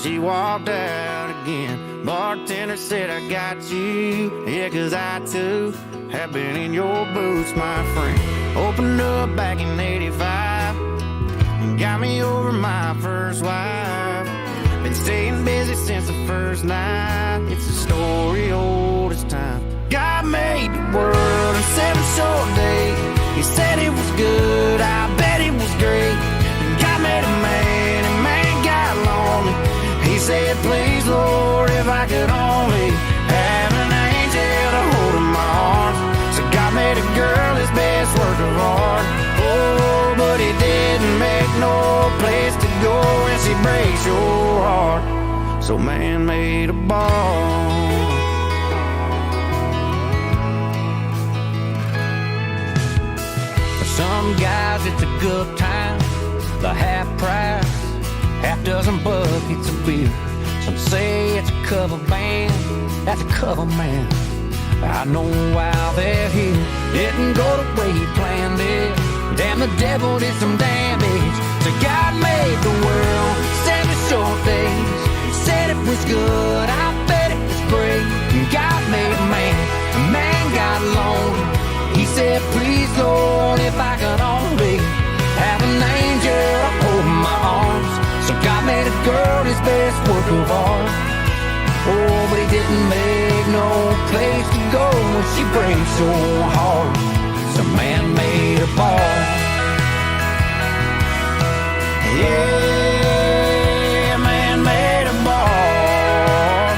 She walked out again. Bartender said, I got you. Yeah, 'cause I too have been in your boots, my friend. Opened up back in 85 and got me over my first wife. Been staying busy since the first night. It's a story old as time. God made the world in 7 short days. He said it was good, I bet it was great. And God made a man, and man got lonely. He said, please, Lord, if I could only have an angel to hold in my arms. So God made a girl his best work of art. Oh, but he didn't make no place to go when she breaks your heart. So man made a bar. For some guys it's a good time, the half price, half dozen buckets of beer. Some say it's a cover band, that's a cover man. I know why they're here. Didn't go the way he planned it. Damn, the devil did some damage. So God made the world 7 short days. Said it was good, I bet it was great. And God made a man got lonely. He said, please, Lord, if I could only have an angel to hold in my arms. So God made a girl his best work of art. Oh, but he didn't make no place to go when she breaks your heart. So man made a bar. Yeah, man made a bar.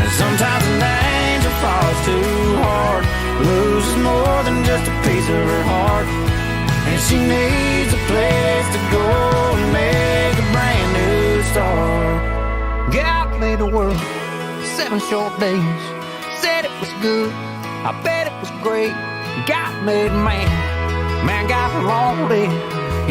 And sometimes an angel falls too hard, loses more than just a piece of her heart. And she needs a place to go and make a brand new start. God made the world 7 short days. Said it was good, I bet it was great. God made man got lonely.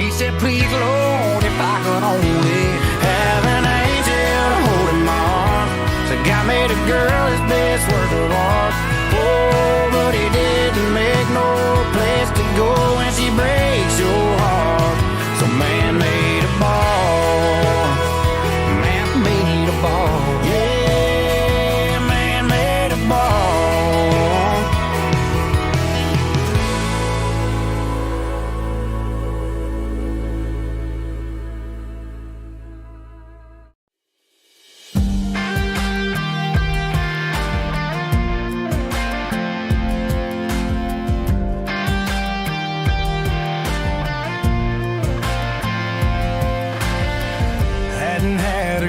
He said, please, Lord, if I could only have an angel to hold in my arms. So God made a girl his best work of art. Oh, but he didn't make no place to go when she breaks your heart. So man made a bar. Man made a bar. Yeah, man made a bar.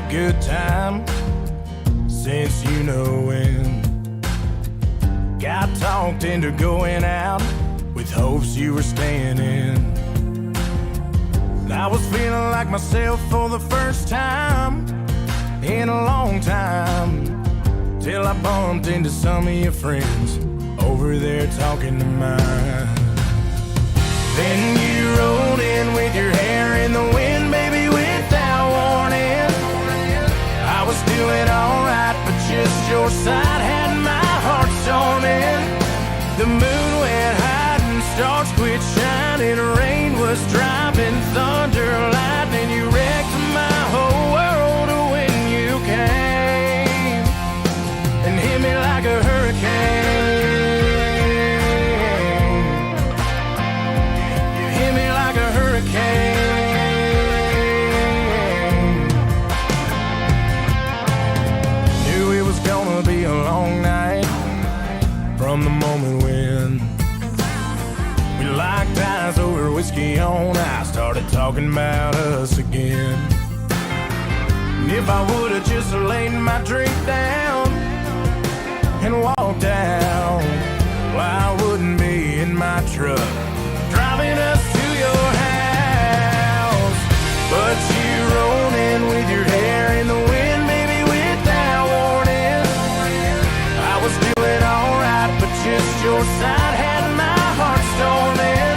Good time since you know when. Got talked into going out with hopes you were staying in. I was feeling like myself for the first time in a long time, till I bumped into some of your friends over there talking to mine. Then you rolled in with your hair in the wind, baby, without warning. I was doing alright, but just your side had my heart sewn in. The moon went high and stars quit shining. Rain was driving, thunder, lightning. You wrecked my whole world when you came and hit me like a hurricane. You hit me like a hurricane. Be a long night from the moment when we locked eyes over whiskey on ice, started talking about us again. And if I would've just laid my drink down and walked out, well, I wouldn't be in my truck driving us to your house. But you rolled in with your hair in the wind, baby, without warning. I was doing alright, but just your side had my heart stolen.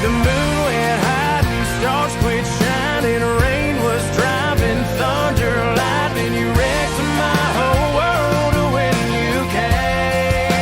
The moon went high and stars quit shining. Rain was driving, thunder, lightning. You wrecked my whole world when you came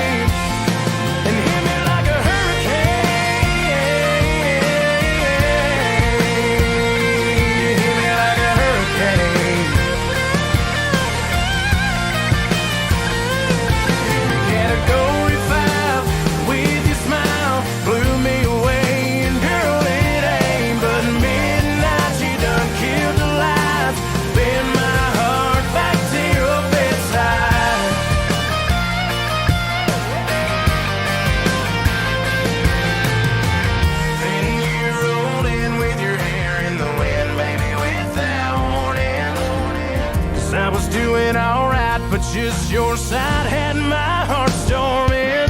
feeling alright, but just your side had my heart storming.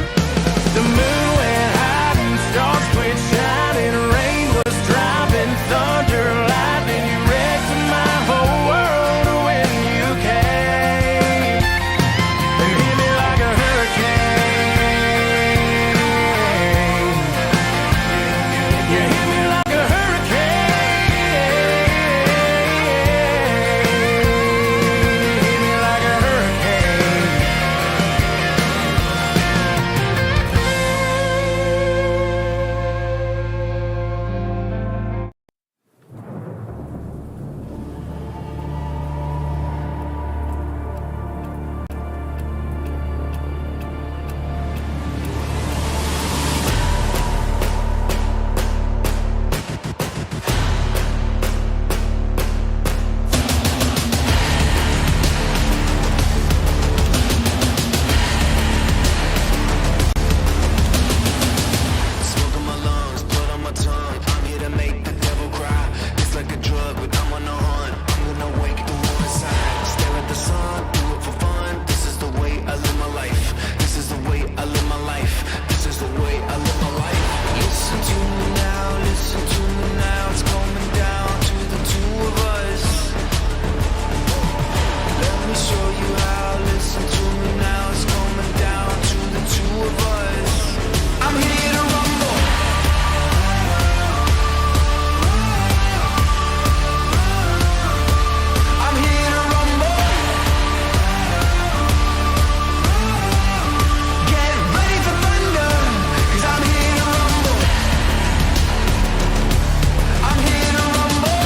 The moon went high and stars quit shining. Rain was dropping, thunder, lightning. You wrecked my whole world when you came and hit me like a hurricane. You hit me like a hurricane. Hit me like a hurricane. Smoke in my lungs, blood on my tongue. I'm here to make the devil cry. It's like a drug, but I'm on the hunt. I'm gonna wake the war inside. Stare at the sun, do it for fun. This is the way I live my life. This is the way I live my life. This is the way I live my life. Listen to me now, listen to me now. It's coming down to the two of us. Let me show you how. Listen to me now. It's coming down to the two of us. I'm here to rumble. I'm here to rumble. Get ready for thunder, 'cause I'm here to rumble. I'm here to rumble.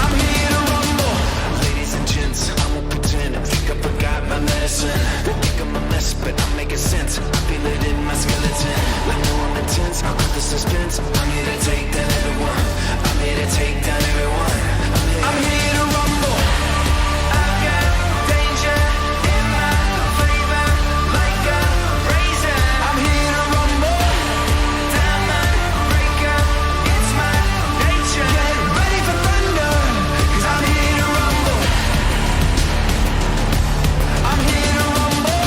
I'm here to rumble. Ladies and gents, I won't pretend. Think I forgot my medicine. Think I'm a mess, but I'm making sense. I feel it in my skeleton. I know I'm intense, I'm the suspense. I'm here to take down everyone. I'm here to take down everyone. I'm here to rumble. I've got danger in my flavor, like a razor. I'm here to rumble. Diamond breaker, it's my nature. Get ready for thunder, 'cause I'm here to rumble. I'm here to rumble.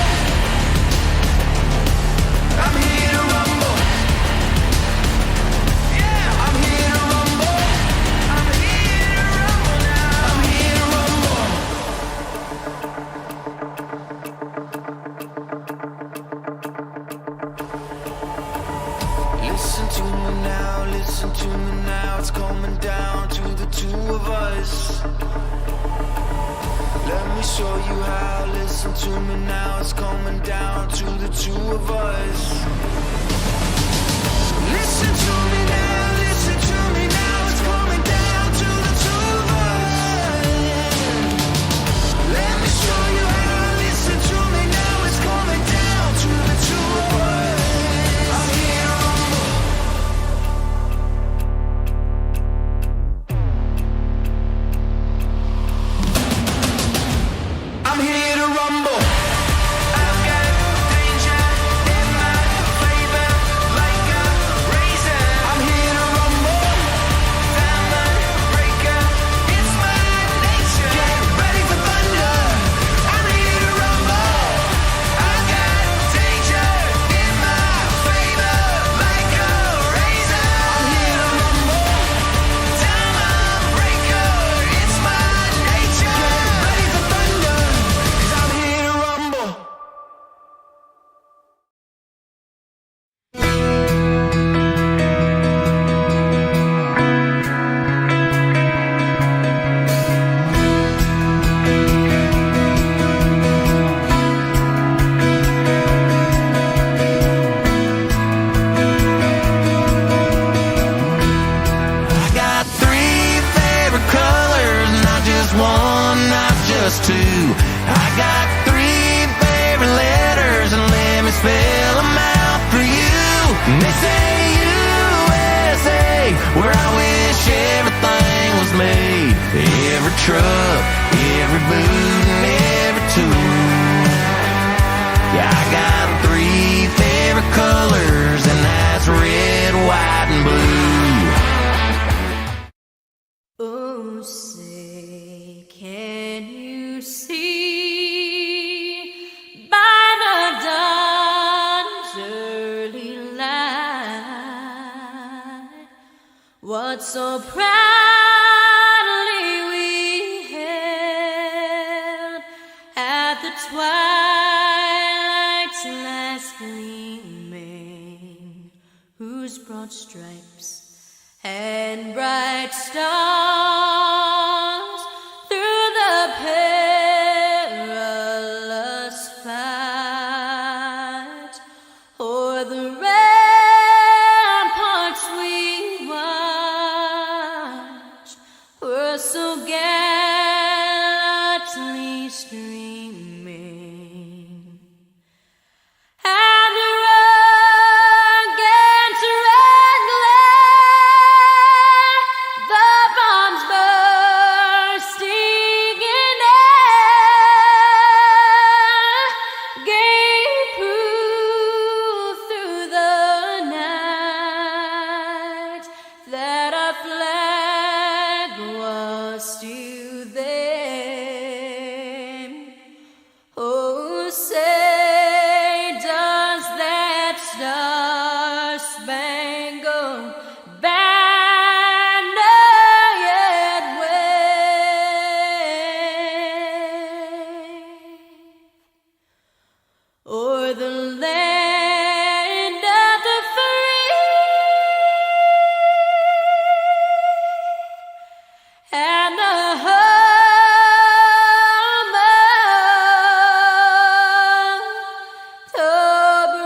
I'm here to rumble. Yeah, I'm here to rumble. I'm here to rumble now. I'm here to rumble. Listen to me now, listen to me now. It's coming down to the two of us. Let me show you how. Listen to me now. It's coming down to the two of us. Listen to me now. Listen to me now. It's coming down to the two of us. Let me show you how. Listen to me now. It's coming down to the two of us. I'm here to rumble. I'm here to rumble. I've got danger in my flavor, like a razor. I'm here to rumble. Diamond breaker, it's my nature. Get ready for thunder. I'm here to rumble. I've got danger in my flavor, like a razor. I'm here to rumble. Diamond breaker, it's my nature. Get ready for thunder, 'cause I'm here to rumble. I got three favorite colors, not just one, not just two. I got three favorite letters, and let me spell them out for you. And they say USA, where I wish everything was made. Every truck, every boot, and every tool. Yeah, I got three favorite colors, and that's red, white, and blue. Oh, say, can so proudly we hailed at the twilight's last gleaming, whose broad stripes and bright stars through the perilous fight o'er the ramparts we watched were so gallantly streaming. And the rugged red glare, the bombs bursting in air, gave proof through the night that our flag was still there. Oh, say does that star-spangled banner yet wave o'er the land of the free and the home of the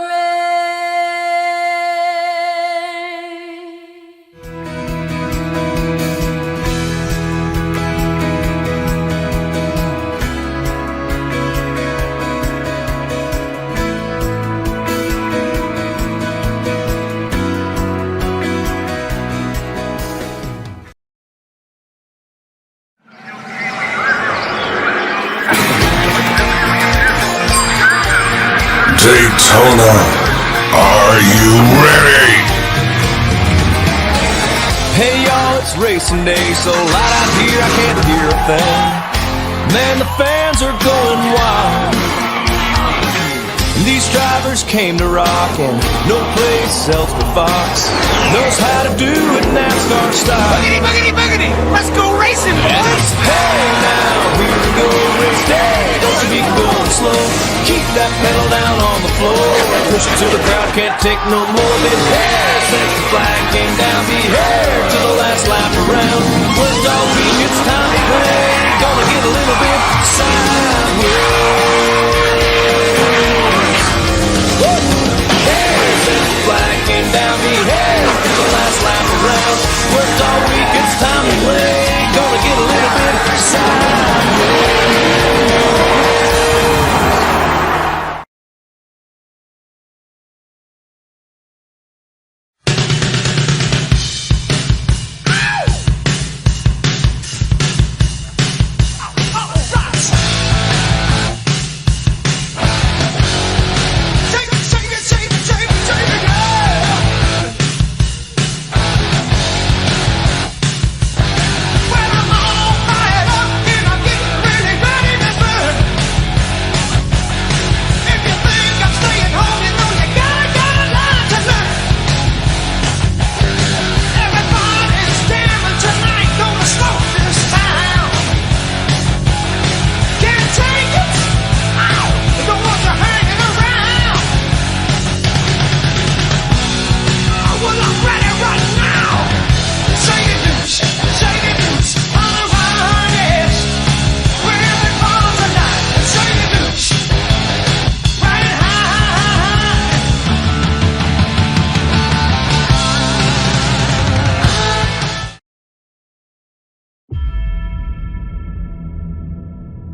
Daytona, are you ready? Hey y'all, it's racing day, so loud out here I can't hear a thing. Man, the fans are going wild. And these drivers came to rock, and no place else but Fox knows how to do it NASCAR style. Boogity, boogity, boogity! Let's go racing, boys! Hey now, here we go, race day. Don't you be going slow. Keep that pedal down on the floor. Push it till the crowd can't take no more. Then hair, since the flag came down, be here to the last lap around. Worked all week, it's time to play. Gonna get a little bit sideways. Hair, since the flag came down, be here to the last lap around. Worked all week, it's time to play. Gonna get a little bit sideways.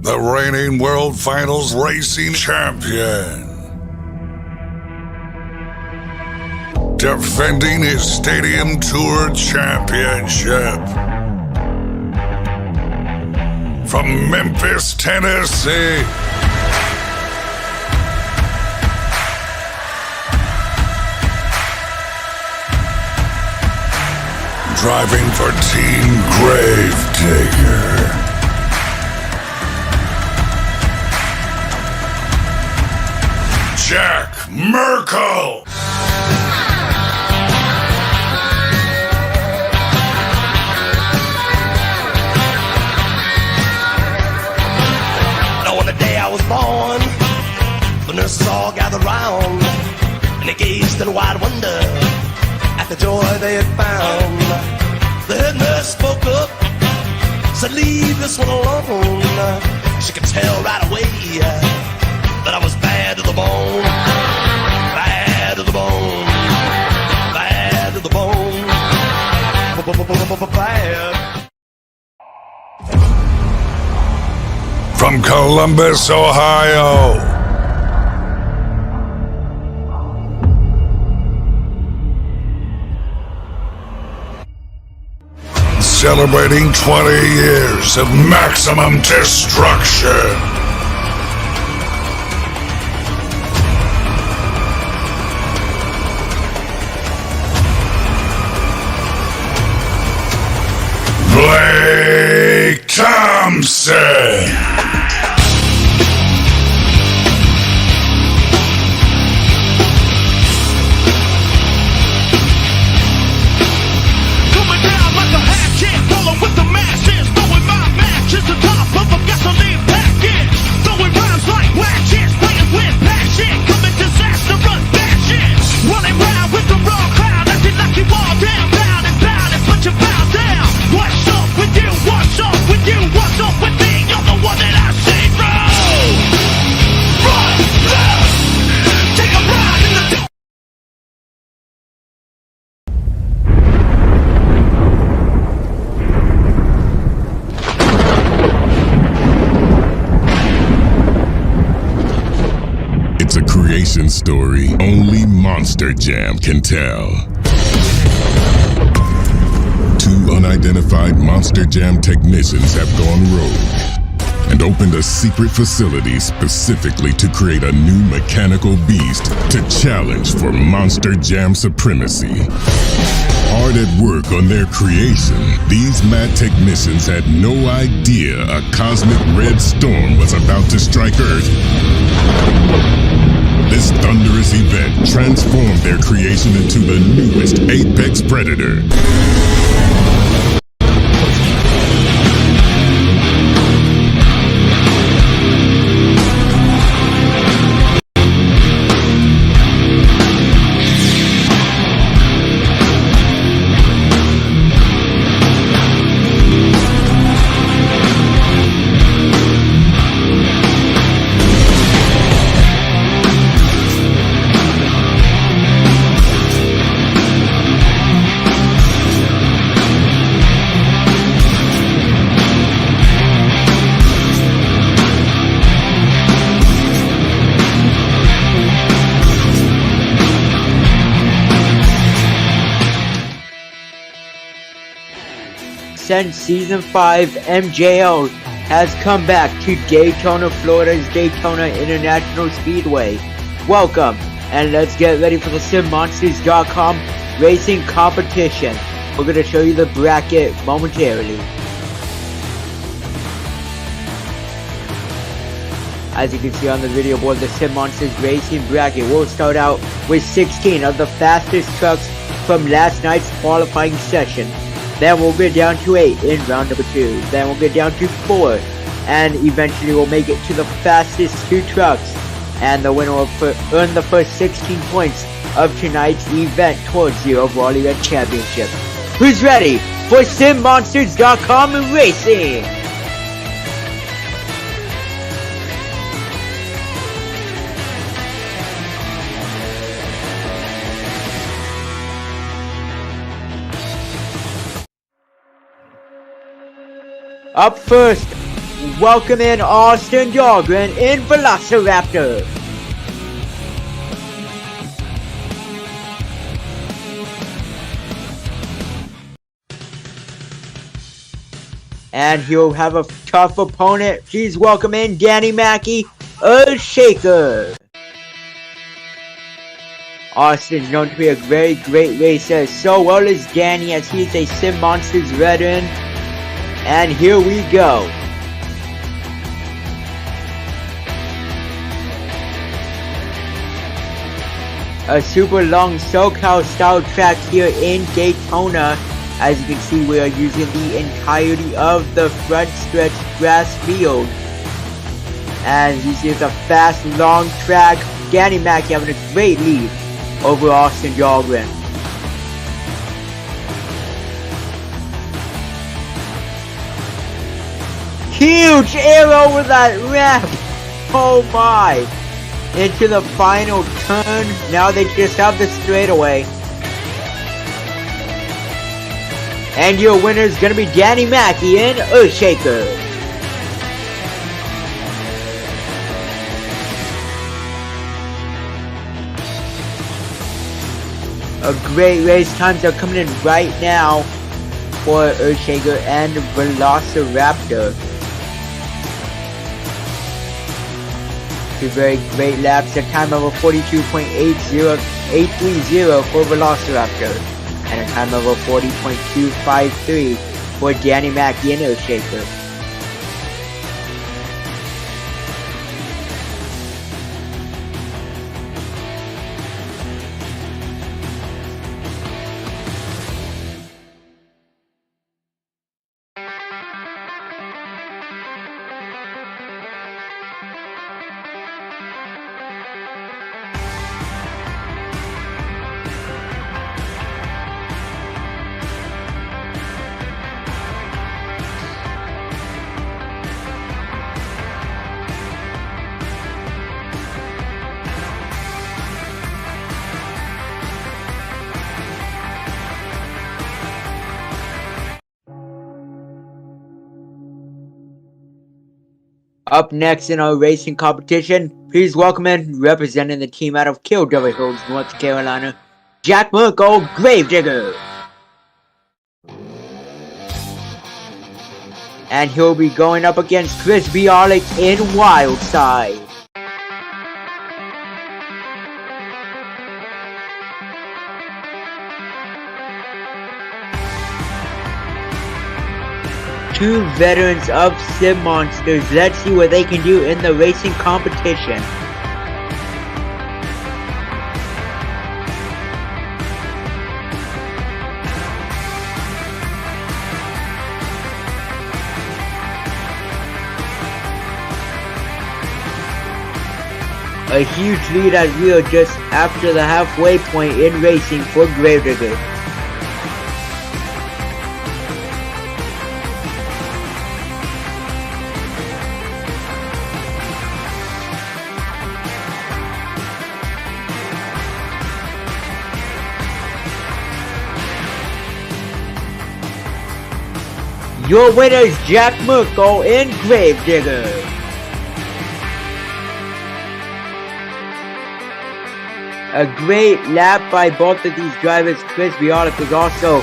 The reigning World Finals Racing Champion. Defending his Stadium Tour Championship. From Memphis, Tennessee. Driving for Team Gravedigger. Jack Merkel. gazed in wide wonder at the joy they had found. The head nurse spoke up, said, "Leave this one alone." She could tell right away that I was bad to the bone, bad to the bone, bad to the bone, bad. From Columbus, Ohio, celebrating 20 years of maximum destruction. Blake Thompson. It's a creation story only Monster Jam can tell. Two unidentified Monster Jam technicians have gone rogue and opened a secret facility specifically to create a new mechanical beast to challenge for Monster Jam supremacy. Hard at work on their creation, these mad technicians had no idea a cosmic red storm was about to strike Earth. This thunderous event transformed their creation into the newest apex predator. Since Season 5, MJO has come back to Daytona, Florida's Daytona International Speedway. Welcome, and let's get ready for the SimMonsters.com racing competition. We're going to show you the bracket momentarily. As you can see on the video board, the Sim Monsters Racing bracket will start out with 16 of the fastest trucks from last night's qualifying session. Then we'll get down to 8 in round number 2. Then we'll get down to 4. And eventually we'll make it to the fastest 2 trucks. And the winner will earn the first 16 points of tonight's event towards the overall event championship. Who's ready for SimMonsters.com Racing? Up first, welcome in Austin Dahlgren in Velociraptor. And he'll have a tough opponent. Please welcome in Danny Mackey, Shaker. Austin's known to be a very great racer, so well as Danny, as he's a Sim Monsters veteran. And here we go. A super long SoCal style track here in Daytona. As you can see, we are using the entirety of the front stretch grass field. And you see it's a fast, long track. Danny Mackey having a great lead. over Austin Dahlgren. Huge air over that ramp! Oh my! Into the final turn. Now they just have the straightaway. And your winner is going to be Danny Mackey in Earthshaker. A great race. Times are coming in right now for Earthshaker and Velociraptor. Two very great laps. A time of a 42.830 for Velociraptor. And a time of a 40.253 for Danny Mackey and Earthshaker. Up next in our racing competition, please welcome in, representing the team out of Kildover Hills, North Carolina, Jack Merkel, Gravedigger. And he'll be going up against Chris Bialik in Wildside. Two veterans of Sim Monsters. Let's see what they can do in the racing competition. A huge lead as we are just after the halfway point in racing for Gravedigger. Your winner is Jack Merkel in Gravedigger. A great lap by both of these drivers. Chris Bialik was also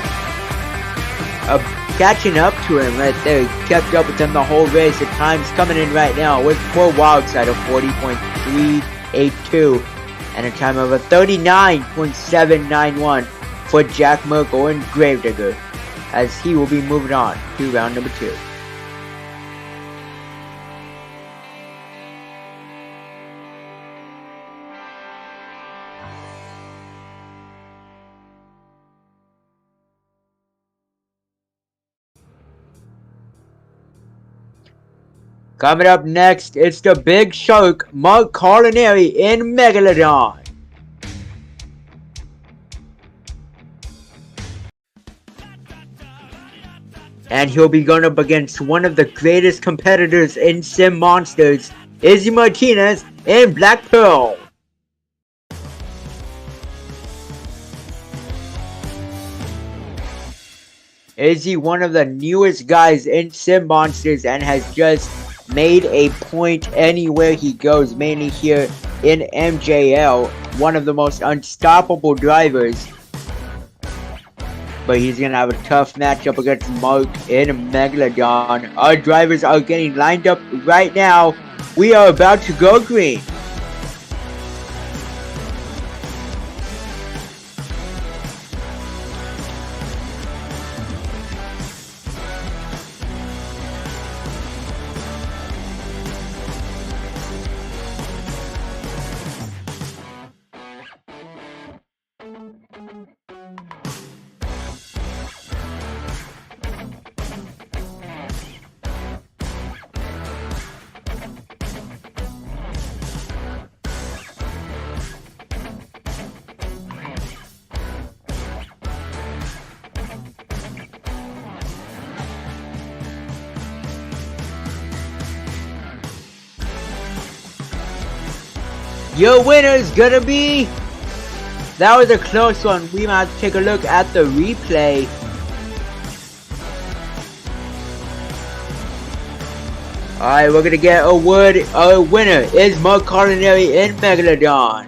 catching up to him right there. He kept up with him the whole race. The time's coming in right now with for Wildside of 40.382 and a time of a 39.791 for Jack Merkel in Gravedigger, as he will be moving on to round number 2. Coming up next, it's the Big Shark, Mark Carlinari in Megalodon. And he'll be going up against one of the greatest competitors in Sim Monsters, Izzy Martinez in Black Pearl. Izzy, one of the newest guys in Sim Monsters, and has just made a point anywhere he goes, mainly here in MJL, one of the most unstoppable drivers. But he's going to have a tough matchup against Mark in Megalodon. Our drivers are getting lined up right now. We are about to go green. Your winner is gonna be... That was a close one. We might have to take a look at the replay. Alright, we're gonna get a winner is Mark Culinary in Megalodon.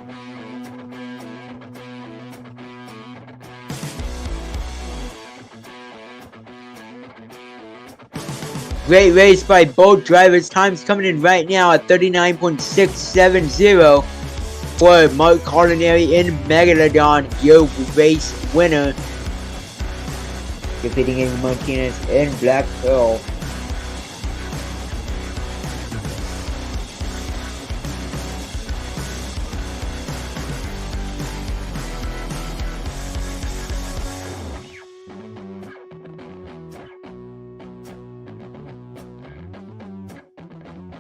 Great race by both drivers. Times coming in right now at 39.670 for Mark Culinary in Megalodon, your race winner. Defeating Amy Martinez in Black Pearl.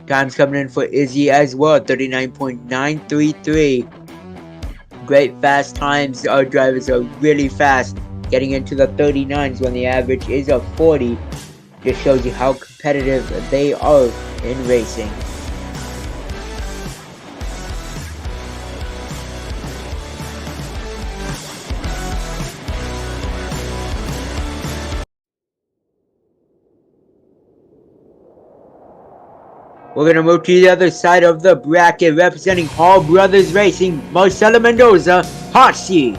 Times coming in for Izzy as well, 39.933. Great fast times. Our drivers are really fast, getting into the 39s when the average is a 40. Just shows you how competitive they are in racing. We're going to move to the other side of the bracket, representing Hall Brothers Racing, Marcelo Mendoza, Hot Seat.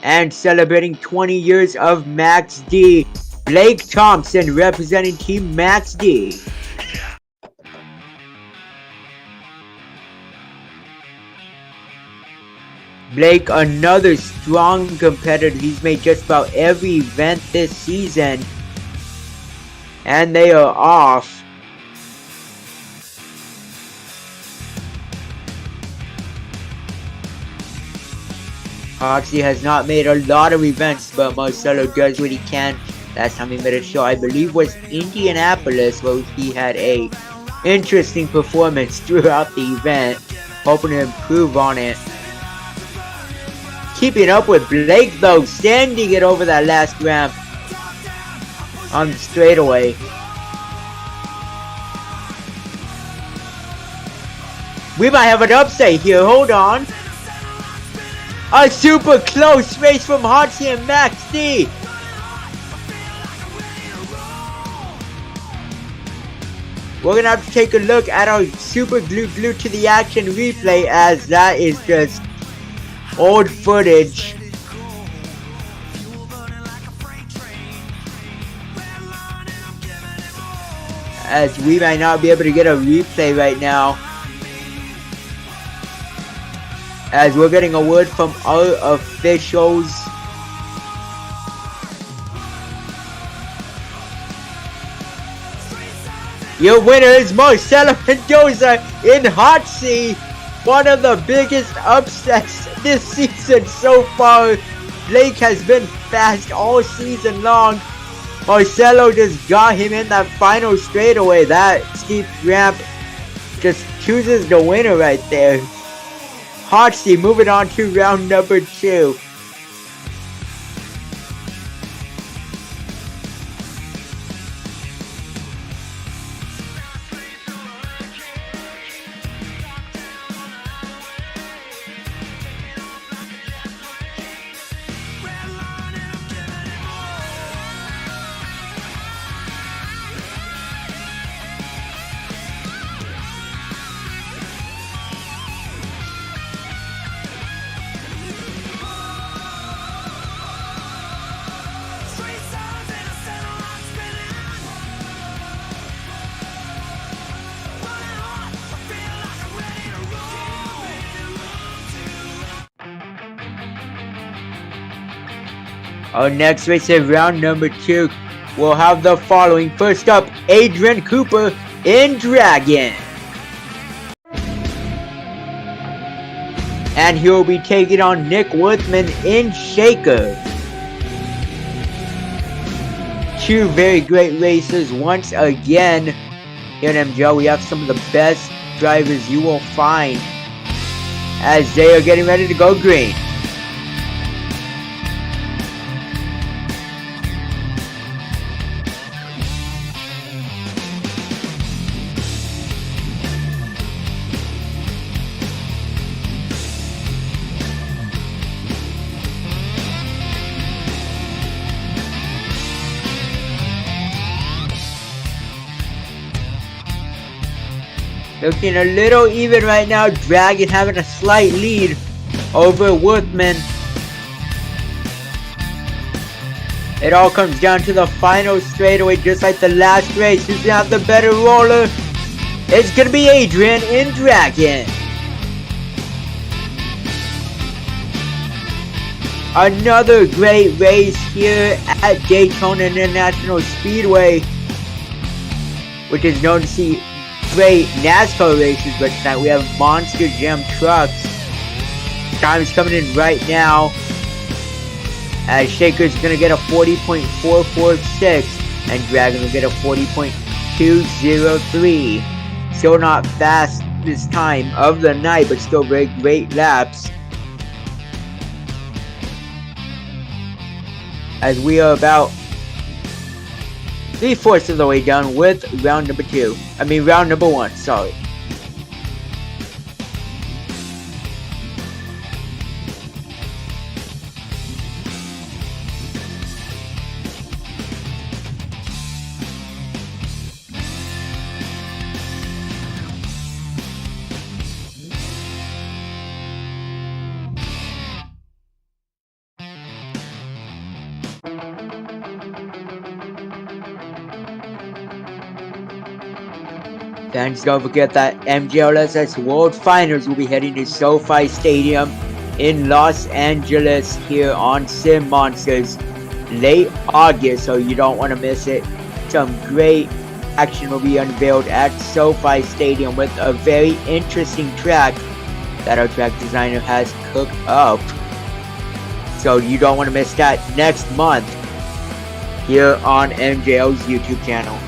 And celebrating 20 years of Max D, Blake Thompson representing Team Max D. Blake, another strong competitor. He's made just about every event this season. And they are off. Hoxie has not made a lot of events, but Marcelo does what he can. Last time he made a show, I believe, was Indianapolis, where he had a interesting performance throughout the event. Hoping to improve on it. Keeping up with Blake though, sending it over that last ramp on the straightaway. We might have an upset here, hold on. A super close race from Hoxie and Max D. We're gonna have to take a look at our super glued to the action replay, as that is just old footage. As we might not be able to get a replay right now, as we're getting a word from our officials. Your winner is Marcelo Mendoza in Hot Seat. One of the biggest upsets this season so far. Blake has been fast all season long. Marcelo just got him in that final straightaway. That steep ramp just chooses the winner right there. Hoxie moving on to round number 2. Our next race in round number 2 will have the following. First up, Adrian Cooper in Dragon. And he'll be taking on Nick Worthman in Shaker. Two very great racers once again. Here in MGL, we have some of the best drivers you will find as they are getting ready to go green. Looking a little even right now. Dragon having a slight lead over Worthman. It all comes down to the final straightaway, just like the last race. Who's gonna have the better roller? It's gonna be Adrian in Dragon. Another great race here at Daytona International Speedway, which is known to see great NASCAR races, but tonight we have Monster Jam trucks. Time is coming in right now, as Shaker's gonna get a 40.446 and Dragon will get a 40.203. Still not fast this time of the night, but still very great laps. As we are about 3/4 of the way done with round number 1, sorry. Fans, don't forget that MGLSS World Finals will be heading to SoFi Stadium in Los Angeles here on Sim Monsters late August, so you don't want to miss it. Some great action will be unveiled at SoFi Stadium with a very interesting track that our track designer has cooked up. So you don't want to miss that next month here on MJL's YouTube channel.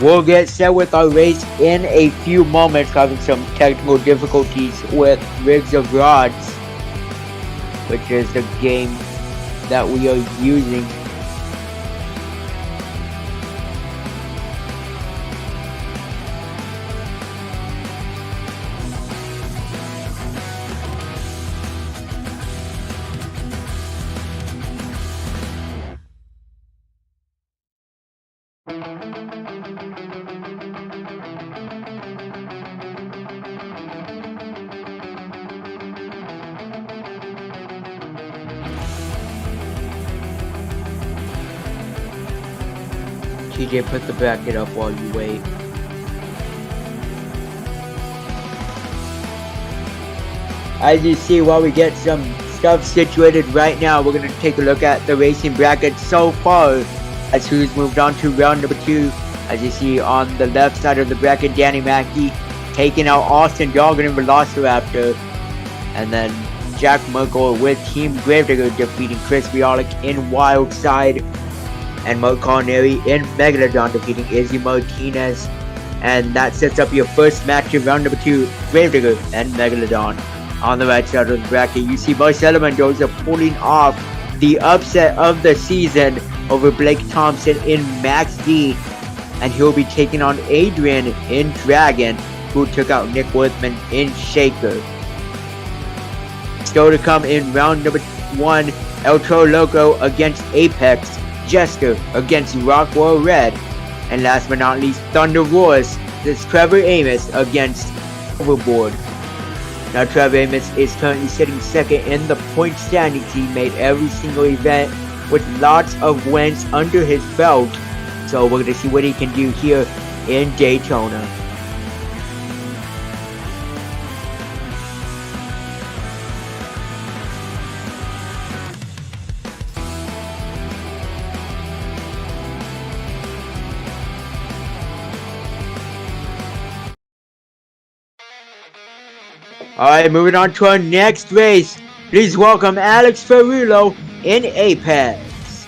We'll get set with our race in a few moments, having some technical difficulties with Rigs of Rods, which is the game that we are using. TJ, put the bracket up while you wait. As you see, while we get some stuff situated right now, we're going to take a look at the racing bracket so far, as who's moved on to round number 2. As you see on the left side of the bracket, Danny Mackey taking out Austin Doggan and Velociraptor, and then Jack Merkel with Team Gravedigger defeating Chris Bialik in Wildside, and Mark Culinary in Megalodon defeating Izzy Martinez. And that sets up your first match in round number 2, Gravedigger and Megalodon. On the right side of the bracket, you see Marcelo Mendoza pulling off the upset of the season over Blake Thompson in Max D, and he'll be taking on Adrian in Dragon, who took out Nick Worthman in Shaker. Still to come in round number 1, El Toro Loco against Apex, Jester against Rockwell Red, and last but not least, Thunder Roars, this Trevor Amos against Overboard. Now Trevor Amos is currently sitting second in the point standings. He made every single event with lots of wins under his belt. So we're going to see what he can do here in Daytona. Alright, moving on to our next race. Please welcome Alex Ferrillo in Apex.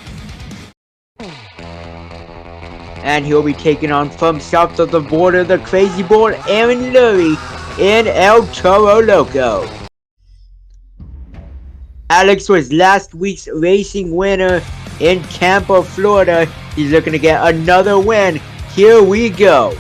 And he'll be taking on from south of the border the crazy bull Aaron Lurie in El Toro Loco. Alex was last week's racing winner in Tampa, Florida. He's looking to get another win. Here we go.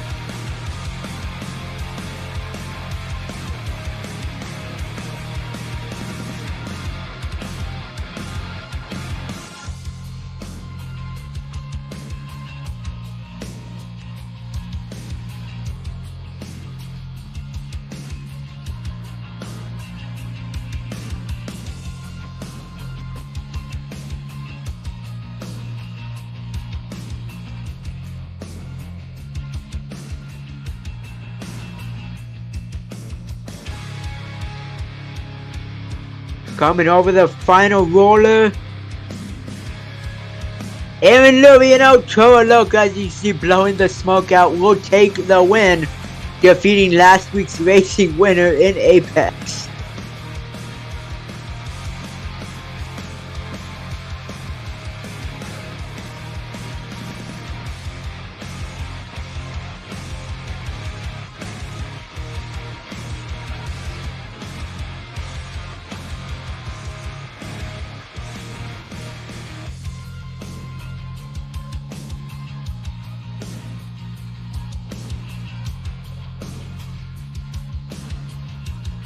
Coming over the final roller. Aaron Lurie and El Toro Loco, as you see blowing the smoke out, will take the win, defeating last week's racing winner in Apex.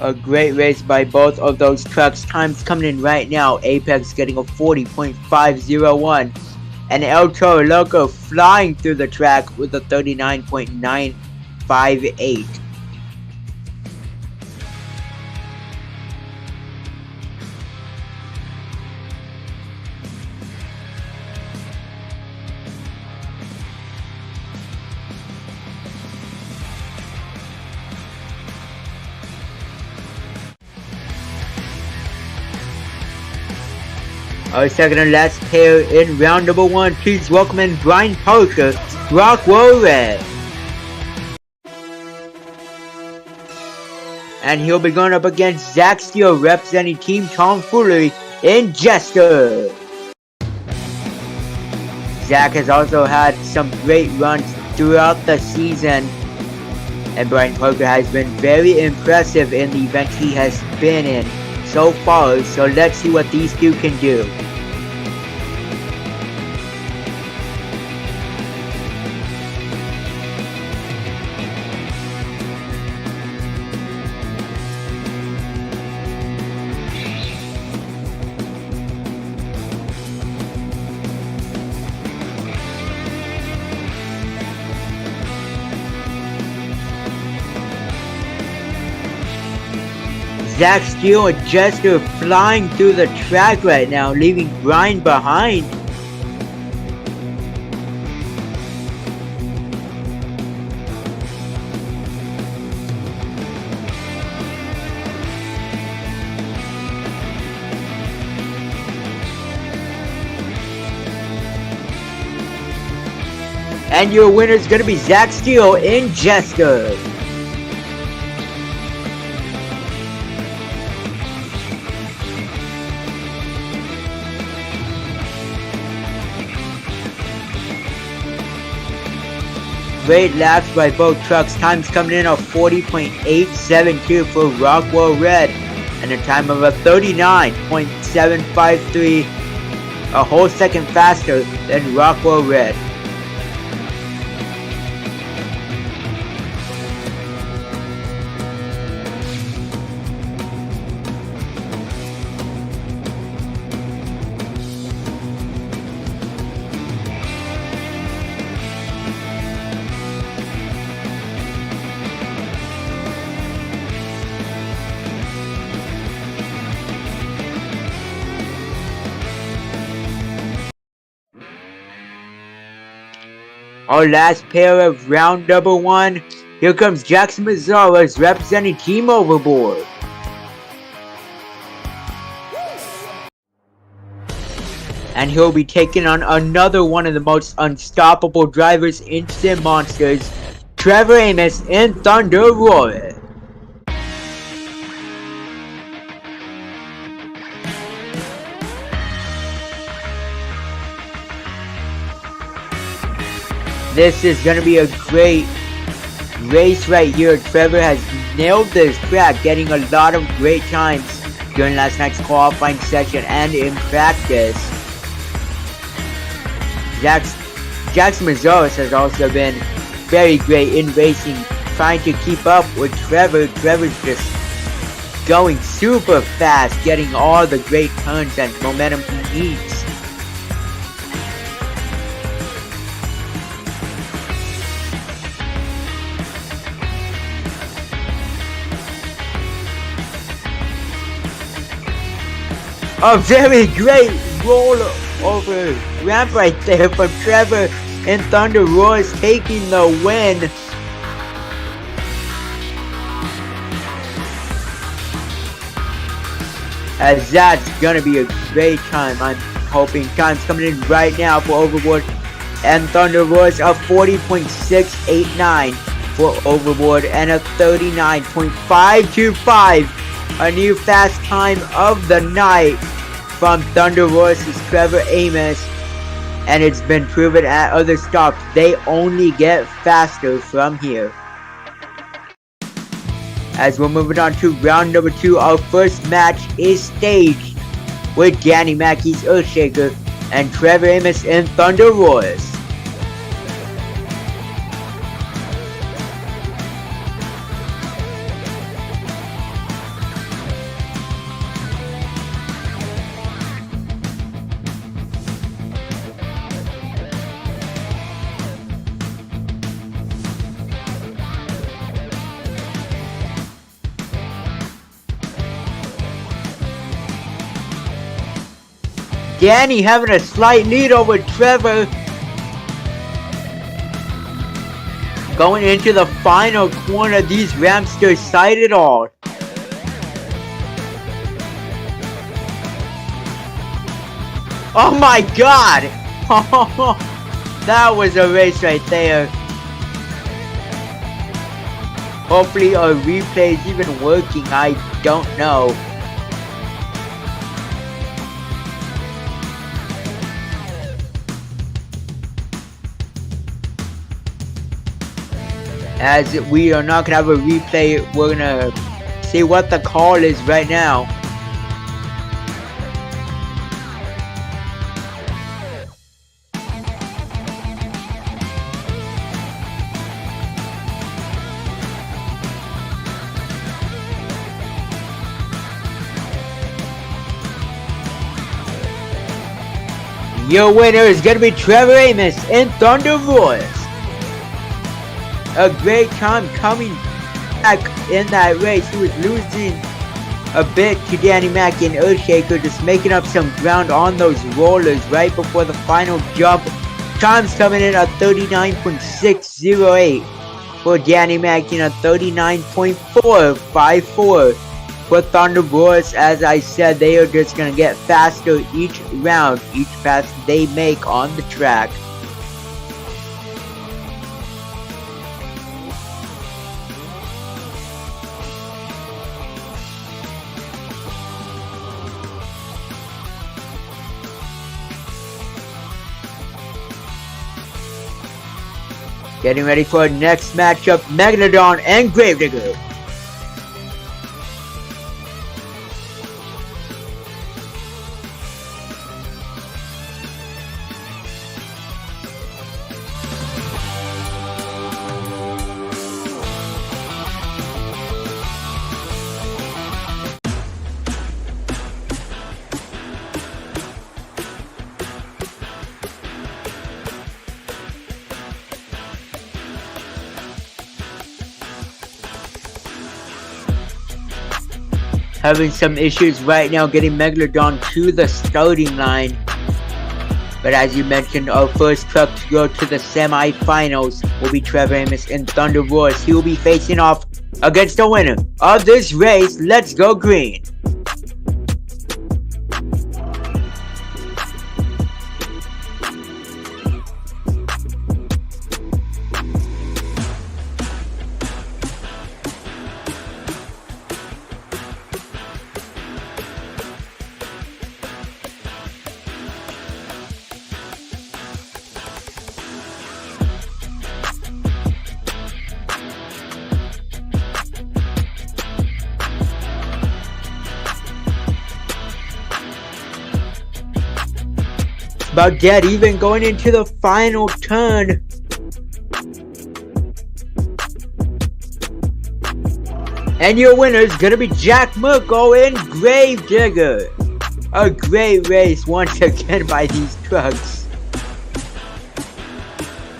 A great race by both of those trucks. Times coming in right now. Apex getting a 40.501. And El Toro Loco flying through the track with a 39.958. Our second and last pair in round number 1. Please welcome in Brian Parker, Rockwell Red. And he'll be going up against Zach Steele representing Team Tomfoolery in Jester. Zach has also had some great runs throughout the season. And Brian Parker has been very impressive in the events he has been in so far, so let's see what these two can do. Zach Steele and Jester flying through the track right now, leaving Brian behind. And your winner is going to be Zach Steele in Jester. Great laps by both trucks. Times coming in of 40.872 for Rockwell Red and a time of a 39.753, a whole second faster than Rockwell Red. Our last pair of round number 1. Here comes Jackson Mazzaras representing Team Overboard. And he'll be taking on another one of the most unstoppable drivers in Sim Monsters, Trevor Amos in Thunder Roar. This is going to be a great race right here. Trevor has nailed this track, getting a lot of great times during last night's qualifying session and in practice. Jackson Mazzaras has also been very great in racing, trying to keep up with Trevor. Trevor's just going super fast, getting all the great turns and momentum he needs. A very great roll over ramp right there from Trevor, and Thunder Roars taking the win. As that's gonna be a great time. I'm hoping time's coming in right now for Overboard and Thunder Roars, a 40.689 for Overboard and a 39.525. A new fast time of the night from Thunder Roars' Trevor Amos, and it's been proven at other stops they only get faster from here. As we're moving on to round number 2, our first match is staged with Danny Mackey's Earthshaker and Trevor Amos in Thunder Roars. Danny having a slight lead over Trevor. Going into the final corner, these Ramsters sight it all. Oh my god! That was a race right there. Hopefully our replay is even working, I don't know. As we are not going to have a replay, we're going to see what the call is right now. Your winner is going to be Trevor Amos in Thunder Roars. A great time coming back in that race. He was losing a bit to Danny Mackey and Earthshaker, just making up some ground on those rollers right before the final jump. Times coming in at 39.608 for Danny Mackey and a 39.454 for Thunder Roars. As I said, they are just going to get faster each round, each pass they make on the track. Getting ready for our next matchup, Megalodon and Gravedigger. Having some issues right now getting Megalodon to the starting line. But as you mentioned, our first truck to go to the semi-finals will be Trevor Amos in Thunder Roars. He will be facing off against the winner of this race. Let's go green. About dead even going into the final turn. And your winner is going to be Jack Merkle in Gravedigger. A great race once again by these trucks.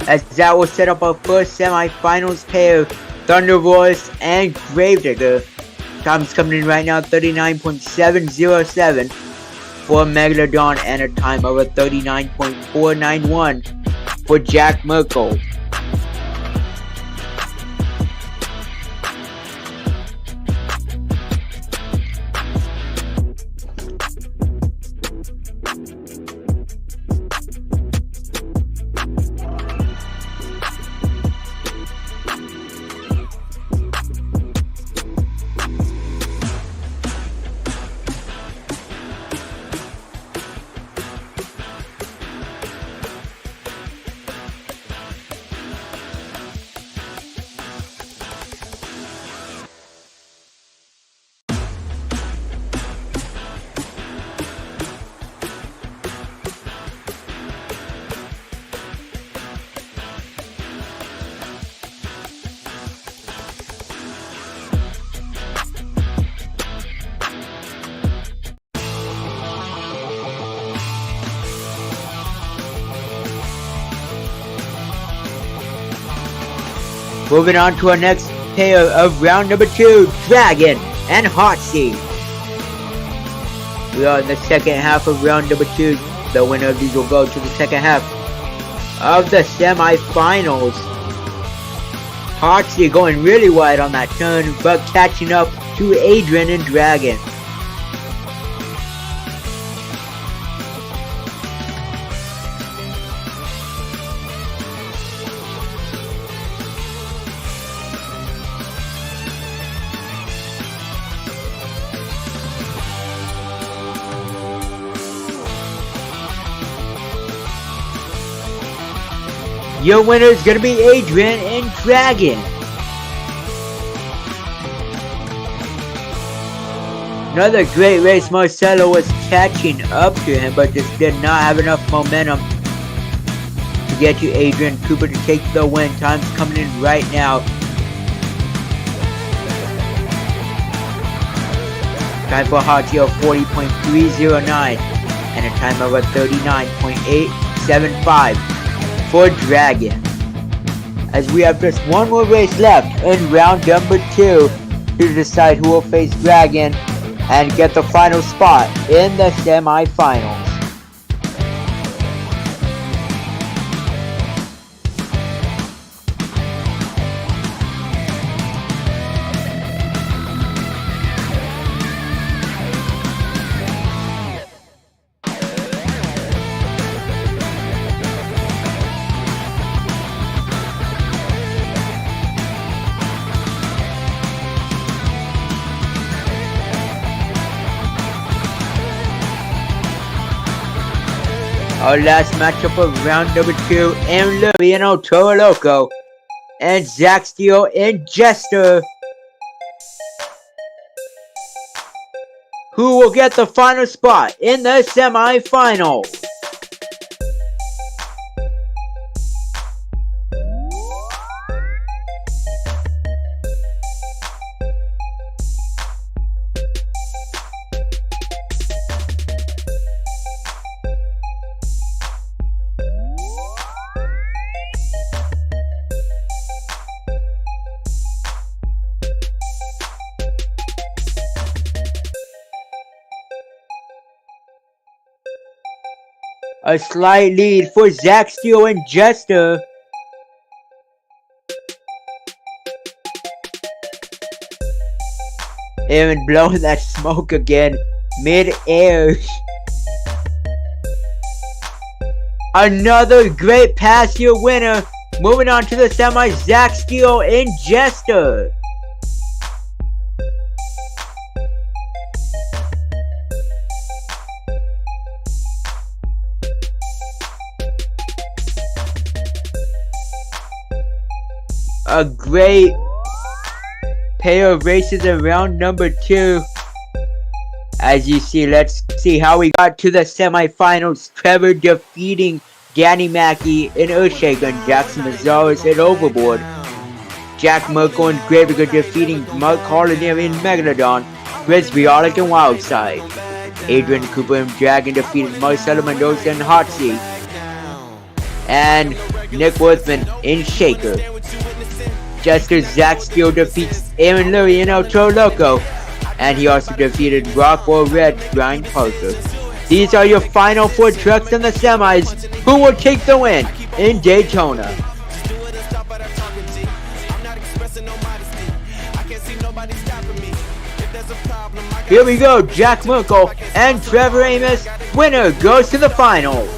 As that will set up our first semi-finals pair, Thunder Roars and Gravedigger. Time's coming in right now, 39.707 for Megalodon and a time of a 39.491 for Jack Merkle. Moving on to our next pair of round number 2, Dragon and Hot Seat. We are in the second half of round number 2. The winner of these will go to the second half of the semi-finals. Hot Seat going really wide on that turn, but catching up to Adrian and Dragon. Your winner is going to be Adrian and Dragon. Another great race. Marcelo was catching up to him, but just did not have enough momentum to get to Adrian Cooper to take the win. Time's coming in right now. Time for Hottie of 40.309 and a time of a 39.875. for Dragon. As we have just one more race left in round number 2 to decide who will face Dragon and get the final spot in the semi-finals. Our last matchup of round number 2, Emiliano Toro Loco and Zach Steele and Jester. Who will get the final spot in the semi-final? A slight lead for Zach Steele and Jester. Aaron blowing that smoke again, mid-air. Another great pass here winner. Moving on to the semis, Zach Steele and Jester. A great pair of races in round number 2. As you see, let's see how we got to the semifinals. Trevor defeating Danny Mackey in Earthshaker and Jackson Mazaris in Overboard. Jack Merkel and Graviger defeating Mark Hollinier in Megalodon, Frisbee, Alec and Wildside. Adrian Cooper and Dragon defeated Marcelo Mendoza in Hot Seat. And Nick Worthman in Shaker. Jester Zach Steele defeats Aaron Lurie in El Toro Loco. And he also defeated Rockwell Red Brian Parker. These are your final 4 trucks in the semis. Who will take the win in Daytona? Here we go, Jack Merkel and Trevor Amos. Winner goes to the finals.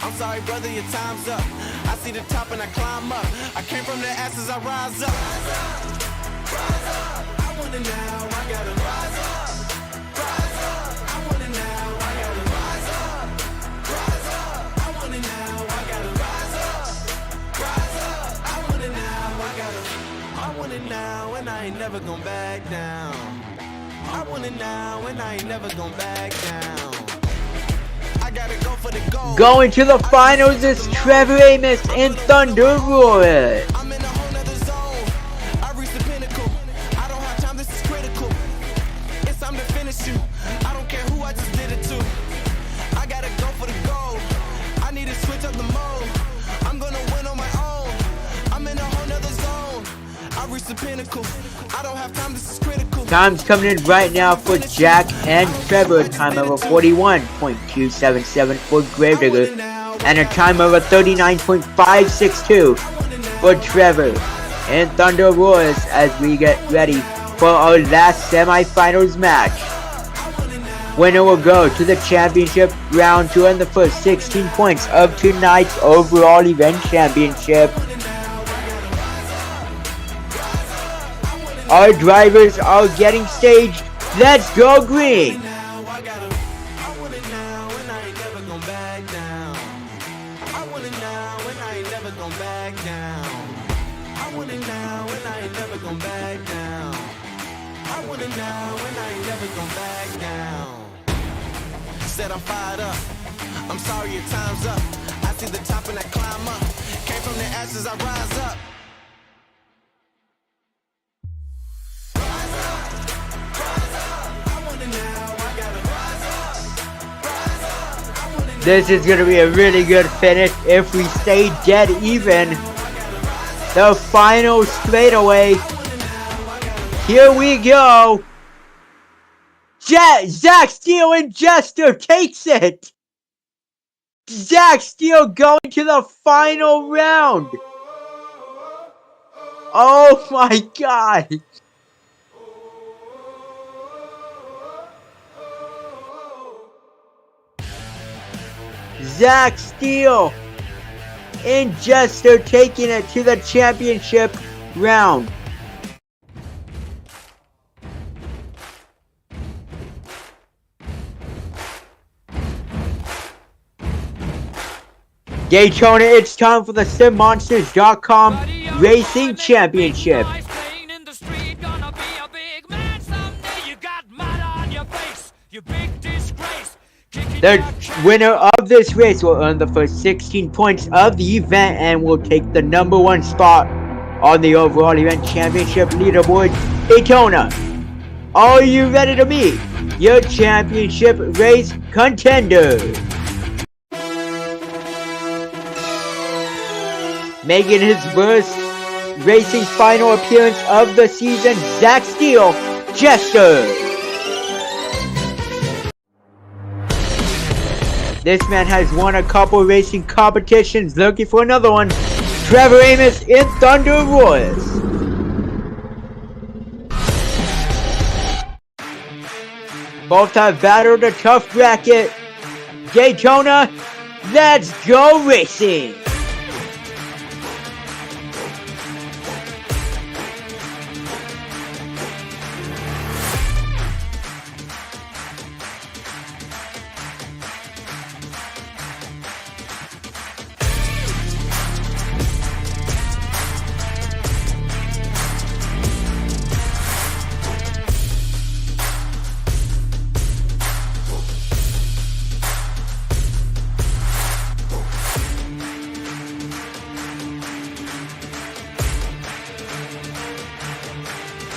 I'm sorry, brother, your time's up. I see the top and I climb up. I came from the ashes, I rise up. Rise up. I want it now, I gotta rise up. Rise up. I want it now, I gotta rise up. Rise up. I want it now, I gotta rise up. Rise up. I want it now, I want it now, and I ain't never gonna back down. I want it now, and I ain't never gonna back down. Going to the finals is Trevor Amos and Thunder Roar. I'm in a whole nother zone. I reached the pinnacle. I don't have time, this is critical. It's time to finish you. I don't care who I just did it to. I gotta go for the goal. I need to switch up the mode. I'm gonna win on my own. I'm in a whole nother zone. I reached the pinnacle. I don't have time, this is critical. Time's coming in right now for Jack and Trevor. Time of a 41.277 for Gravedigger. And a time of a 39.562 for Trevor. And Thunder Roars as we get ready for our last semifinals match. Winner will go to the championship round 2 and the first 16 points of tonight's overall event championship. Our drivers are getting staged. Let's go green! Said I'm fired up. I'm sorry your time's up. I see the top and I climb up. Came from the ashes, I rise up. This is going to be a really good finish if we stay dead even. The final straightaway. Here we go. Zach Steele and Jester takes it. Zach Steele going to the final round. Oh my God. Zach Steele and Jester taking it to the championship round. Daytona, it's time for the SimMonsters.com Racing Championship. The winner of this race will earn the first 16 points of the event and will take the #1 spot on the overall event championship leaderboard, Daytona. Are you ready to meet your championship race contender? Making his first racing final appearance of the season, Zach Steele, Jester. This man has won a couple racing competitions, looking for another one. Trevor Amos in Thunder Royals. Both have battled a tough bracket. Daytona, let's go racing!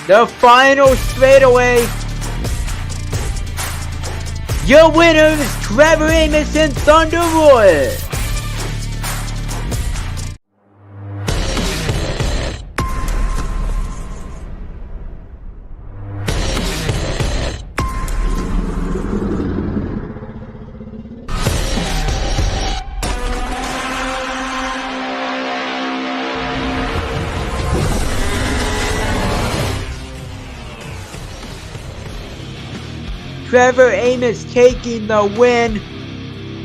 The final straightaway. Your winner is Trevor Amos and Thunder Royal. Trevor Amos taking the win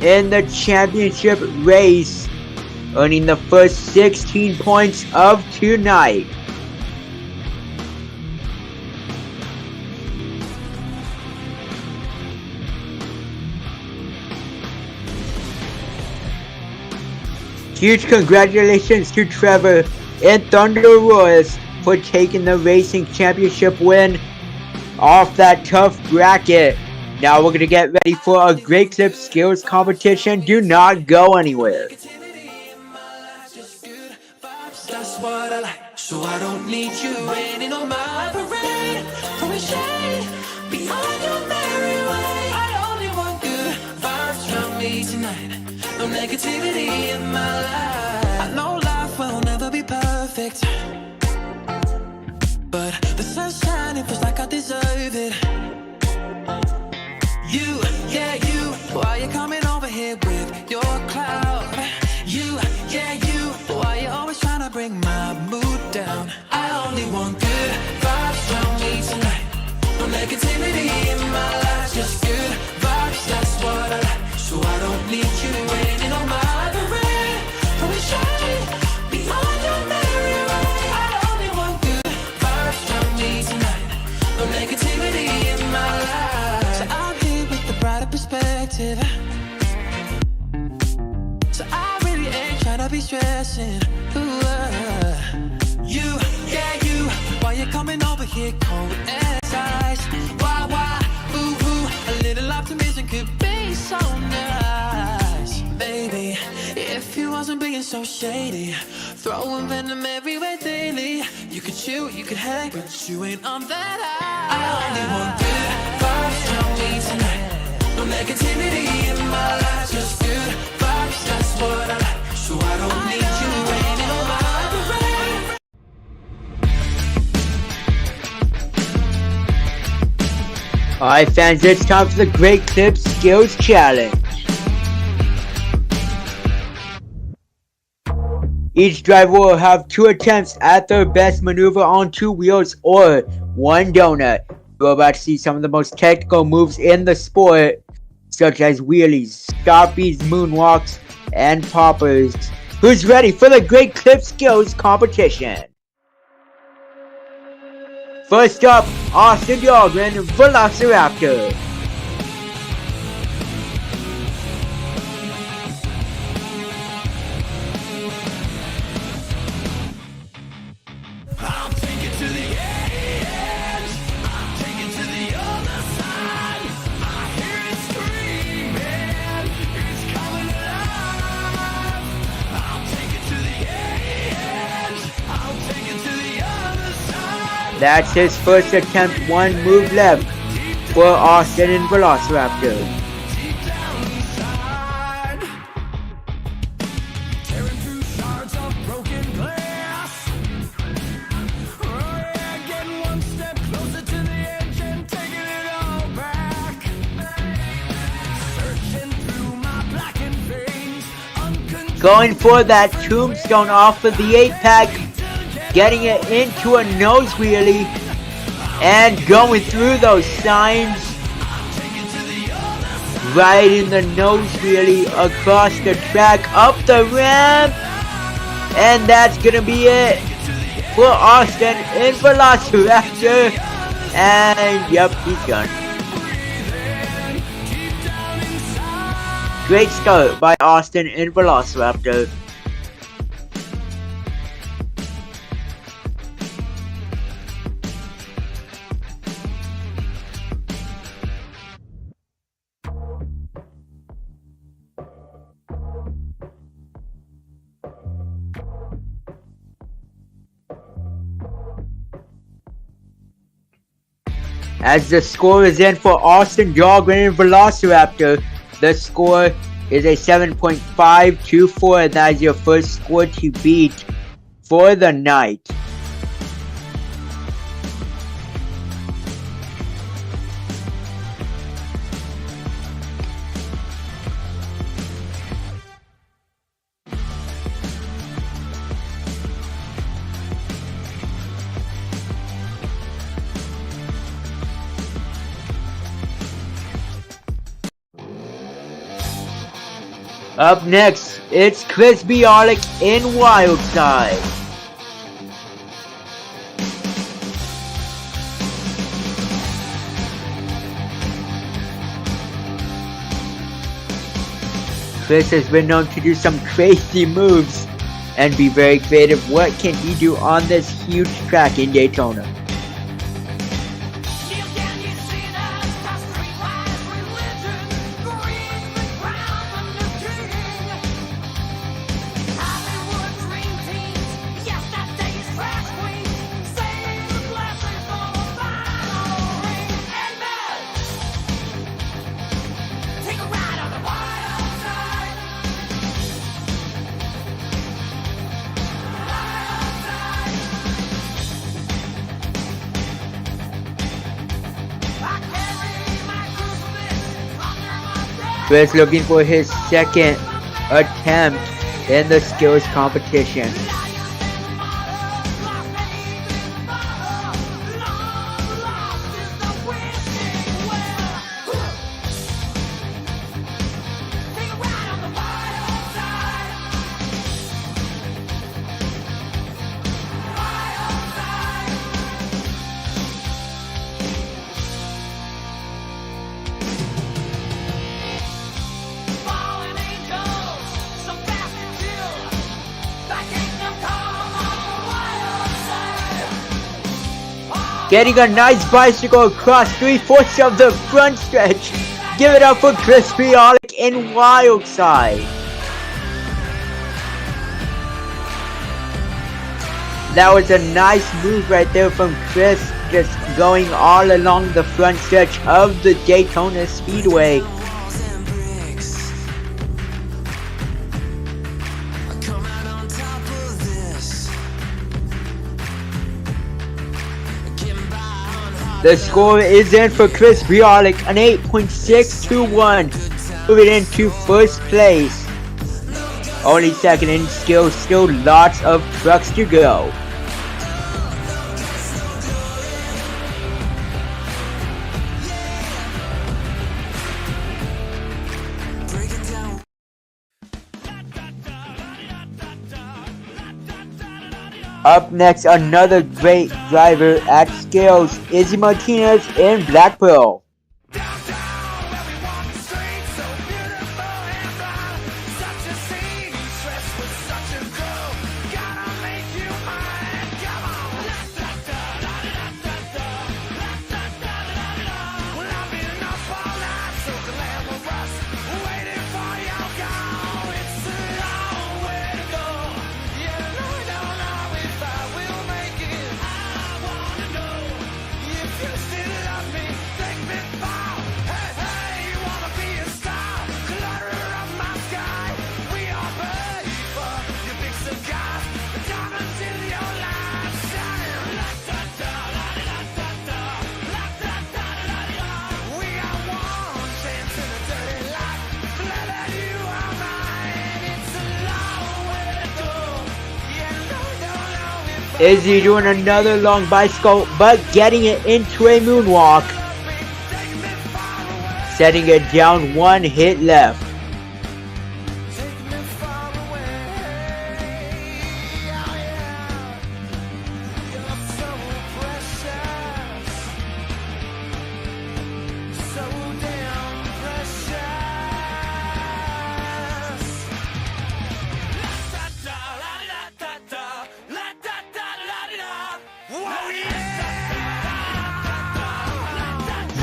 in the championship race, earning the first 16 points of tonight. Huge congratulations to Trevor and Thunder Royals for taking the racing championship win off that tough bracket. Now we're gonna get ready for a great clip skills competition. Do not go anywhere. That's what I like, so I don't need you raining on my parade. Throwing shade behind your merry way. I only want good vibes from me tonight. No negativity in my life. I know life will never be perfect, but the sun's shining feels like I deserve it. You, yeah, you, why you coming over here with your cloud? You, yeah, you, why you always trying to bring my mood down? I only want good vibes from me tonight. No negativity in my life, just good vibes, that's what I like. So I don't need you raining on my parade. Throwing shade behind your merry way. I only want good vibes from me tonight. No negativity in my life. So I'm here with the brighter perspective. So I really ain't tryna be stressing. Ooh, you, yeah, you. Why you coming over here cold as ice? Why, ooh, ooh. A little optimism could be so nice. Baby, if you wasn't being so shady, throwing venom everywhere daily. You could chill, you could hang, but you ain't on that high. I only want good vibes from me tonight. No negativity in my life, just good vibes, that's what I like. So I don't need you raining on my parade. Alright fans, it's time for the Great Clip Skills Challenge. Each driver will have 2 attempts at their best maneuver on 2 wheels or 1 donut. We're about to see some of the most technical moves in the sport, such as wheelies, stoppies, moonwalks, and poppers. Who's ready for the Great Clip Skills competition? First up, Austin Dahlgren, Velociraptor. I'll take it to the edge. I'll take it to the other side. I hear it screaming. It's coming alive. I'll take it to the edge. I'll take it to the other side. That's his first attempt, 1 move left for Austin and Velociraptor. Deep down inside, tearing through shards of broken glass. Oh yeah, getting one step closer to the edge and taking it all back. Searching through my going for that tombstone off of the 8-pack, getting it into a nose wheelie, and going through those signs, right in the nose wheelie across the track, up the ramp, and that's gonna be it for Austin in Velociraptor, and yep, he's done. Great start by Austin in Velociraptor. As the score is in for Austin Dahlgren and Velociraptor, the score is a 7.524, and that is your first score to beat for the night. Up next, it's Chris Bialik in Wildside. Chris has been known to do some crazy moves and be very creative. What can he do on this huge track in Daytona? Chris looking for his second attempt in the skills competition. Getting a nice bicycle across 3/4 of the front stretch. Give it up for Chris Bialik in Wildside. That was a nice move right there from Chris, just going all along the front stretch of the Daytona Speedway. The score is in for Chris Bialik, an 8.621, moving into first place. Only second in skills, still lots of trucks to go. Up next, another great driver at scales, Izzy Martinez in Black Pearl. Izzy doing another long bicycle, but getting it into a moonwalk. Setting it down, one hit left.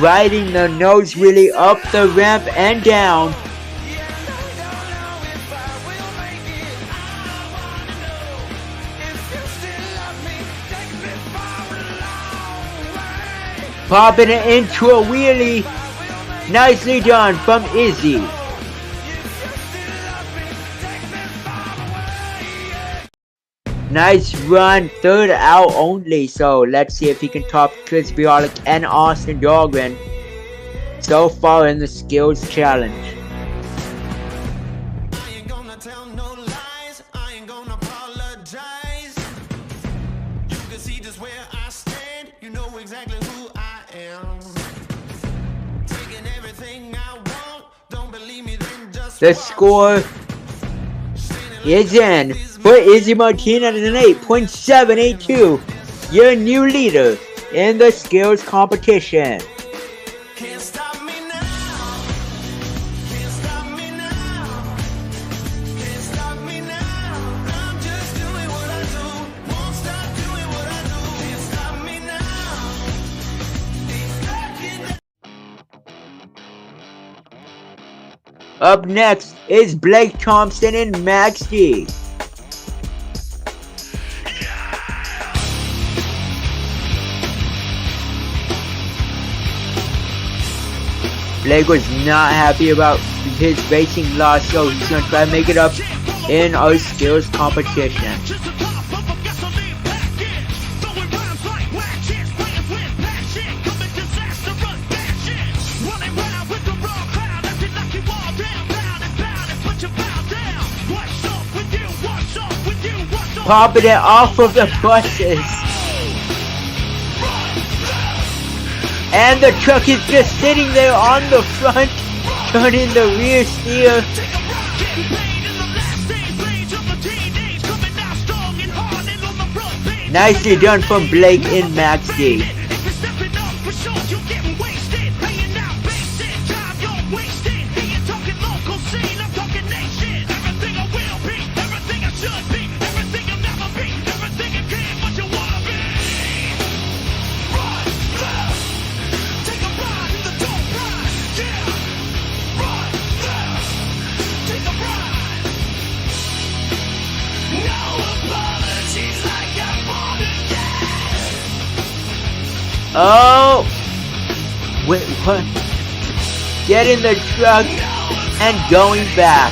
Riding the nose really up the ramp and down. Popping it into a wheelie. Nicely done from Izzy. Nice run, third out only, so let's see if he can top Chris Bialik and Austin Dahlgren so far in the skills challenge. I ain't gonna tell no lies, I ain't gonna apologize. You can see just where I stand, you know exactly who I am. Taking everything I want, don't believe me then just The score is in for Izzy Martinez at an 8.782, your new leader in the skills competition. can't stop me now. Can't stop me now. Can't stop me now. I'm just doing what I do. Won't stop doing what I do. Can't stop me now. Up next is Blake Thompson and Max D. Blake was not happy about his racing loss, so he's going to try to make it up in our skills competition. Popping it off of the buses. And the truck is just sitting there on the front, turning the rear steer. Nicely done from Blake and Max D. Oh! Wait, what? Get in the truck and going back.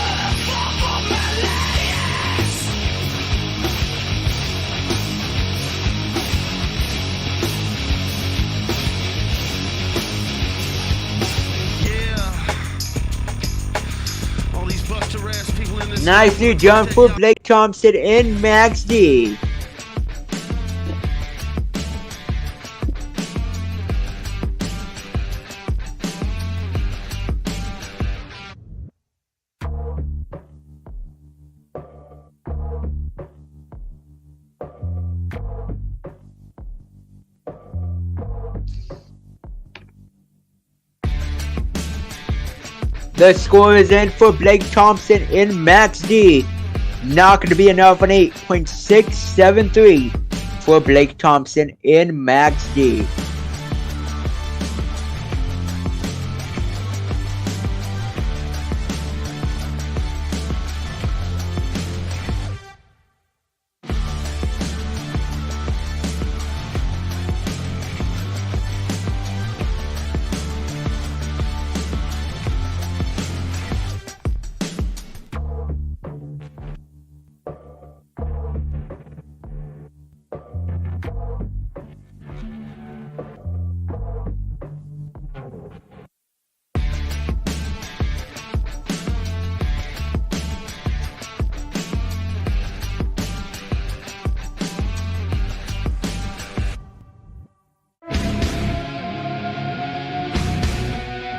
Nicely done for Blake Thompson and Max D. The score is in for Blake Thompson and Max D. Not going to be enough, an 8.673 for Blake Thompson and Max D.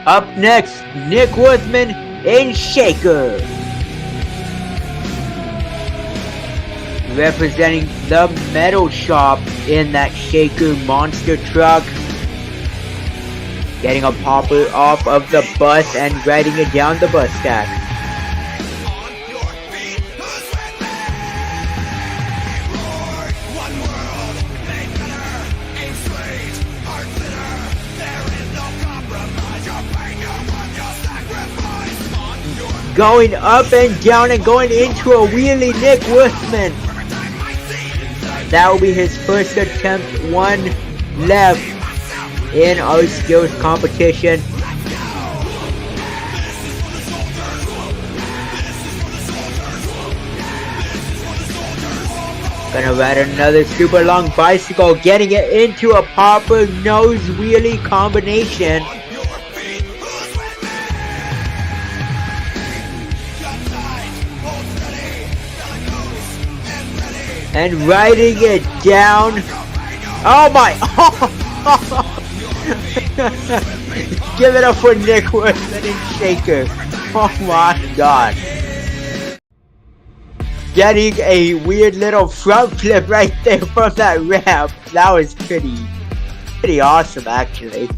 Up next, Nick Wuthman in Shaker. Representing the metal shop in that Shaker monster truck. Getting a popper off of the bus and riding it down the bus stack. Going up and down and going into a wheelie, Nick Wuthman. That will be his first attempt, one left in our skills competition. Gonna ride another super long bicycle, getting it into a popper nose wheelie combination. And riding it down. Oh my! Give it up for Nick Wuthman and Shaker. Oh my god. Getting a weird little front flip right there from that ramp. That was pretty awesome actually.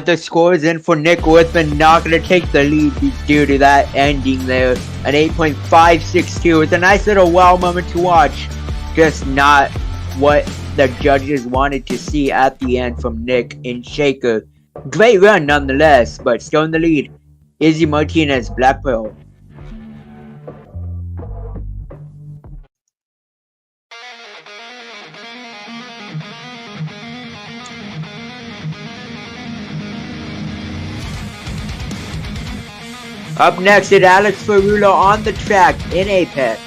The score is in for Nick Wuthman, not going to take the lead due to that ending there. An 8.562. It's a nice little wow moment to watch. Just not what the judges wanted to see at the end from Nick and Shaker. Great run nonetheless, but still in the lead. Izzy Martinez, Black Pearl. Up next is Alex Ferrulo on the track in Apex.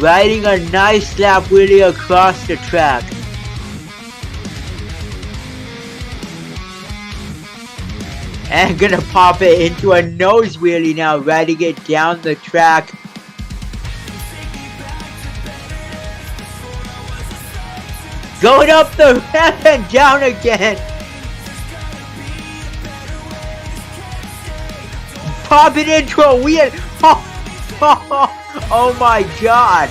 Riding a nice lap wheelie across the track. And gonna pop it into a nose wheelie now, riding it down the track. Going up the ramp and down again. Popping into a wheel. Oh my god.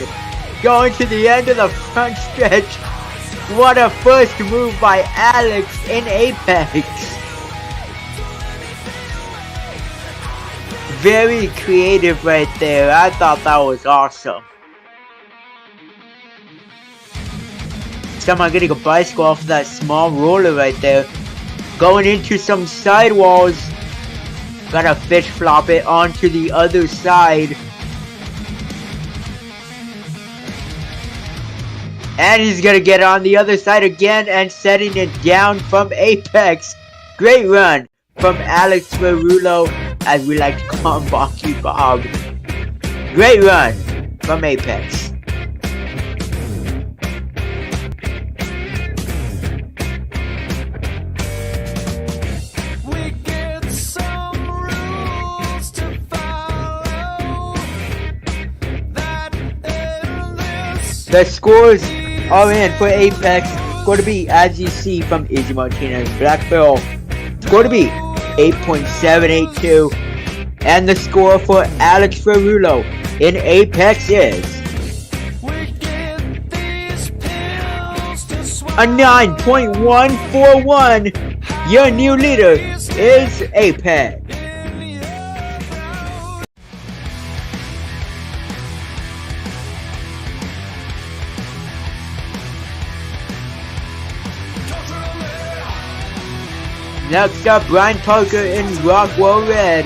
Going to the end of the front stretch. What a first move by Alex in Apex. Very creative right there. I thought that was awesome. Somehow getting a bicycle off of that small roller right there. Going into some sidewalls. Gotta fish flop it onto the other side. And he's gonna get on the other side again and setting it down from Apex. Great run from Alex Ferrulo, as we like to call him, Bonky Bob. Great run from Apex. The scores are in for Apex. Score to be, as you see from Izzy Martinez, Black Pearl. Score to be 8.782. And the score for Alex Ferrulo in Apex is a 9.141. Your new leader is Apex. Next up, Brian Parker in Rockwell Red.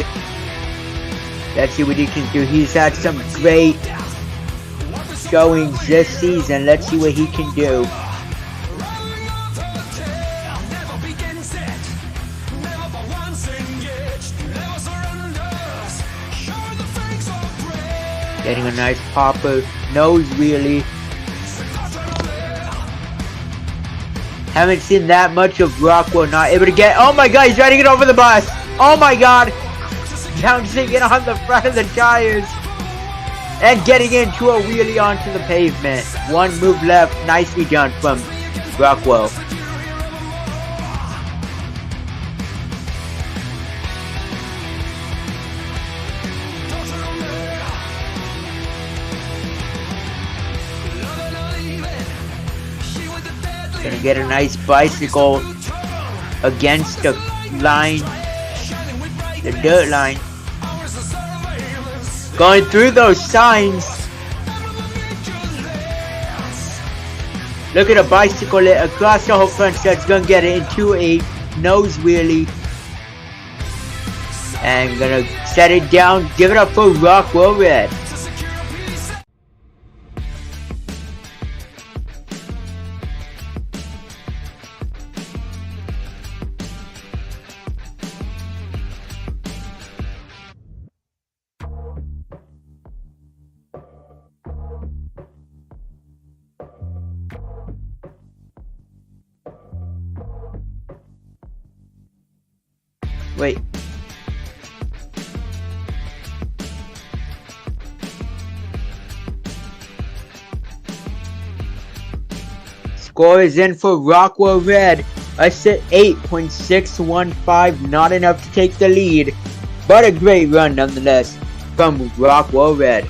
Let's see what he can do. He's had some great showings this season. Let's see what he can do. Getting a nice popper, nose wheelie. Haven't seen that much of Rockwell, not able to get, oh my god, he's trying to get over the bus. Oh my god, bouncing it on the front of the tires. And getting into a wheelie onto the pavement. One move left, nicely done from Rockwell. Gonna get a nice bicycle against the line, the dirt line. Going through those signs. Look at a bicycle across the whole front stretch. Gonna get it into a nose wheelie. And gonna set it down. Give it up for Rockwell Red. Wait. Score is in for Rockwell Red. I set 8.615, not enough to take the lead, but a great run nonetheless from Rockwell Red.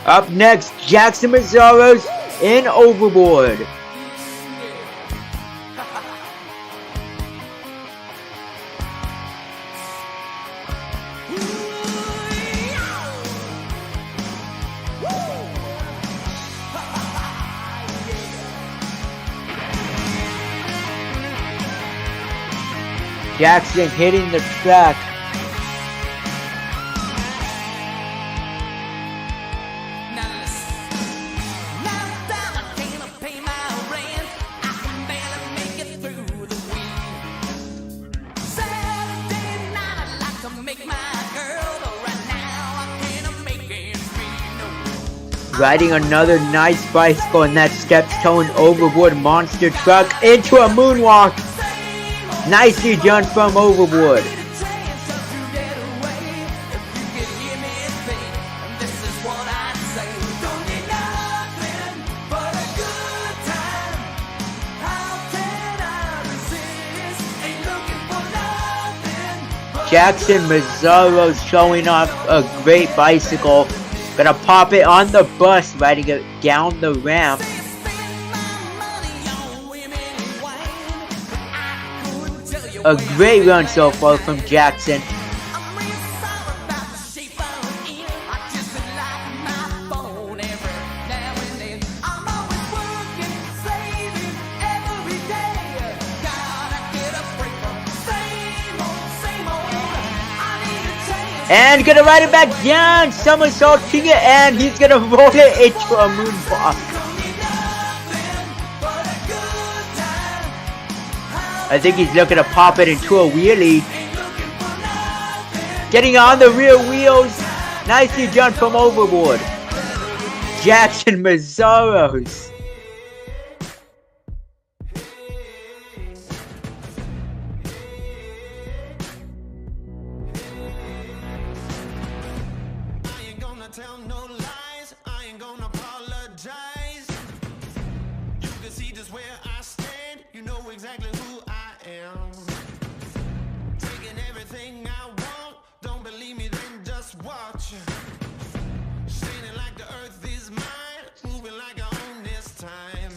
Up next, Jackson Mazzaro's in Overboard. Jackson hitting the track. Riding another nice bicycle in that steps towing overboard monster truck into a moonwalk. Nicely done from Overboard. Jackson Mazzaro showing off a great bicycle. Gonna pop it on the bus, riding it down the ramp. A great run so far from Jackson. And gonna ride it back down, somersaulting it, and he's gonna roll it into a moonwalk. I think he's looking to pop it into a wheelie. Getting on the rear wheels. Nicely done from Overboard. Jackson Mazzaro's. Tell no lies, I ain't gonna apologize. You can see just where I stand, you know exactly who I am. Taking everything I want, don't believe me then just watch. Standing like the earth is mine, moving like I own this time.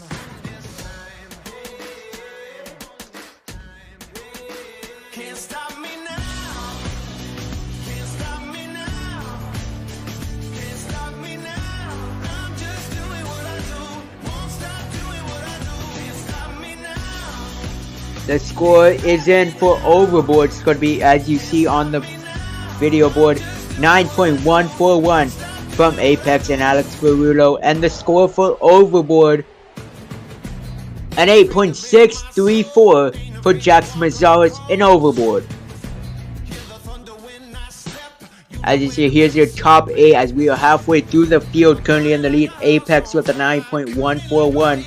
Can't stop me now. The score is in for Overboard. It's going to be, as you see on the video board, 9.141 from Apex and Alex Ferrulo. And the score for Overboard, an 8.634 for Jax Mazaris in Overboard. As you see, here's your top 8 as we are halfway through the field. Currently in the lead, Apex with a 9.141.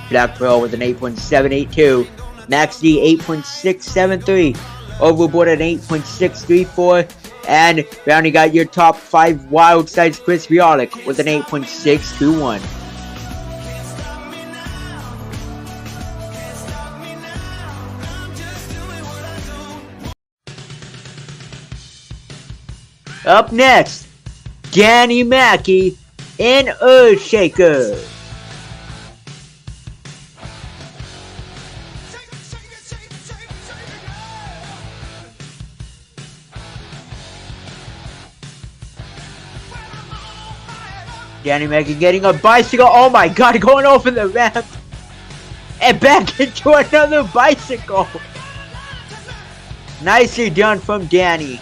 Black Pearl with an 8.782. Max D 8.673. Overboard at 8.634. And rounding out your top 5 wild sides, Chris Bialik with an 8.621. Up next, Danny Mackey in Earthshaker. Danny Mackey getting a bicycle. Oh my god, going over the ramp. And back into another bicycle. Nicely done from Danny.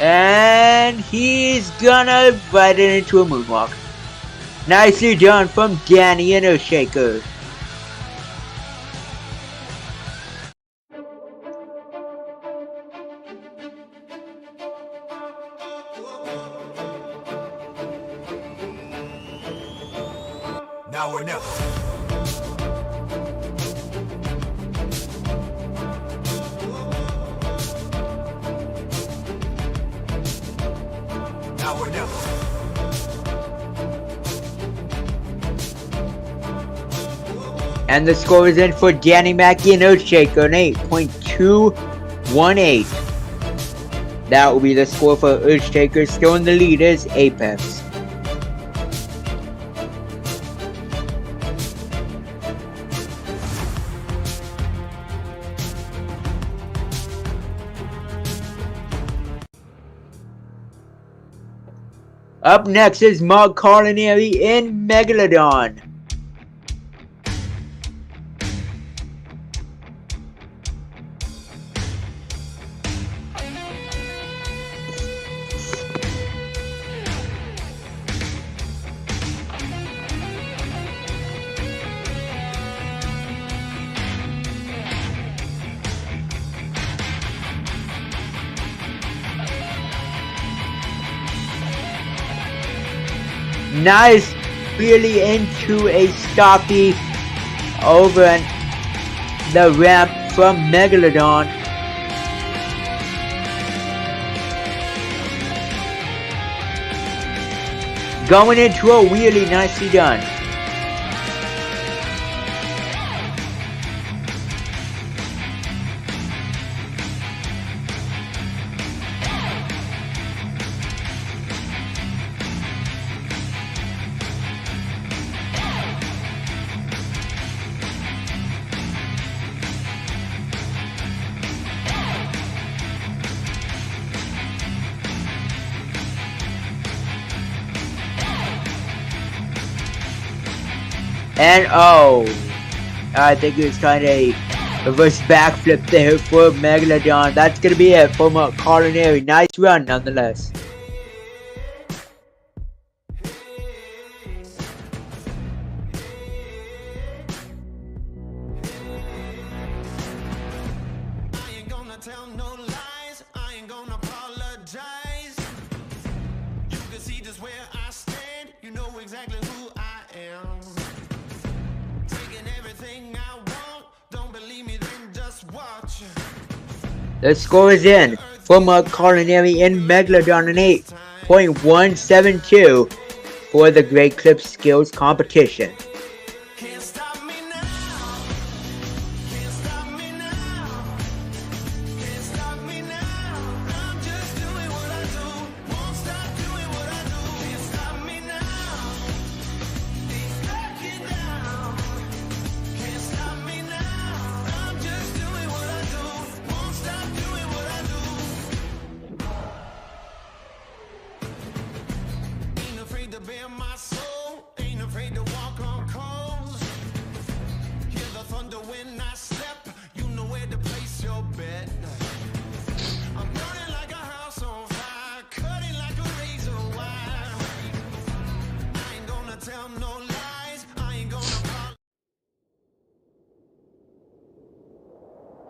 And he's gonna ride it into a moonwalk. Nicely done from Danny in Earthshaker. Now or never. Now or never. And the score is in for Danny Mackey and Earthshaker, an 8.218. That will be the score for Earthshaker. Still in the lead is Apex. Up next is Mark Carlinari in Megalodon. Nice, really into a stoppie over the ramp from Megalodon. Going into a wheelie, nicely done. And oh, I think it was kind of a reverse backflip there for Megalodon. That's going to be it for Mark Carlinari. Nice run nonetheless. The score is in for Mark Carlinari in Megalodon, an 8.172 for the Great Clip Skills competition.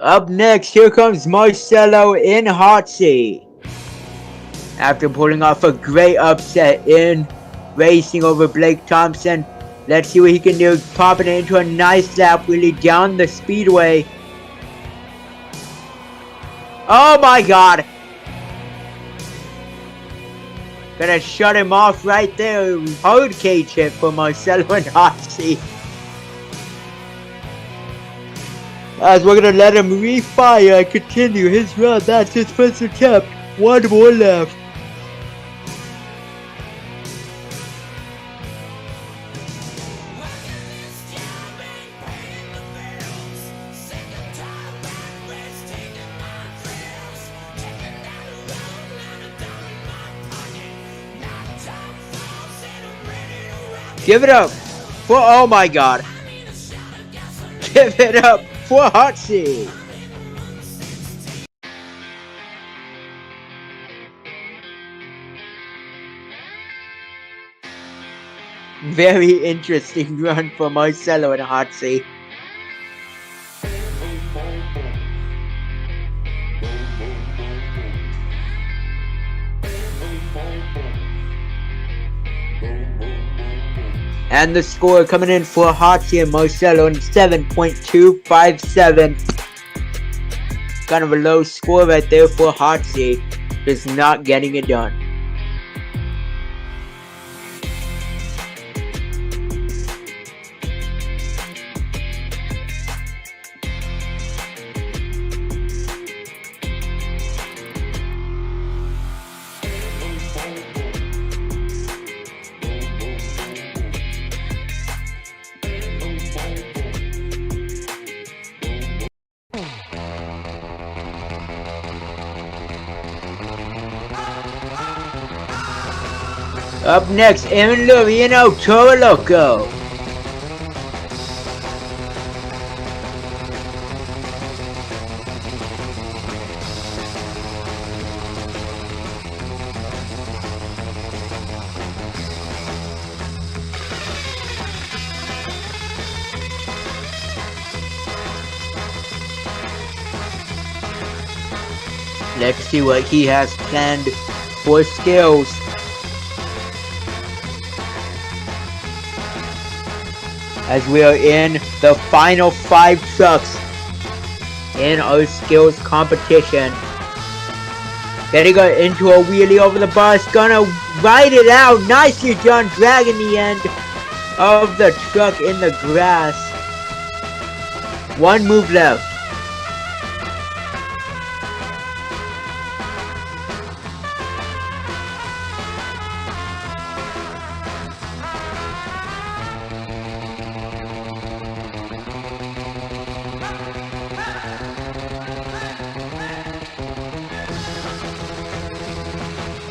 Up next, here comes Marcelo in hot seat. After pulling off a great upset in racing over Blake Thompson, let's see what he can do, popping it into a nice lap wheelie down the speedway. Oh my god! Gonna shut him off right there. Hard cage hit for Marcelo and hot seat. As we're gonna let him refire and continue his run. That's his first attempt. One more left. Give it up for, oh my god. Give it up for hot seat. Very interesting run for Marcelo in hot seat. And the score coming in for Hotsy and Marcelo in 7.257. Kind of a low score right there for Hotsy. Just not getting it done. Up next, Aaron Lurie and Toro Loco. Let's see what he has planned for skills. As we are in the final 5 trucks in our skills competition. Getting into a wheelie over the bus, gonna ride it out. Nicely done, dragging the end of the truck in the grass. One move left.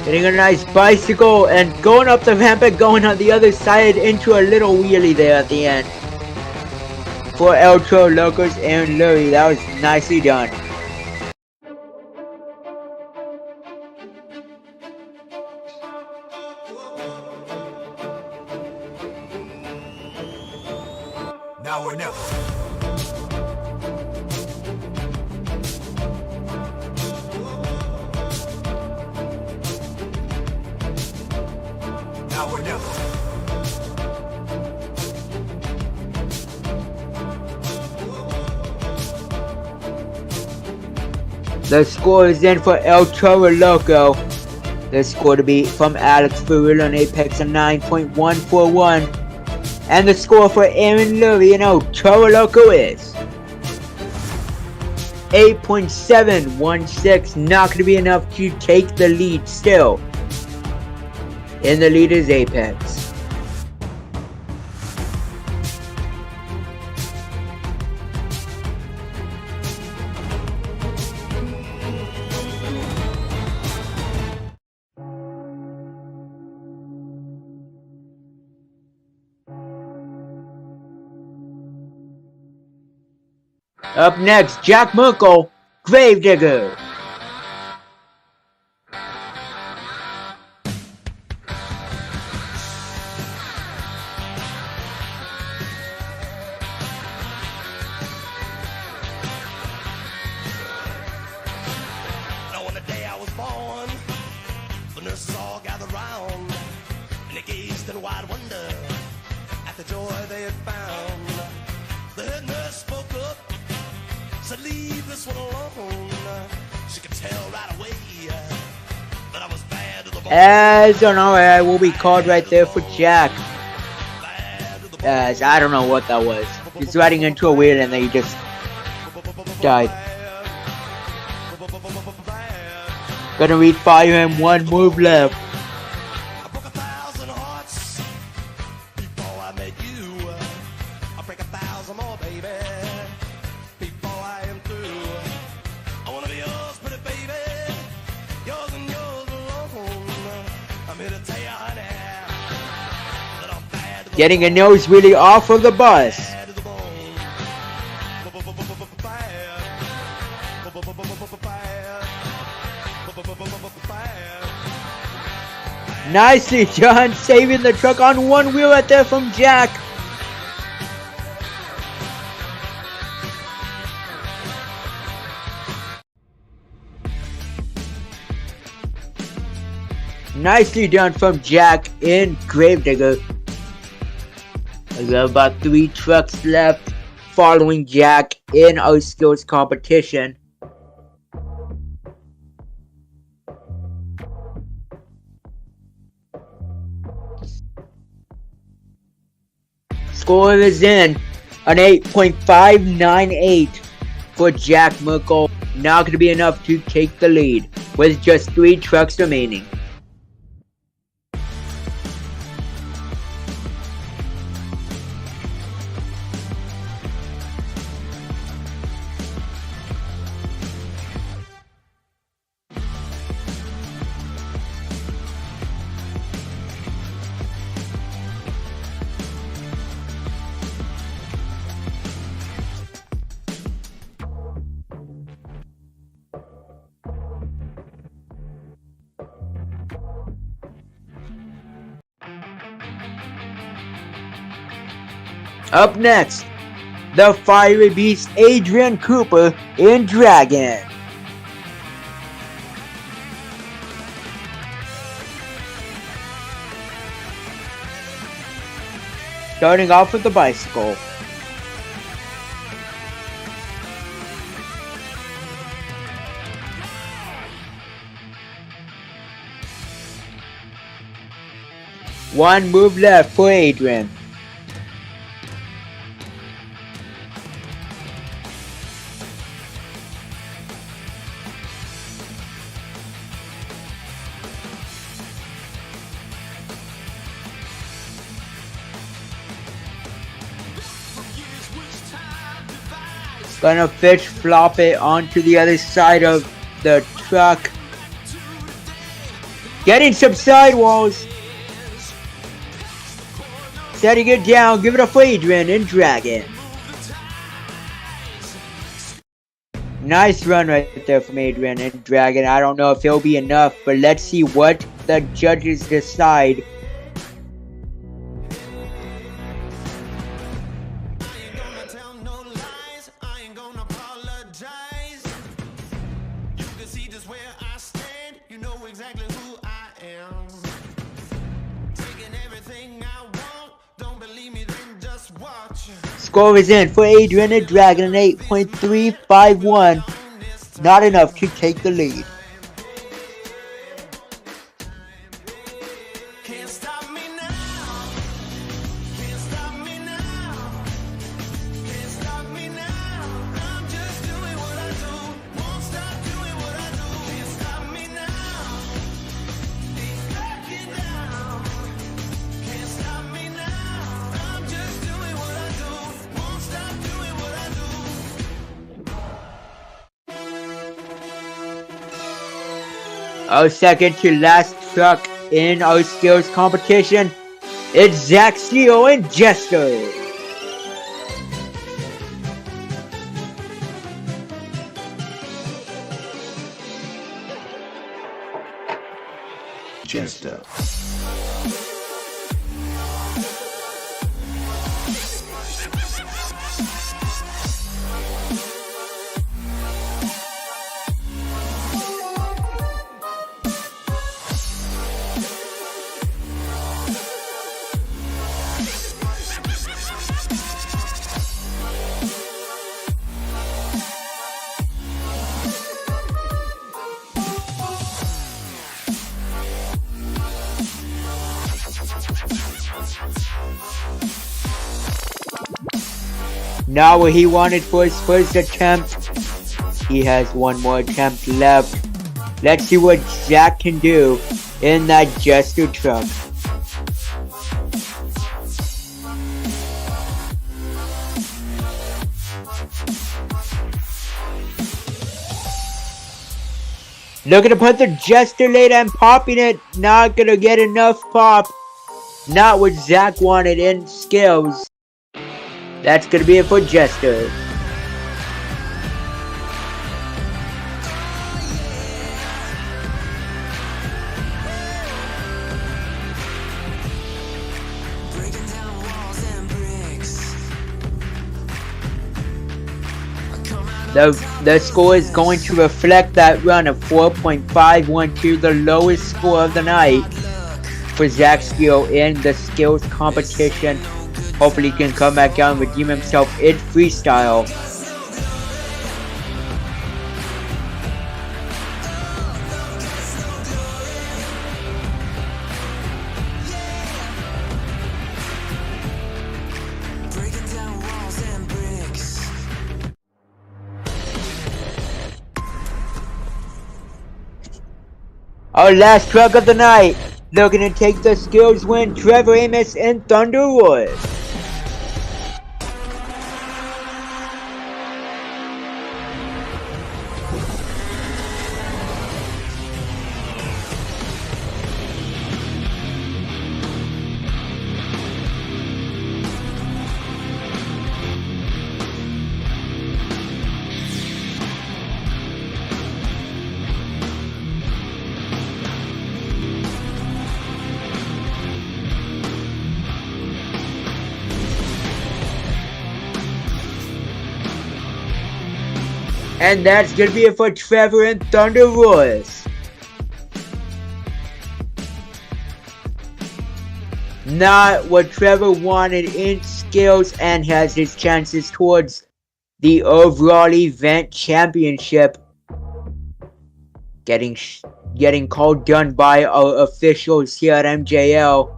Getting a nice bicycle and going up the ramp and going on the other side into a little wheelie there at the end. For El Toro Locos and Lurie, that was nicely done. Now or never. Now or never. The score is in for El Toro Loco. The score to beat from Alex Ferrell on Apex on 9.141. And the score for Aaron Lurie and El Toro Loco is 8.716. Not going to be enough to take the lead still. In the lead is Apex. Up next, Jack Merkel, Gravedigger. said leave this one alone. She could tell right away that I was bad to the bone. As an RI will be called right there for Jack. As I don't know what that was. He's riding into a wheel and then he just died. Gonna read fire and one move left. I broke 1,000 hearts before I met you. I break 1,000 more, baby, before I am through. I wanna be yours, pretty baby, yours and yours alone. I'm here to tell you, honey, that I'm bad to the Getting a nose really off of the bus. bad to the bone. Nicely done, saving the truck on one wheel right there from Jack. Nicely done from Jack in Gravedigger. We got about 3 trucks left following Jack in our skills competition. Score is in an 8.598 for Jack Merkel. Not going to be enough to take the lead with just 3 trucks remaining. Up next, the fiery beast Adrian Cooper in Dragon. Starting off with the bicycle. One move left for Adrian. Gonna fish flop it onto the other side of the truck. Getting some sidewalls. Setting it down, give it a for Adrian in Dragon. Nice run right there from Adrian in Dragon. I don't know if it'll be enough, but let's see what the judges decide. Score is in for Adrian and Dragon, 8.351. Not enough to take the lead. Our second to last truck in our skills competition, it's Zach Steele and Jester. Jester. Not what he wanted for his first attempt. He has one more attempt left. Let's see what Zach can do in that Jester truck. Looking to put the Jester late and popping it. Not gonna get enough pop. Not what Zach wanted in skills. That's gonna be it for Jester. The score is going to reflect that run of 4.512, the lowest score of the night for Zach Skill in the skills competition. Hopefully he can come back out and redeem himself in freestyle. Our last truck of the night, looking to take the skills win, Trevor Amos and Thunderwood. And that's gonna be it for Trevor and Thunder Royce. Not what Trevor wanted in skills, and has his chances towards the overall event championship getting called done by our officials here at MJL.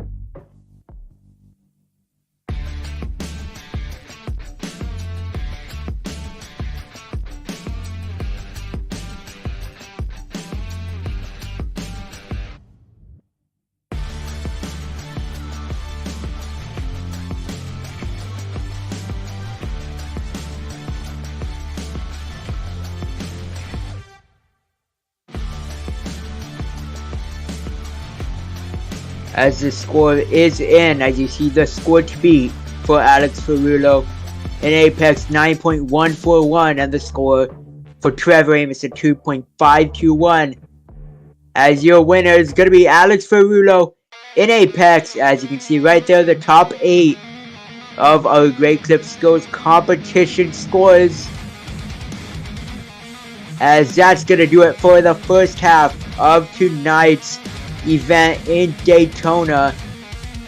As the score is in, as you see the score to beat for Alex Ferrulo in Apex 9.141, and the score for Trevor Amos at 2.521. As your winner is going to be Alex Ferrulo in Apex. As you can see right there, the top 8 of our Great Clip Skills competition scores. As that's going to do it for the first half of tonight's event in Daytona.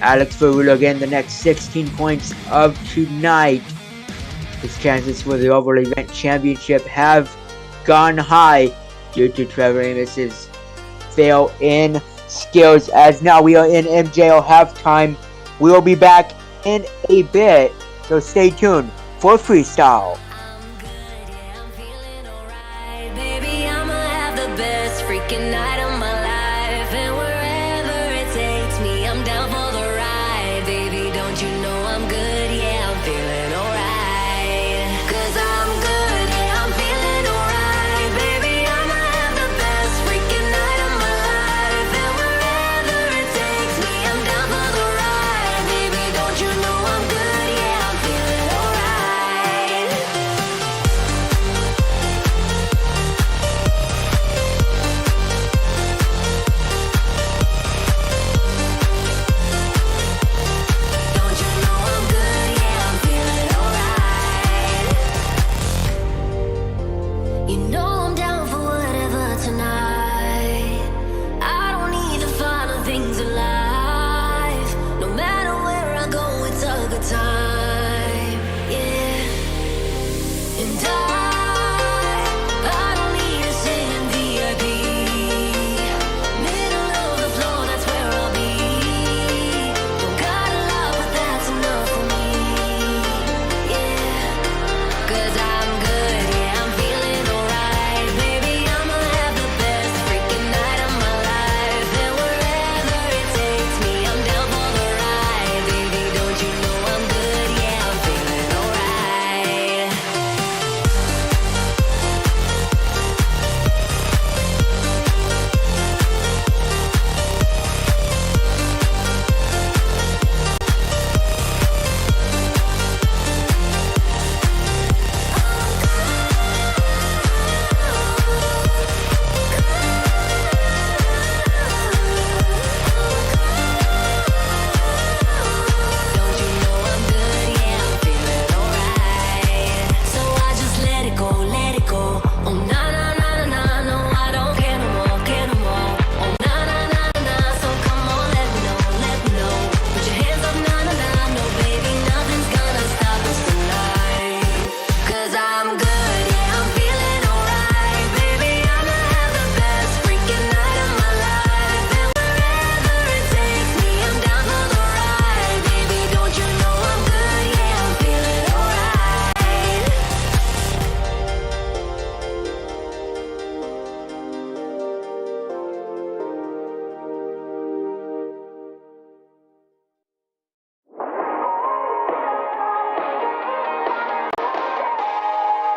Alex Ferrulo again the next 16 points of tonight. His chances for the overall event championship have gone high due to Trevor Amos's fail in skills. As now we are in MJL halftime. We will be back in a bit, so stay tuned for freestyle.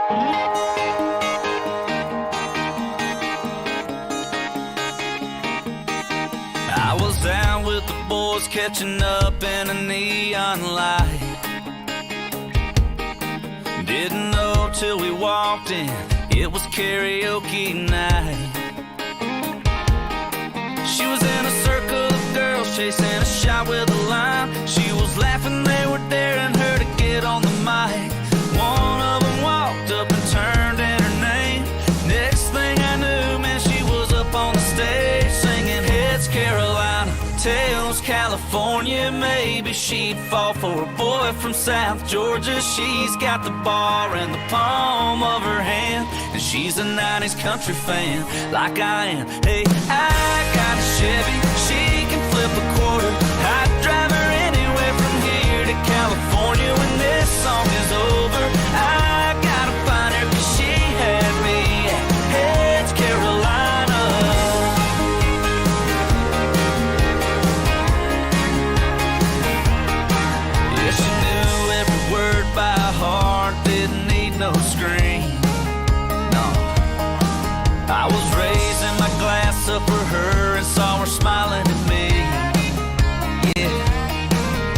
I was out with the boys catching up in a neon light. Didn't know till we walked in, it was karaoke night. She was in a circle of girls chasing a shot with a line. She was laughing, they were daring her to get on the mic. One of them walked up and turned in her name. Next thing I knew, man, she was up on the stage singing Heads Carolina, Tails California. Maybe she'd fall for a boy from South Georgia. She's got the bar in the palm of her hand, and she's a 90s country fan like I am. Hey, I got a Chevy, she can flip a quarter. I'd drive her anywhere from here to California. When this song is over, I gotta find her, 'cause she had me at Heads Carolina. Yeah, she knew every word by heart, didn't need no screen. No, I was raising my glass up for her and saw her smiling at me. Yeah,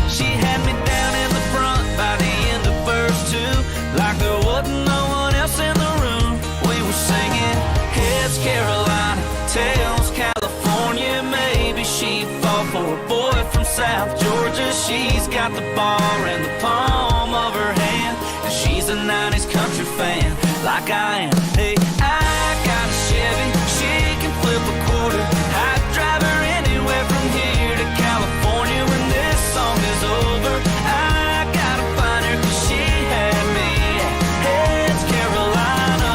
she had me down in the front by the end of verse 2, like there wasn't no one else in the room. We were singing Heads Carolina, Tails California. Maybe she'd fall for a boy from South Georgia. She's got the bar in the palm of her hand, and she's a 90s country fan like I am. Hey, I got a Chevy, she can flip a quarter. I'd drive her anywhere from here to California. When this song is over, I gotta find her, 'cause she had me at Heads Carolina.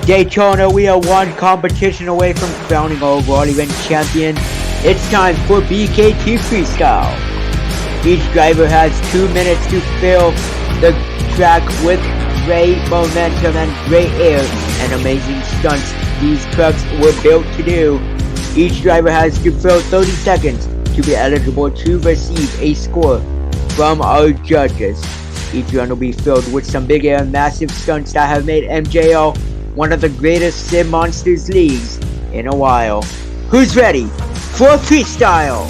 Daytona, we are one competition away from crowning our overall event champion. It's time for BKT Freestyle. Each driver has 2 minutes to fill the track with great momentum and great air and amazing stunts these trucks were built to do. Each driver has to fill 30 seconds to be eligible to receive a score from our judges. Each run will be filled with some big air and massive stunts that have made MJL one of the greatest Sim Monsters leagues in a while. Who's ready for a freestyle?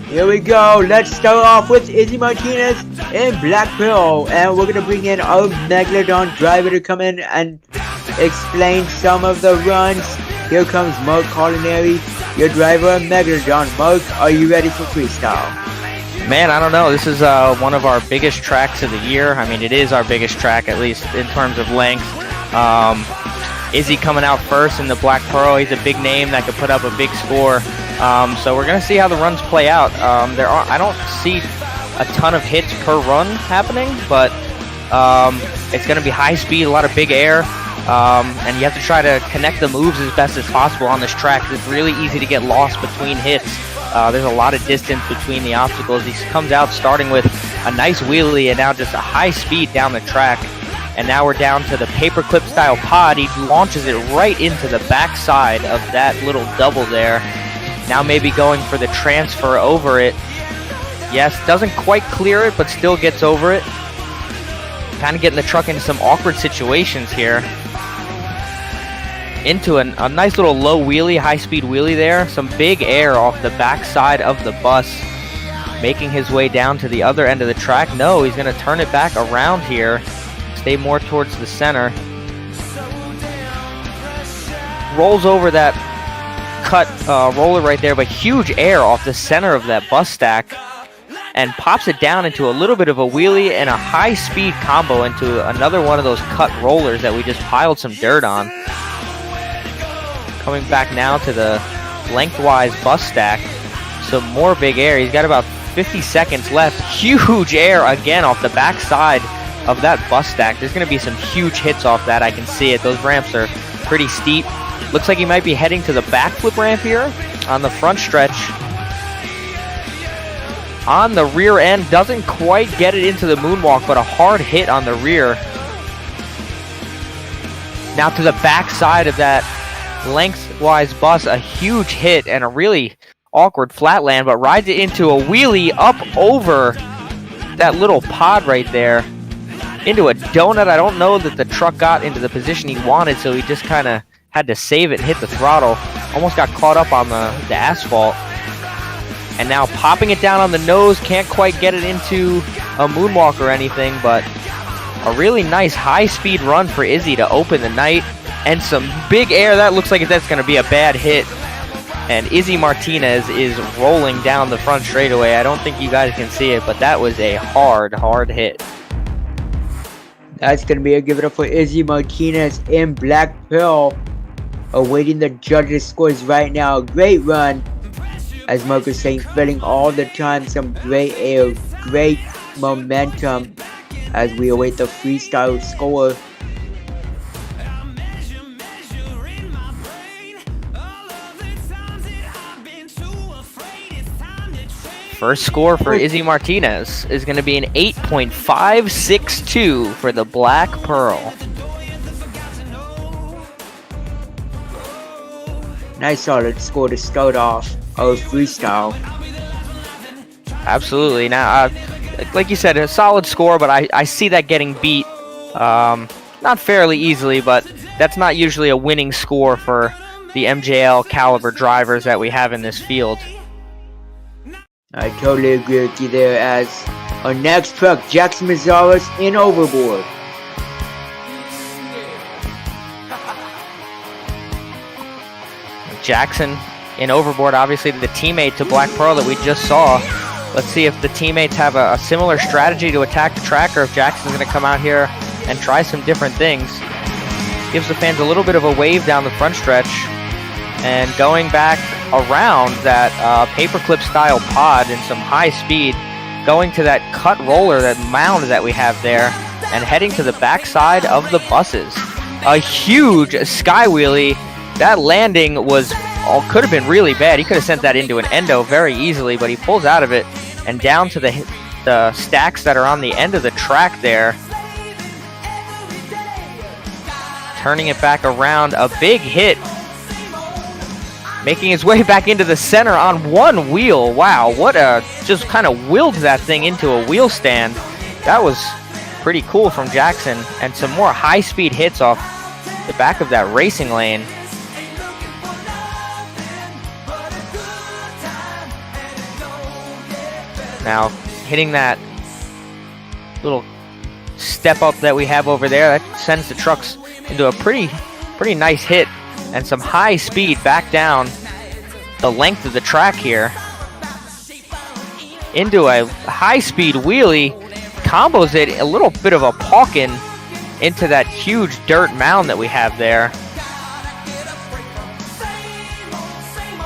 Here we go. Let's start off with Izzy Martinez in Black Pearl, and we're gonna bring in our Megalodon driver to come in and explain some of the runs. Here comes Mark Culinary, your driver of Megalodon. Mark, are you ready for freestyle? Man, I don't know. This is one of our biggest tracks of the year. I mean, it is our biggest track, at least in terms of length. Izzy coming out first in the Black Pearl. He's a big name that could put up a big score. So we're going to see how the runs play out. I don't see a ton of hits per run happening, but it's going to be high speed, a lot of big air, and you have to try to connect the moves as best as possible on this track. It's really easy to get lost between hits. There's a lot of distance between the obstacles. He comes out starting with a nice wheelie and now just a high speed down the track. And now we're down to the paperclip style pod. He launches it right into the backside of that little double there. Now maybe going for the transfer over it. Yes, doesn't quite clear it, but still gets over it. Kind of getting the truck into some awkward situations here. Into a nice little low wheelie, high-speed wheelie there. Some big air off the backside of the bus. Making his way down to the other end of the track. No, he's going to turn it back around here. Stay more towards the center. Rolls over that cut roller right there, but huge air off the center of that bus stack and pops it down into a little bit of a wheelie and a high-speed combo into another one of those cut rollers that we just piled some dirt on. Coming back now to the lengthwise bus stack. Some more big air. He's got about 50 seconds left. Huge air again off the backside of that bus stack. There's going to be some huge hits off that. I can see it. Those ramps are pretty steep. Looks like he might be heading to the backflip ramp here on the front stretch. On the rear end, doesn't quite get it into the moonwalk, but a hard hit on the rear. Now to the backside of that lengthwise bus, a huge hit and a really awkward flatland, but rides it into a wheelie up over that little pod right there into a donut. I don't know that the truck got into the position he wanted, so he just kind of had to save it and hit the throttle. Almost got caught up on the asphalt. And now popping it down on the nose, can't quite get it into a moonwalk or anything, but a really nice high-speed run for Izzy to open the night. And some big air. That looks like that's going to be a bad hit. And Izzy Martinez is rolling down the front straightaway. I don't think you guys can see it, but that was a hard hit. That's going to be a give it up for Izzy Martinez in Black Pearl. Awaiting the judges' scores right now. Great run. As Mark was saying, filling all the time. Some great air, great momentum as we await the freestyle score. First score for Izzy Martinez is going to be an 8.562 for the Black Pearl. Nice solid score to start off our freestyle. Absolutely. Now, like you said, a solid score, but I see that getting beat. Not fairly easily, but that's not usually a winning score for the MJL caliber drivers that we have in this field. I totally agree with you there. As our next truck, Jackson Mazzaros in Overboard. Jackson in Overboard, obviously the teammate to Black Pearl that we just saw. Let's see if the teammates have a similar strategy to attack the track, or if Jackson's going to come out here and try some different things. Gives the fans a little bit of a wave down the front stretch. And going back around that paperclip style pod in some high speed, going to that cut roller, that mound that we have there, and heading to the backside of the buses. A huge sky wheelie. That landing could have been really bad. He could have sent that into an endo very easily, but he pulls out of it and down to the stacks that are on the end of the track there. turning it back around. A big hit. Making his way back into the center on one wheel. Wow, what a, just kind of willed that thing into a wheel stand. That was pretty cool from Jackson. And some more high-speed hits off the back of that racing lane. Now, hitting that little step up that we have over there, that sends the trucks into a pretty nice hit. And some high speed back down the length of the track here. Into a high speed wheelie. Combos it a little bit of a pawkin into that huge dirt mound that we have there.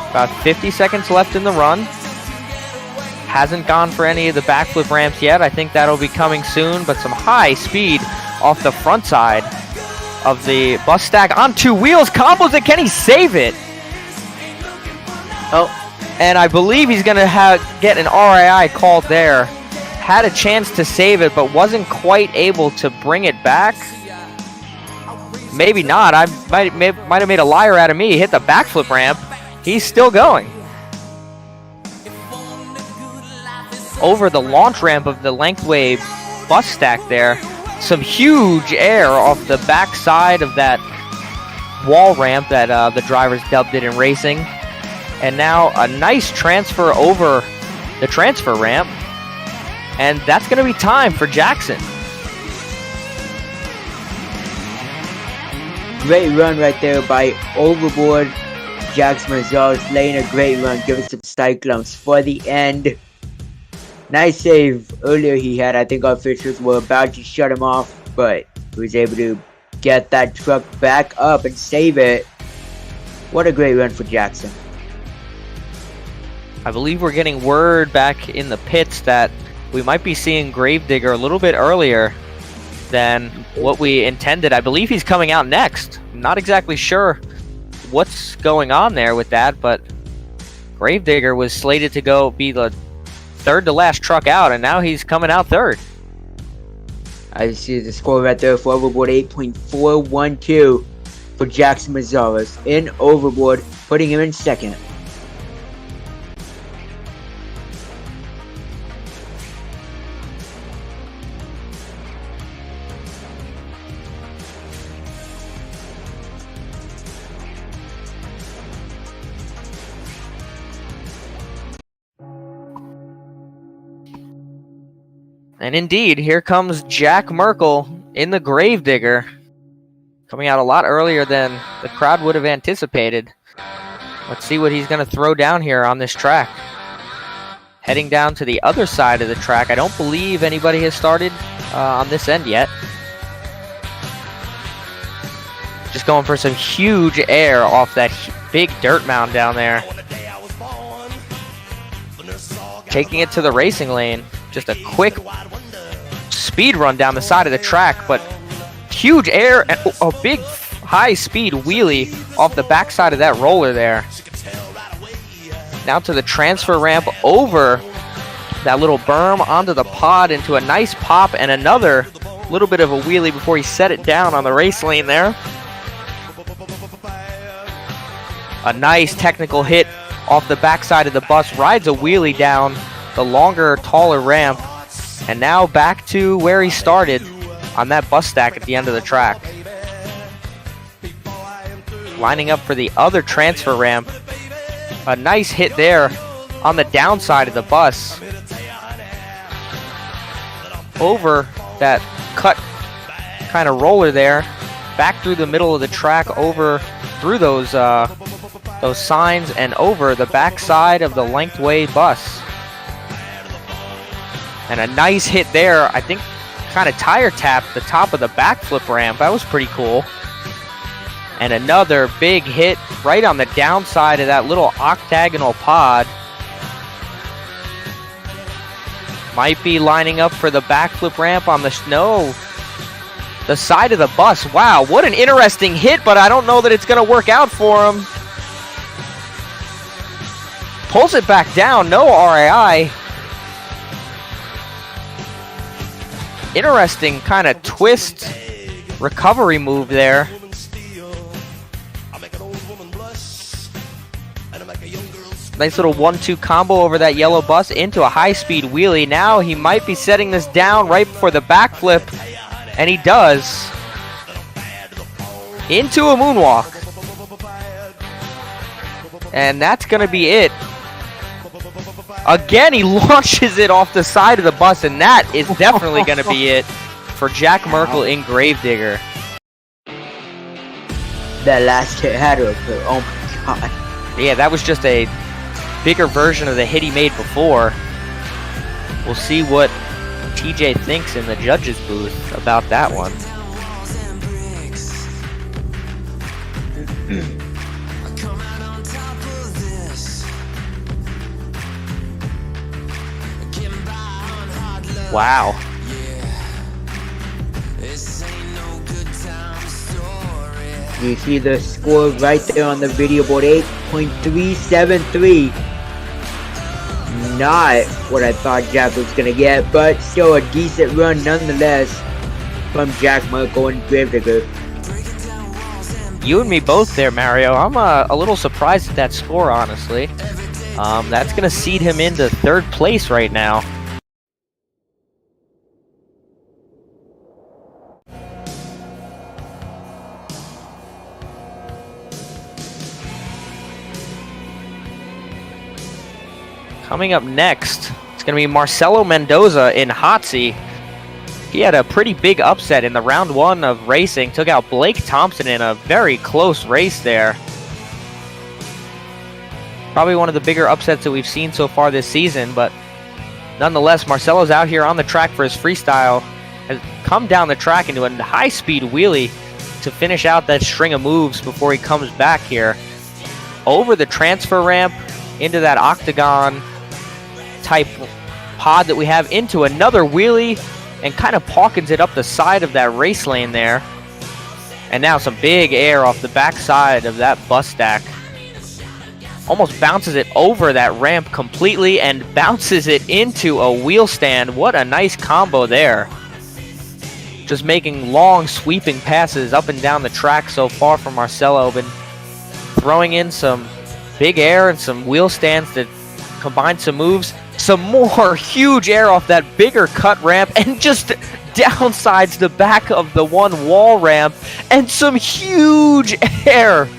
About 50 seconds left in the run. Hasn't gone for any of the backflip ramps yet. I think that'll be coming soon, but some high speed off the front side of the bus stack on two wheels. Combos it. Can he save it? Oh, and I believe he's going to get an RII called there. Had a chance to save it, but wasn't quite able to bring it back. Maybe not. I might have made a liar out of me. He hit the backflip ramp. He's still going. Over the launch ramp of the lengthway bus stack there. Some huge air off the back side of that wall ramp that the drivers dubbed it in racing. And now a nice transfer over the transfer ramp. And that's going to be time for Jackson. Great run right there by Overboard. Jackson Gonzalez laying a great run, giving some cyclones for the end. Nice save earlier he had. I think our officials were about to shut him off, but he was able to get that truck back up and save it. What a great run for Jackson. I believe we're getting word back in the pits that we might be seeing Gravedigger a little bit earlier than what we intended. I believe he's coming out next. I'm not exactly sure what's going on there with that, but Gravedigger was slated to go be the third to last truck out, and now he's coming out third. I see the score right there for Overboard, 8.412 for Jackson Gonzalez in Overboard, putting him in second. And indeed, here comes Jack Merkel in the Gravedigger. Coming out a lot earlier than the crowd would have anticipated. Let's see what he's going to throw down here on this track. Heading down to the other side of the track. I don't believe anybody has started on this end yet. Just going for some huge air off that big dirt mound down there. Taking it to the racing lane. Just a quick speed run down the side of the track, but huge air and a big high-speed wheelie off the backside of that roller there. Now to the transfer ramp over that little berm onto the pod into a nice pop and another little bit of a wheelie before he set it down on the race lane there. A nice technical hit off the backside of the bus, rides a wheelie down the longer, taller ramp, and now back to where he started on that bus stack at the end of the track. Lining up for the other transfer ramp. A nice hit there on the downside of the bus. Over that cut kind of roller there, back through the middle of the track, over through those signs and over the backside of the lengthway bus. And a nice hit there, I think kind of tire tapped the top of the backflip ramp. That was pretty cool. And another big hit right on the downside of that little octagonal pod. Might be lining up for the backflip ramp on the snow. The side of the bus. Wow, what an interesting hit, but I don't know that it's going to work out for him. Pulls it back down, no RII. Interesting kind of twist recovery move there. Nice little 1-2 combo over that yellow bus into a high-speed wheelie. Now he might be setting this down right before the backflip, and he does. Into a moonwalk. And that's going to be it. Again, he launches it off the side of the bus, and that is definitely going to be it for Jack Merkel in Gravedigger. That last hit had to occur. Oh my god. Yeah, that was just a bigger version of the hit he made before. We'll see what TJ thinks in the judges booth about that one. Wow. You see the score right there on the video board, 8.373. Not what I thought Jack was going to get, but still a decent run nonetheless from Jack Merkel and Gravedigger. You and me both there, Mario. I'm a little surprised at that score, honestly. That's going to seed him into third place right now. Coming up next, it's going to be Marcelo Mendoza in Hotsy. He had a pretty big upset in the round one of racing. Took out Blake Thompson in a very close race there. Probably one of the bigger upsets that we've seen so far this season, but nonetheless, Marcelo's out here on the track for his freestyle. Has come down the track into a high-speed wheelie to finish out that string of moves before he comes back here. Over the transfer ramp, into that octagon type pod that we have, into another wheelie, and kind of pockets it up the side of that race lane there. And now some big air off the back side of that bus stack. Almost bounces it over that ramp completely and bounces it into a wheel stand. What a nice combo there. Just making long sweeping passes up and down the track so far from Marcelo. Been throwing in some big air and some wheel stands to combine some moves. Some more huge air off that bigger cut ramp, and just downsides the back of the one wall ramp, and some huge air.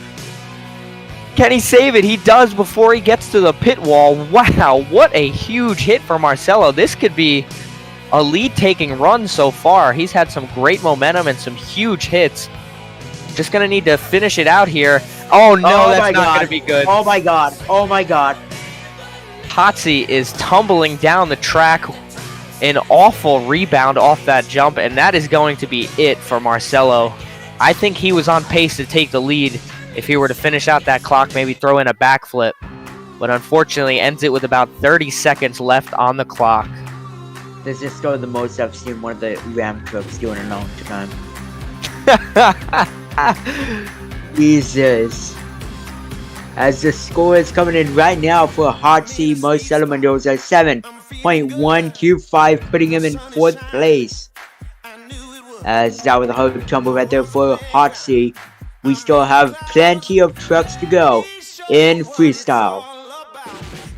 Can he save it? He does before he gets to the pit wall. Wow, what a huge hit for Marcelo. This could be a lead-taking run so far. He's had some great momentum and some huge hits. Just going to need to finish it out here. Oh no, that's not going to be good. Oh my god, oh my god. Hotsy is tumbling down the track. An awful rebound off that jump, and that is going to be it for Marcelo. I think he was on pace to take the lead if he were to finish out that clock, maybe throw in a backflip. But unfortunately ends it with about 30 seconds left on the clock. This is still the most I've seen one of the Ram trucks do in a long time. Jesus. As the score is coming in right now for Hotsy, Marcelo Mendoza, 7.125, putting him in 4th place. As that was a hard tumble right there for Hotsy. We still have plenty of trucks to go in freestyle.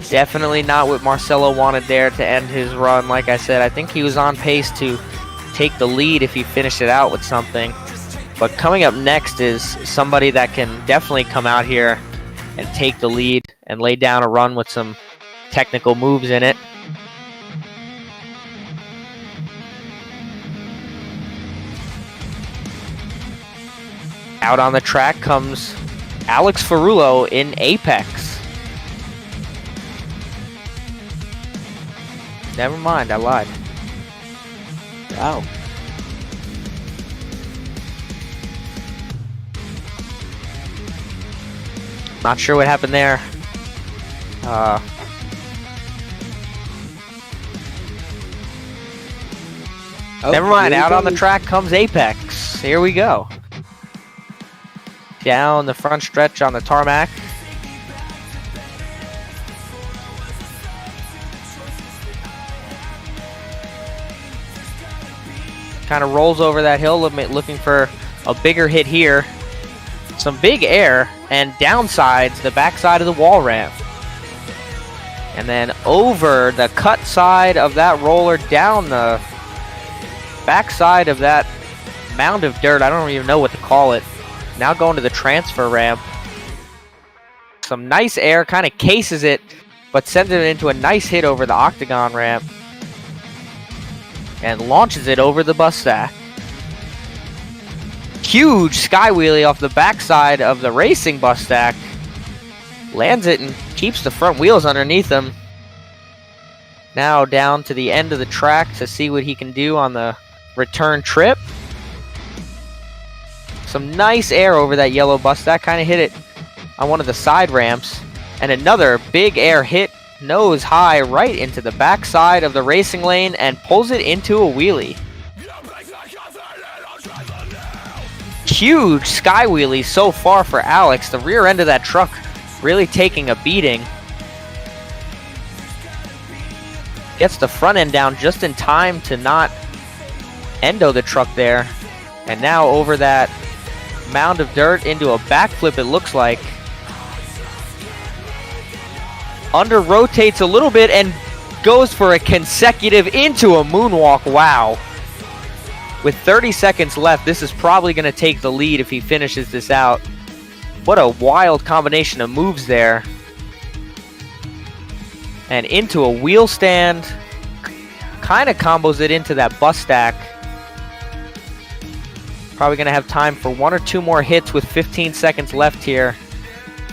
Definitely not what Marcelo wanted there to end his run. Like I said, I think he was on pace to take the lead if he finished it out with something. But coming up next is somebody that can definitely come out here and take the lead and lay down a run with some technical moves in it. Out on the track comes Alex Ferrulo in Apex. Never mind, I lied. Wow. Not sure what happened there. Never mind, out on the track comes Apex. Here we go. Down the front stretch on the tarmac. Kind of rolls over that hill, looking for a bigger hit here. Some big air and downsides the backside of the wall ramp. And then over the cut side of that roller, down the backside of that mound of dirt. I don't even know what to call it. Now going to the transfer ramp. Some nice air, kind of cases it, but sends it into a nice hit over the octagon ramp. And launches it over the bus stack. Huge sky wheelie off the backside of the racing bus stack. Lands it and keeps the front wheels underneath him. Now down to the end of the track to see what he can do on the return trip. Some nice air over that yellow bus stack. Kind of hit it on one of the side ramps. And another big air hit nose high right into the backside of the racing lane and pulls it into a wheelie. Huge sky wheelie so far for Alex. The rear end of that truck really taking a beating. Gets the front end down just in time to not endo the truck there. And now over that mound of dirt into a backflip, it looks like. Under rotates a little bit and goes for a consecutive into a moonwalk. Wow. With 30 seconds left, this is probably going to take the lead if he finishes this out. What a wild combination of moves there. And into a wheel stand. Kind of combos it into that bus stack. Probably going to have time for one or two more hits with 15 seconds left here.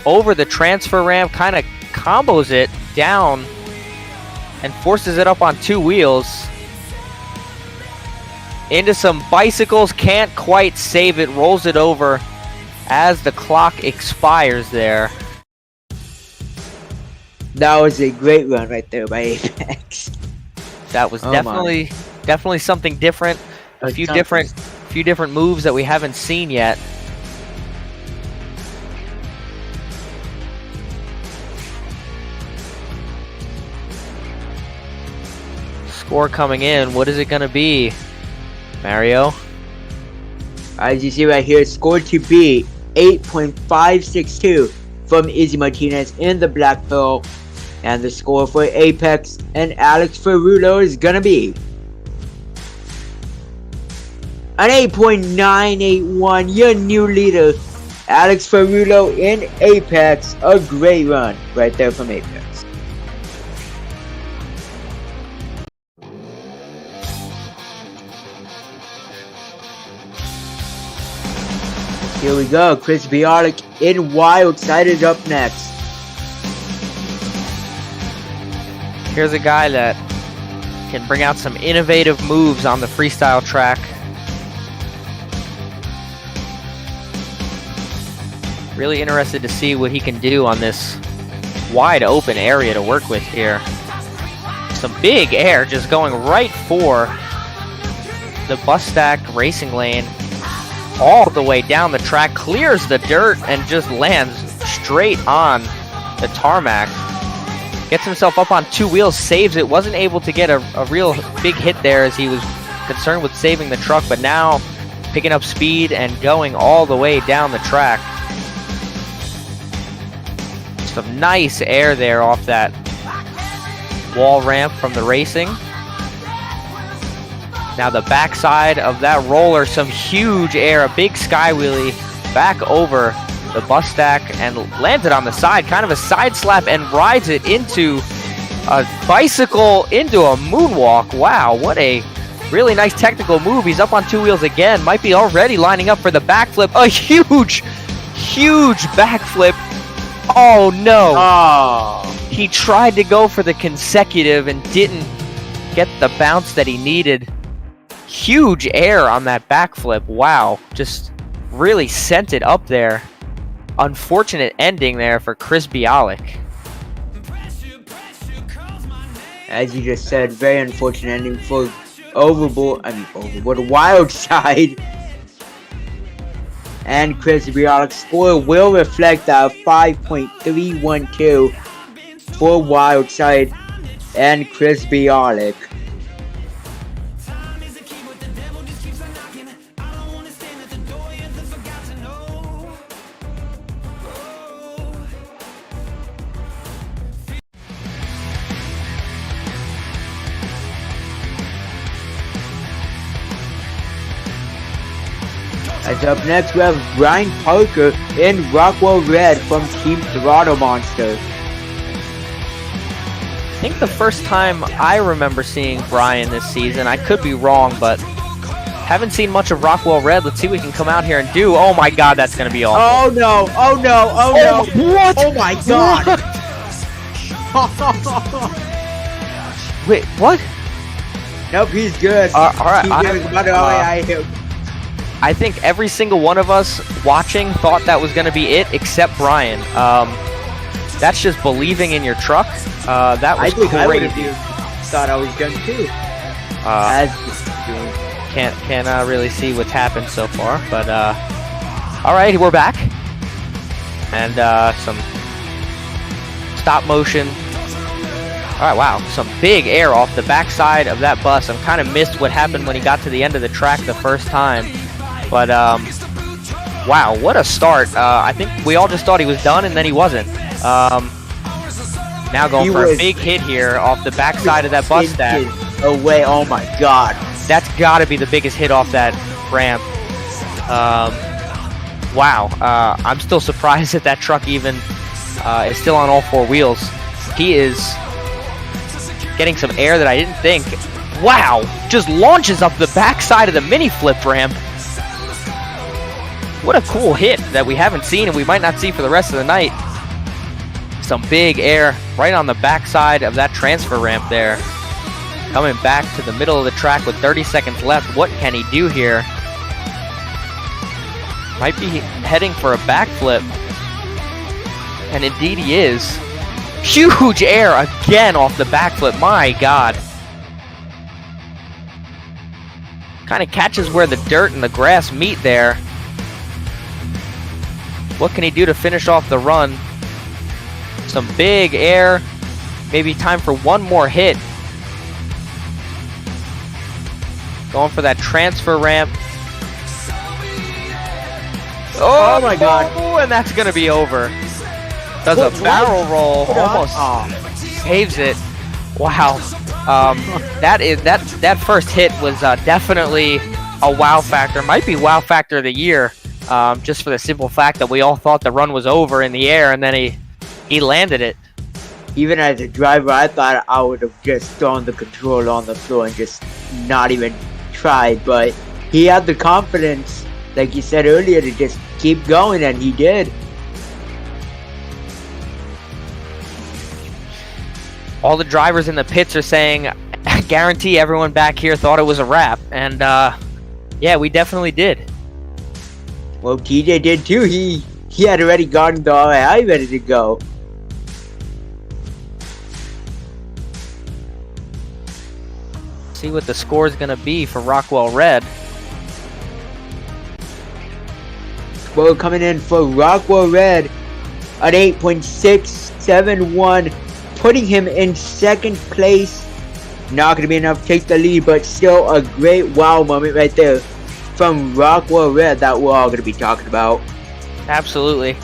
Over the transfer ramp, kind of combos it down and forces it up on two wheels. Into some bicycles, can't quite save it, rolls it over as the clock expires there. That was a great run right there by Apex. That was definitely something different. A few different moves that we haven't seen yet. Score coming in. What is it going to be, Mario? As you see right here, score to be 8.562 from Izzy Martinez in the Black Pearl. And the score for Apex and Alex Ferrulo is going to be an 8.981. Your new leader, Alex Ferrulo in Apex. A great run right there from Apex. Here we go. Chris Bialik in Wild Side is up next. Here's a guy that can bring out some innovative moves on the freestyle track. Really interested to see what he can do on this wide open area to work with here. Some big air just going right for the bus stack racing lane. All the way down the track, clears the dirt and just lands straight on the tarmac. Gets himself up on two wheels, saves it. Wasn't able to get a real big hit there as he was concerned with saving the truck, but now picking up speed and going all the way down the track. Some nice air there off that wall ramp from the racing. Now the backside of that roller, some huge air, a big sky wheelie back over the bus stack and lands it on the side, kind of a side slap, and rides it into a bicycle, into a moonwalk. Wow, what a really nice technical move. He's up on two wheels again, might be already lining up for the backflip. A huge backflip. Oh no. Oh. He tried to go for the consecutive and didn't get the bounce that he needed. Huge air on that backflip. Wow, just really sent it up there. Unfortunate ending there for Chris Bialik. As you just said, very unfortunate ending for Overboard, Wild Side. And Chris Bialik's score will reflect that 5.312 for Wild Side and Chris Bialik. As up next, we have Brian Parker in Rockwell Red from Team Throttle Monster. I think the first time I remember seeing Brian this season, I could be wrong, but haven't seen much of Rockwell Red. Let's see what we can come out here and do. Oh my god, that's going to be awful. Oh no, oh no, oh no. What? Oh my god. Wait, what? Nope, he's good. All right, I think every single one of us watching thought that was going to be it, except Brian. That's just believing in your truck. That was crazy. I would crazy. have thought I was done too. Can't really see what's happened so far, but all right, we're back, and some stop motion. All right, wow, some big air off the backside of that bus. I kind of missed what happened when he got to the end of the track the first time, but wow, what a start. I think we all just thought he was done, and then he wasn't. Now going for a big hit here off the backside of that bus stack. Away, oh my god. That's got to be the biggest hit off that ramp. Wow, I'm still surprised that truck even is still on all four wheels. He is getting some air that I didn't think. Wow, just launches up the backside of the mini flip ramp. What a cool hit that we haven't seen and we might not see for the rest of the night. Some big air right on the backside of that transfer ramp there. Coming back to the middle of the track with 30 seconds left. What can he do here? Might be heading for a backflip. And indeed he is. Huge air again off the backflip. My god. Kind of catches where the dirt and the grass meet there. What can he do to finish off the run? Some big air. Maybe time for one more hit. Going for that transfer ramp. Oh my god. Oh, and that's going to be over. Does a barrel roll. Almost saves it. Wow. That first hit was definitely a wow factor. Might be wow factor of the year. Just for the simple fact that we all thought the run was over in the air, and then he landed it. Even as a driver, I thought I would have just thrown the controller on the floor and just not even tried, but he had the confidence, like you said earlier, to just keep going, and he did. All the drivers in the pits are saying, I guarantee everyone back here thought it was a wrap, and yeah, we definitely did. Well, TJ did too. He had already gotten the RAI ready to go. See what the score is going to be for Rockwell Red. Well, coming in for Rockwell Red at 8.671, putting him in second place. Not going to be enough to take the lead, but still a great wow moment right there from Rockwell Red that we're all going to be talking about. Absolutely. I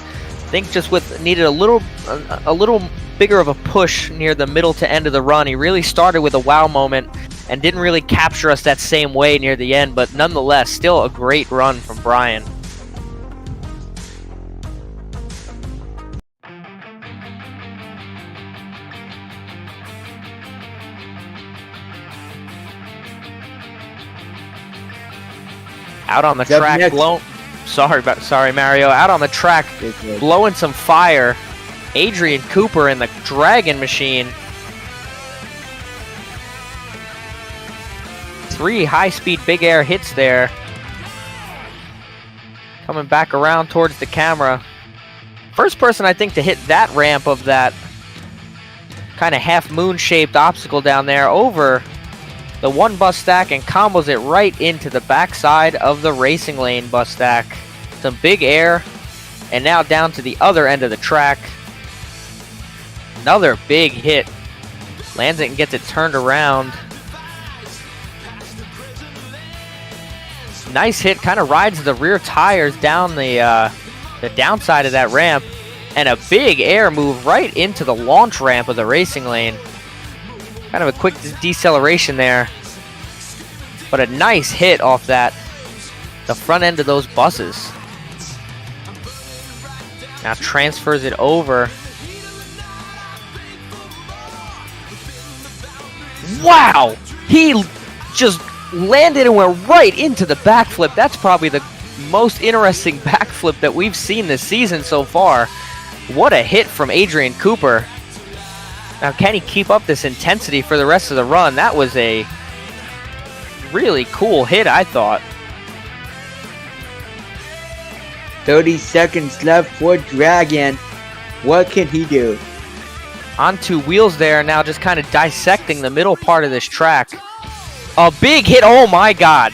think just needed a little bigger of a push near the middle to end of the run. He really started with a wow moment and didn't really capture us that same way near the end, but nonetheless, still a great run from Brian. Out on the track, sorry Mario. Out on the track, blowing some fire. Adrian Cooper in the Dragon Machine. 3 high-speed big air hits there. Coming back around towards the camera. First person, I think, to hit that ramp of that kind of half-moon-shaped obstacle down there over the one bus stack and combos it right into the backside of the racing lane bus stack. Some big air, and now down to the other end of the track. Another big hit. Lands it and gets it turned around. Nice hit, kind of rides the rear tires down the downside of that ramp, and a big air move right into the launch ramp of the racing lane. Kind of a quick deceleration there, but a nice hit off that the front end of those buses. Now transfers it over. Wow! He just landed and went right into the backflip. That's probably the most interesting backflip that we've seen this season so far. What a hit from Adrian Cooper. Now, can he keep up this intensity for the rest of the run? That was a really cool hit, I thought. 30 seconds left for Dragon. What can he do? On two wheels there, now just kind of dissecting the middle part of this track. A big hit, oh my god.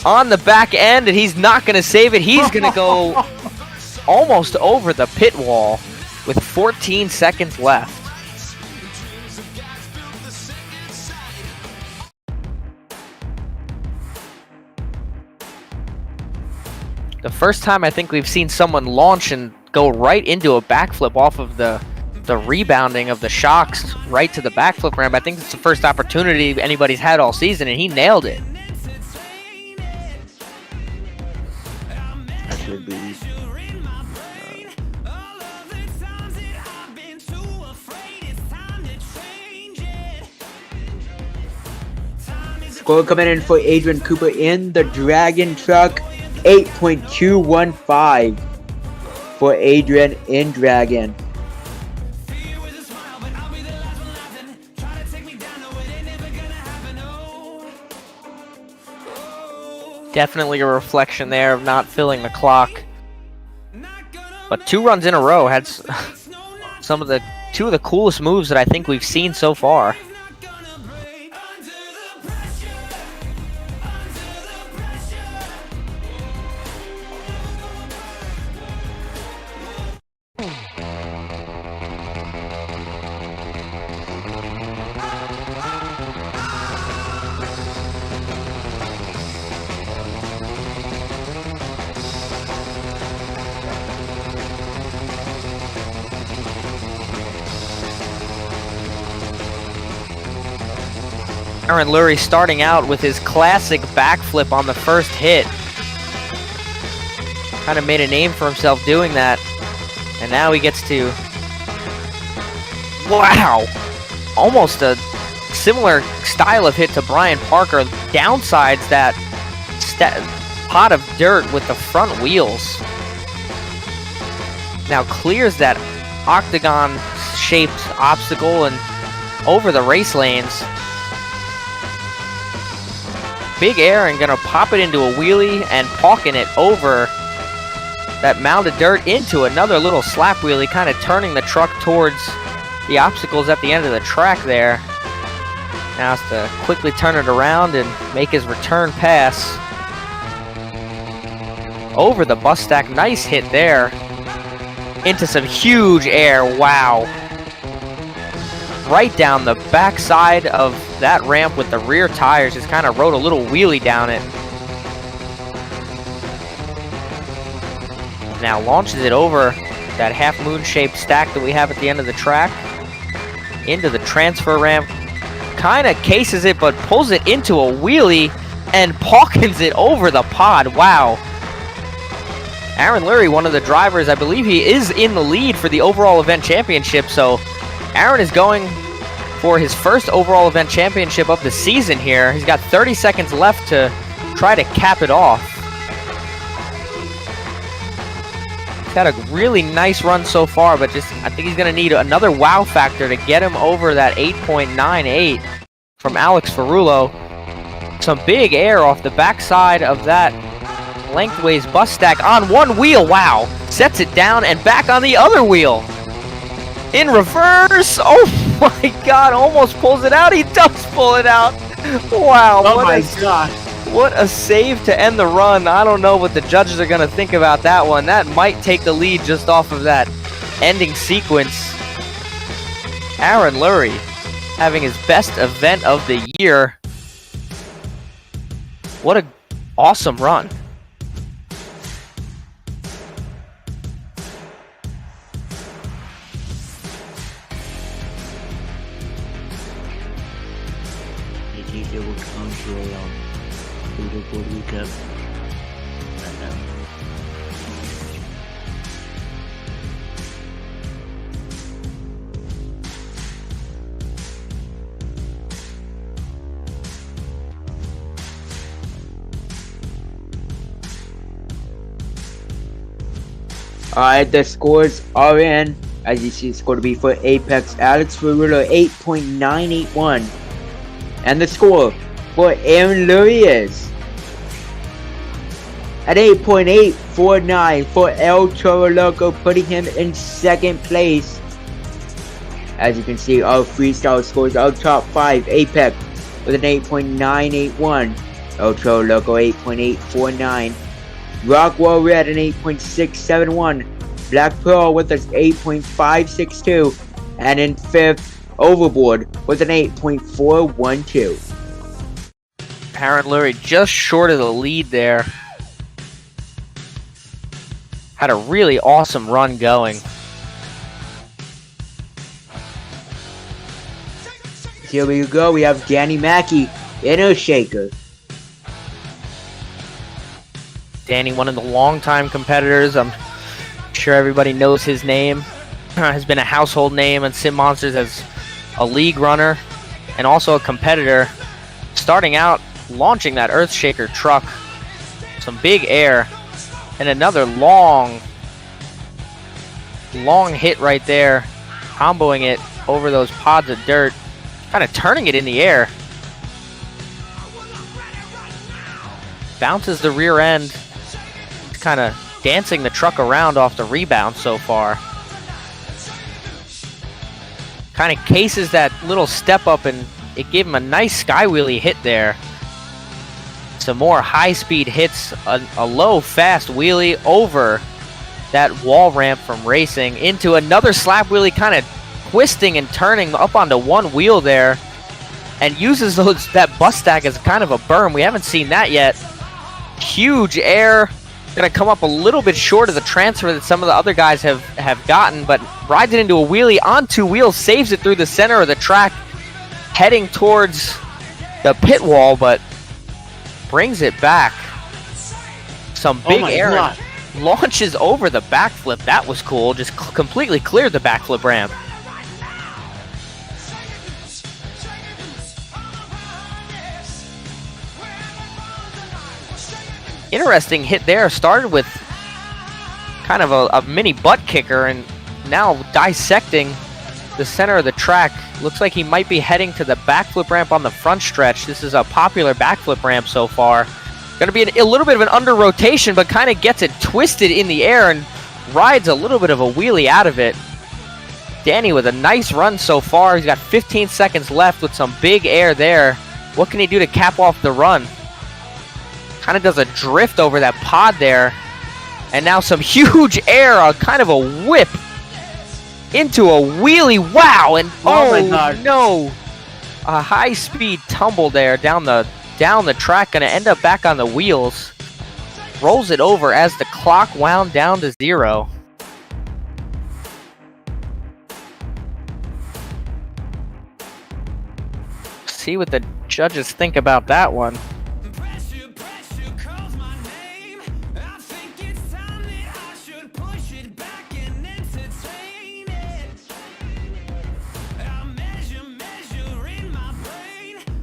On the back end, and he's not going to save it. He's going to go almost over the pit wall with 14 seconds left. The first time I think we've seen someone launch and go right into a backflip off of the rebounding of the shocks right to the backflip ramp. I think it's the first opportunity anybody's had all season, and he nailed it. That would be score coming in for Adrian Cooper in the Dragon truck. 8.215 for Adrian in Dragon. Definitely a reflection there of not filling the clock. But 2 runs in a row had some of the 2 of the coolest moves that I think we've seen so far. Aaron Lurie starting out with his classic backflip on the first hit. Kind of made a name for himself doing that. And now he gets to... Wow! Almost a similar style of hit to Brian Parker. Downsides that pot of dirt with the front wheels. Now clears that octagon-shaped obstacle and over the race lanes. Big air and gonna pop it into a wheelie and parking it over that mound of dirt into another little slap wheelie, kind of turning the truck towards the obstacles at the end of the track there. Now has to quickly turn it around and make his return pass over the bus stack. Nice hit there into some huge air. Wow. Right down the backside of that ramp with the rear tires. Just kind of rode a little wheelie down it. Now launches it over that half moon shaped stack that we have at the end of the track into the transfer ramp. Kind of cases it, but pulls it into a wheelie and pockets it over the pod. Wow. Aaron Lurie, one of the drivers, I believe he is in the lead for the overall event championship. So Aaron is going for his first overall event championship of the season here. He's got 30 seconds left to try to cap it off. He's got a really nice run so far, but just I think he's going to need another wow factor to get him over that 8.98 from Alex Ferrulo. Some big air off the backside of that lengthways bus stack on one wheel. Wow. Sets it down and back on the other wheel. In reverse. Oh my god. Almost pulls it out. He does pull it out. Wow. Oh my god. What a save to end the run. I don't know what the judges are going to think about that one. That might take the lead just off of that ending sequence. Aaron Lurie having his best event of the year. What an awesome run. They will come to a leaderboard recap. Alright, the scores are in. As you see, it's going to be for Apex Alex Ferrero 8.981. And the score for Aaron Lurie is at 8.849 for El Toro Loco, putting him in second place. As you can see, our freestyle scores are top 5. Apex with an 8.981. El Toro Loco 8.849. Rockwell Red an 8.671. Black Pearl with an 8.562. And in 5th, Overboard with an 8.412. Aaron Lurie just short of the lead there. Had a really awesome run going. Here we go. We have Danny Mackey in a shaker. Danny, one of the longtime competitors. I'm sure everybody knows his name. Has been a household name on Sim Monsters as a league runner and also a competitor. Starting out, launching that Earthshaker truck. Some big air. And another long hit right there. Comboing it over those pods of dirt. Kind of turning it in the air. Bounces the rear end. Kind of dancing the truck around off the rebound so far. Kind of cases that little step up and it gave him a nice sky wheelie hit there. Some more high-speed hits, a low, fast wheelie over that wall ramp from racing into another slap wheelie, kind of twisting and turning up onto one wheel there, and uses that bus stack as kind of a berm. We haven't seen that yet. Huge air, gonna come up a little bit short of the transfer that some of the other guys have gotten, but rides it into a wheelie on two wheels, saves it through the center of the track, heading towards the pit wall, but brings it back. Some big air. God. Launches over the backflip. That was cool. Just completely cleared the backflip ramp. Interesting hit there. Started with kind of a mini butt kicker and now dissecting the center of the track. Looks like he might be heading to the backflip ramp on the front stretch. This is a popular backflip ramp so far. Going to be a little bit of an under rotation, but kind of gets it twisted in the air and rides a little bit of a wheelie out of it. Danny with a nice run so far. He's got 15 seconds left with some big air there. What can he do to cap off the run? Kind of does a drift over that pod there. And now some huge air, kind of a whip into a wheelie. Wow! And Oh my God. No! A high-speed tumble there down the track. Gonna end up back on the wheels. Rolls it over as the clock wound down to 0. See what the judges think about that one.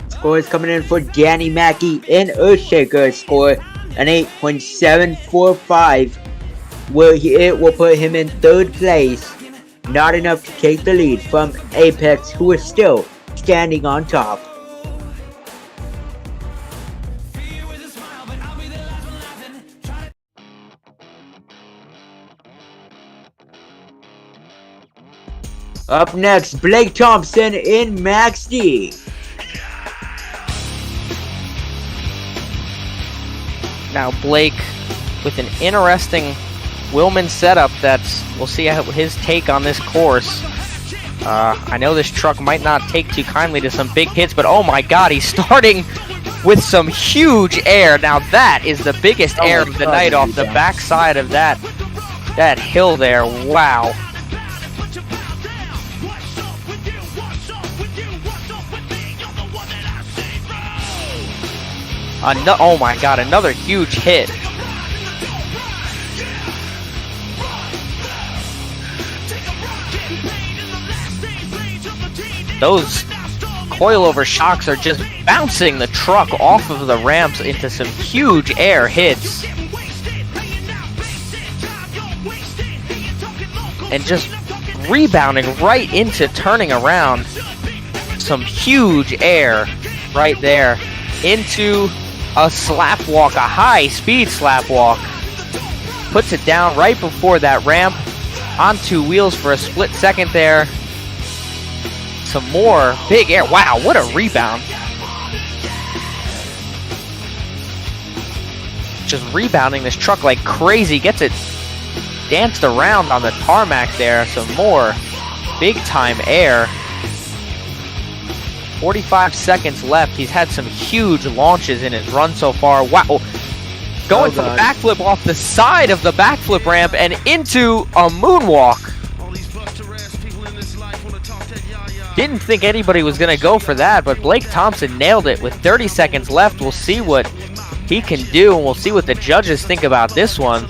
Score is coming in for Danny Mackey in Earthshaker. Score an 8.745. It will put him in 3rd place. Not enough to take the lead from Apex, who is still standing on top. Up next, Blake Thompson in Max D. Now Blake with an interesting Willman setup we'll see how his take on this course. I know this truck might not take too kindly to some big hits, but oh my God, he's starting with some huge air. Now that is the biggest air of the night off the backside of that hill there. Wow. Oh my God, another huge hit. Those coilover shocks are just bouncing the truck off of the ramps into some huge air hits. and just rebounding right into turning around. Some huge air right there into a slap walk, a high-speed slap walk. Puts it down right before that ramp on 2 wheels for a split second there. Some more big air. Wow, what a rebound. Just rebounding this truck like crazy. Gets it danced around on the tarmac there. Some more big-time air. 45 seconds left. He's had some huge launches in his run so far. Wow. Going for the backflip off the side of the backflip ramp and into a moonwalk. Didn't think anybody was going to go for that, but Blake Thompson nailed it with 30 seconds left. We'll see what he can do, and we'll see what the judges think about this one.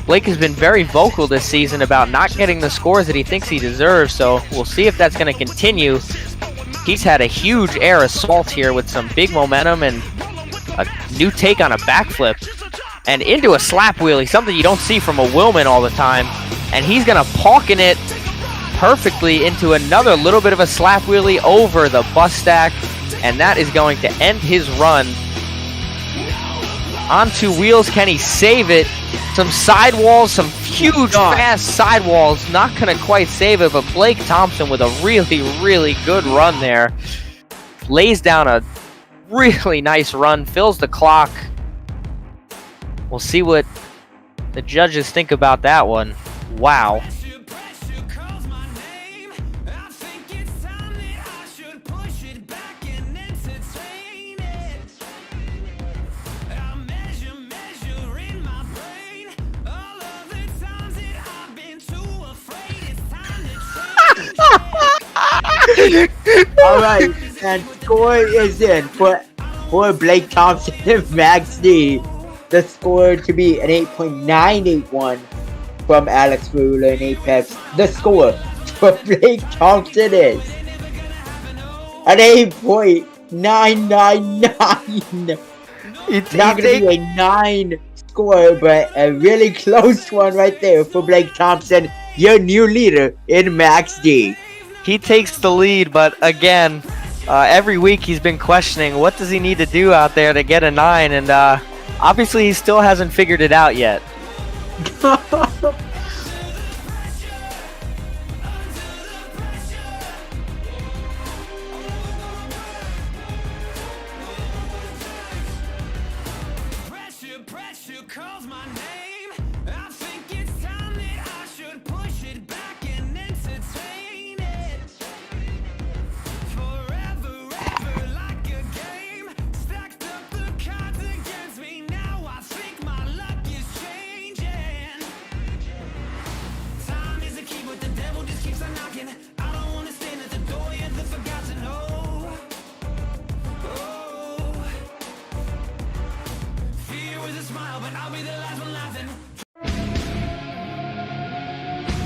Blake has been very vocal this season about not getting the scores that he thinks he deserves, so we'll see if that's going to continue. He's had a huge air assault here with some big momentum and a new take on a backflip and into a slap wheelie, something you don't see from a Willman all the time. And he's going to palkin it perfectly into another little bit of a slap wheelie over the bus stack, and that is going to end his run. On 2 wheels, can he save it? Some sidewalls, some huge fast sidewalls, not going to quite save it, but Blake Thompson with a really, really good run there. Lays down a really nice run, fills the clock. We'll see what the judges think about that one. Wow. Alright, and score is in for Blake Thompson and Max D. The score to be an 8.981 from Alex Rula in Apex. The score for Blake Thompson is an 8.999. It's not going to be a 9 score, but a really close one right there for Blake Thompson, your new leader in Max D. He takes the lead, but again, every week he's been questioning what does he need to do out there to get a 9, and obviously he still hasn't figured it out yet.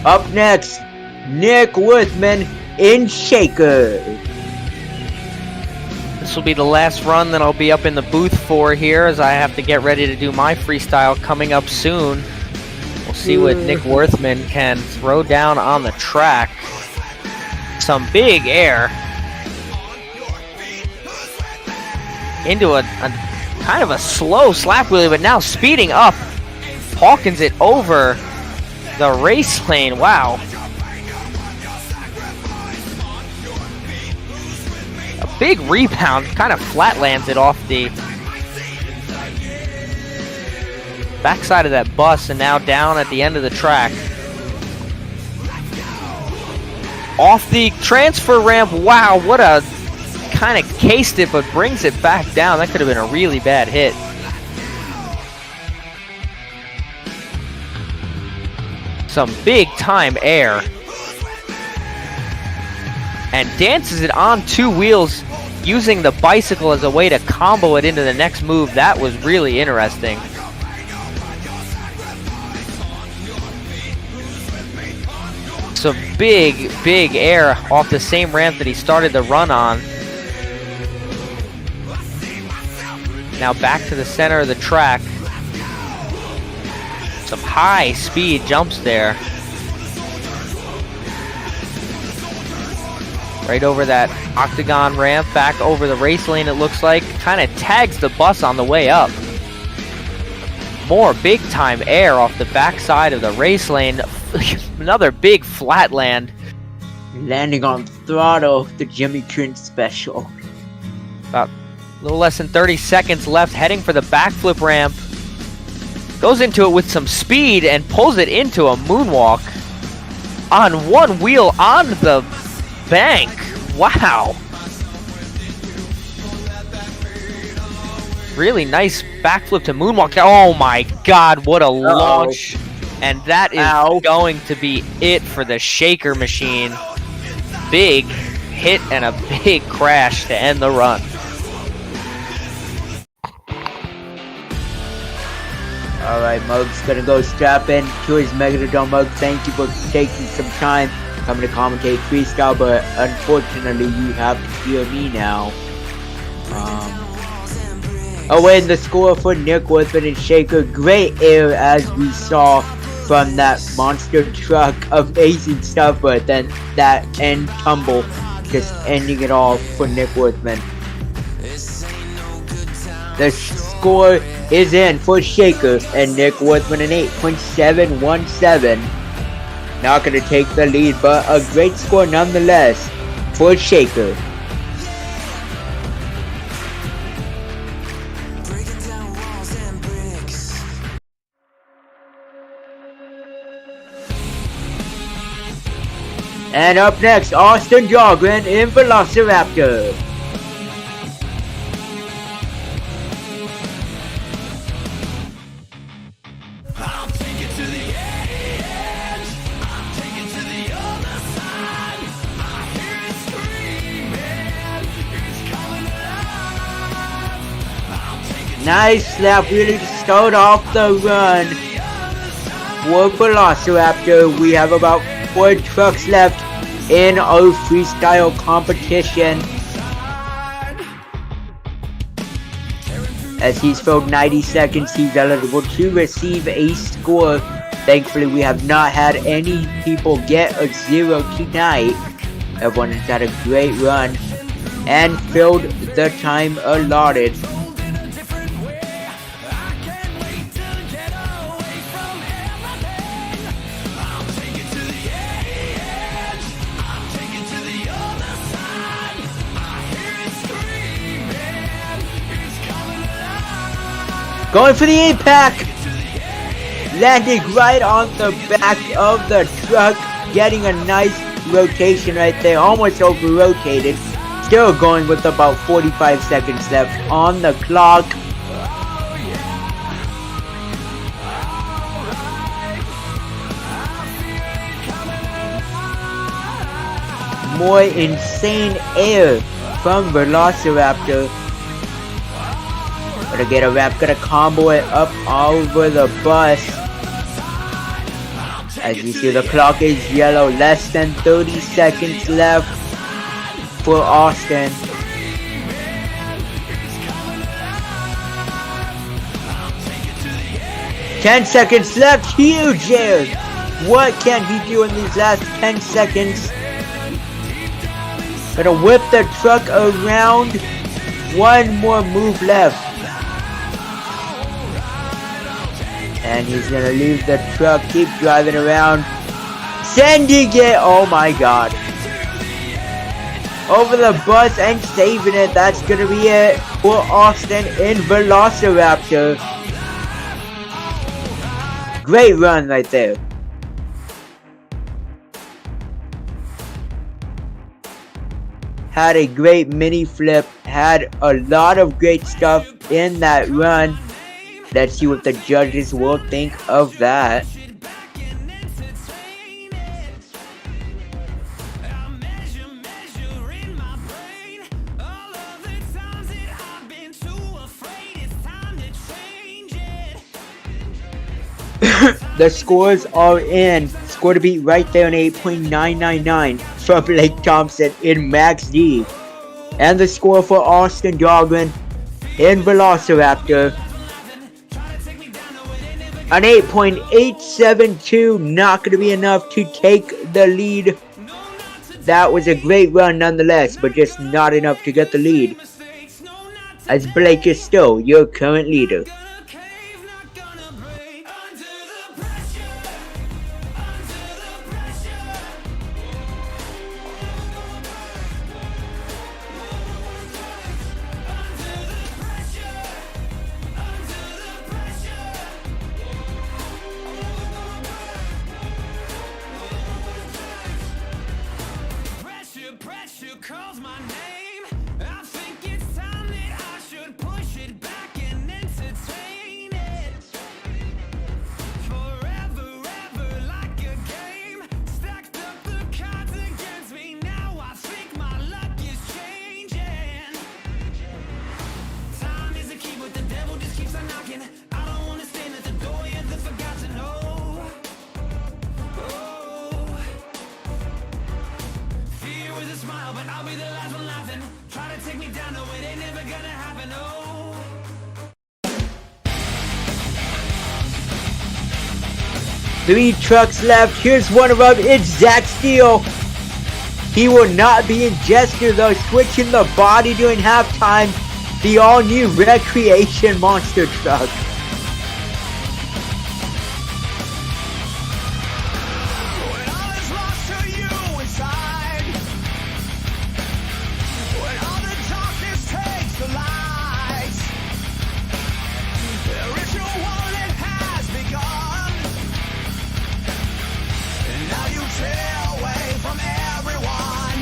Up next, Nick Worthman in Shaker. This will be the last run that I'll be up in the booth for here, as I have to get ready to do my freestyle coming up soon. We'll see what Nick Worthman can throw down on the track. Some big air into a kind of a slow slap wheelie, but now speeding up. Hawkins it over the race lane. Wow. A big rebound, kind of flat lands it off the backside of that bus and now down at the end of the track. Off the transfer ramp. Wow, what a kind of cased it, but brings it back down. That could have been a really bad hit. Some big time air. And dances it on 2 wheels, using the bicycle as a way to combo it into the next move. That was really interesting. Some big, big air off the same ramp that he started the run on. Now back to the center of the track. Some high speed jumps there. Right over that octagon ramp, back over the race lane, it looks like. Kind of tags the bus on the way up. More big time air off the backside of the race lane. Another big flat land. Landing on throttle, the Jimmy Crin special. About a little less than 30 seconds left, heading for the backflip ramp. Goes into it with some speed and pulls it into a moonwalk. On one wheel on the bank. Wow. Really nice backflip to moonwalk. Oh my god, what a launch. And that is going to be it for the shaker machine. Big hit and a big crash to end the run. Alright, Mug's gonna go strap in to his Megalodon. Mug, thank you for taking some time coming to commentate freestyle, but unfortunately you have to hear me now. And the score for Nick Woodford and Shaker. Great air as we saw from that monster truck. Amazing stuff, but then that end tumble just ending it all for Nick Woodman. The score is in for Shaker and Nick Woodman an 8.717. Not going to take the lead, but a great score nonetheless for Shaker. And up next, Austin Jogren in Velociraptor. Nice lap, really to start off the run for Velociraptor. We have about 4 trucks left in our freestyle competition. As he's filled 90 seconds, he's eligible to receive a score. Thankfully, we have not had any people get a 0 tonight. Everyone has had a great run and filled the time allotted. Going for the impact! Landing right on the back of the truck, getting a nice rotation right there, almost over-rotated. Still going with about 45 seconds left on the clock. More insane air from Velociraptor. Gonna get a wrap, gonna combo it up over the bus. As you see, the clock is yellow. Less than 30 seconds left for Austin. Ten seconds left. Huge air. What can he do in these last 10 seconds? Gonna whip the truck around. One more move left. And he's gonna leave the truck, keep driving around, sending it, oh my god, over the bus and saving it. That's gonna be it for Austin in Velociraptor. Great run right there. Had a great mini flip, had a lot of great stuff in that run. Let's see what the judges will think of that. The scores are in. Score to beat right there, an 8.999 from Blake Thompson in Max D. And the score for Austin Jogren in Velociraptor, an 8.872, not going to be enough to take the lead that was a great run nonetheless, but just not enough to get the lead, as Blake is still your current leader. Calls my name. I think it's time that I should push it back and entertain it. Forever, ever like a game. Stacked up the cards against me. Now I think my luck is changing. Time is a key, but the devil just keeps on knocking. I don't wanna stand at the door, you're the forgotten. Oh. Fear was a smile, but I'll be the last one laughing. Try to take me down, no, it ain't never gonna happen, oh. 3 trucks left. Here's one of them. It's Zach Steele. He will not be in Jester though, switching the body during halftime. The all-new Recreation monster truck. When all is lost to you inside, when all the darkness takes the light, the ritual war that has begun, and now you tear away from everyone.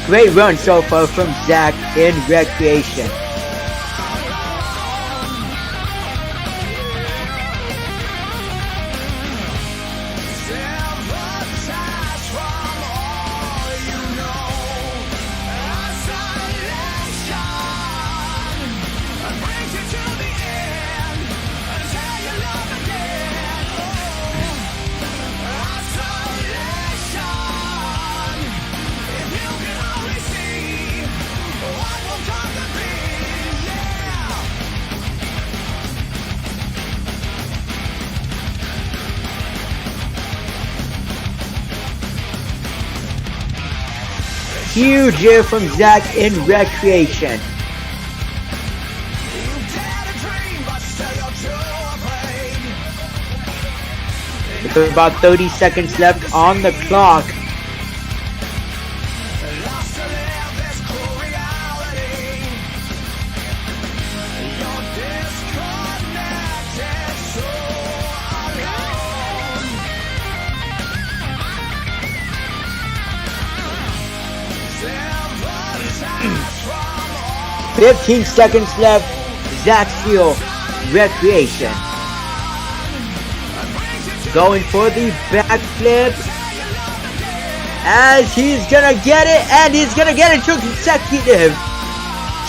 Great run so far from Zach in Recreation. Sabotage from all you know. Isolation brings you to the end until you love again. Isolation. If you can only see what will come to be, yeah. Huge year from Zach in Recreation. You dare to dream, but still you're too afraid. With about 30 seconds left on the clock. Lost to live this cruel reality. You're disconnected, so alone. 15 seconds left. Zach Steele, Recreation. Going for the backflip. As he's gonna get it, and he's gonna get it to consecutive.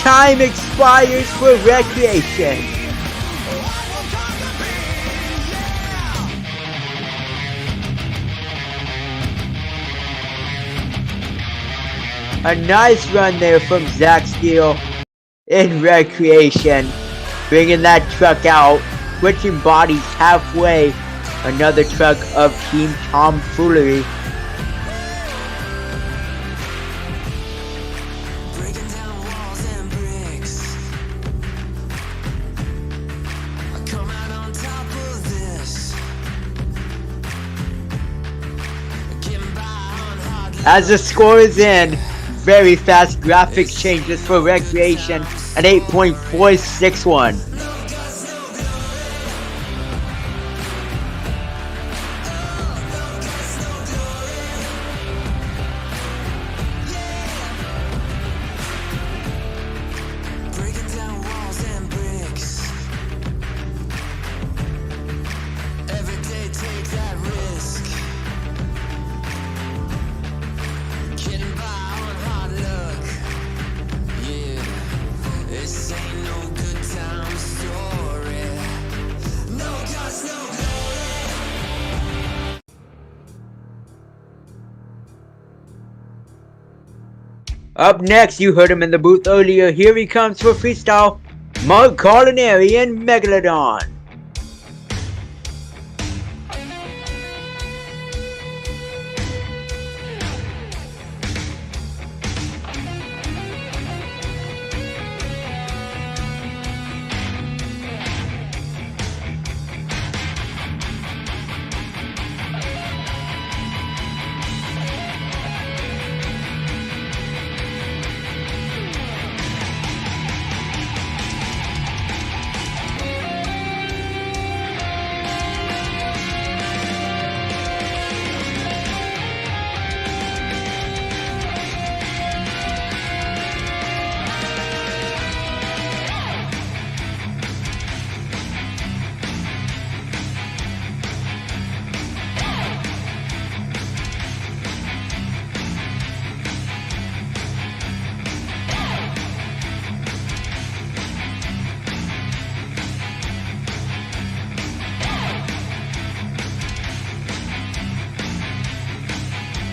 Time expires for Recreation. A nice run there from Zach Steele in Recreation. Bringing that truck out, switching bodies halfway. Another truck of Team Tomfoolery. Breaking down walls and bricks. I come out on top of this. Getting by on hard As the score is in, very fast graphics changes for Recreation at 8.461. breaking down walls and bricks. Every day take that risk. Getting by on hard luck. Yeah, this ain't no good time story. No guts, no glory. Up next, you heard him in the booth earlier. Here he comes for freestyle. Mark Culinary and Megalodon.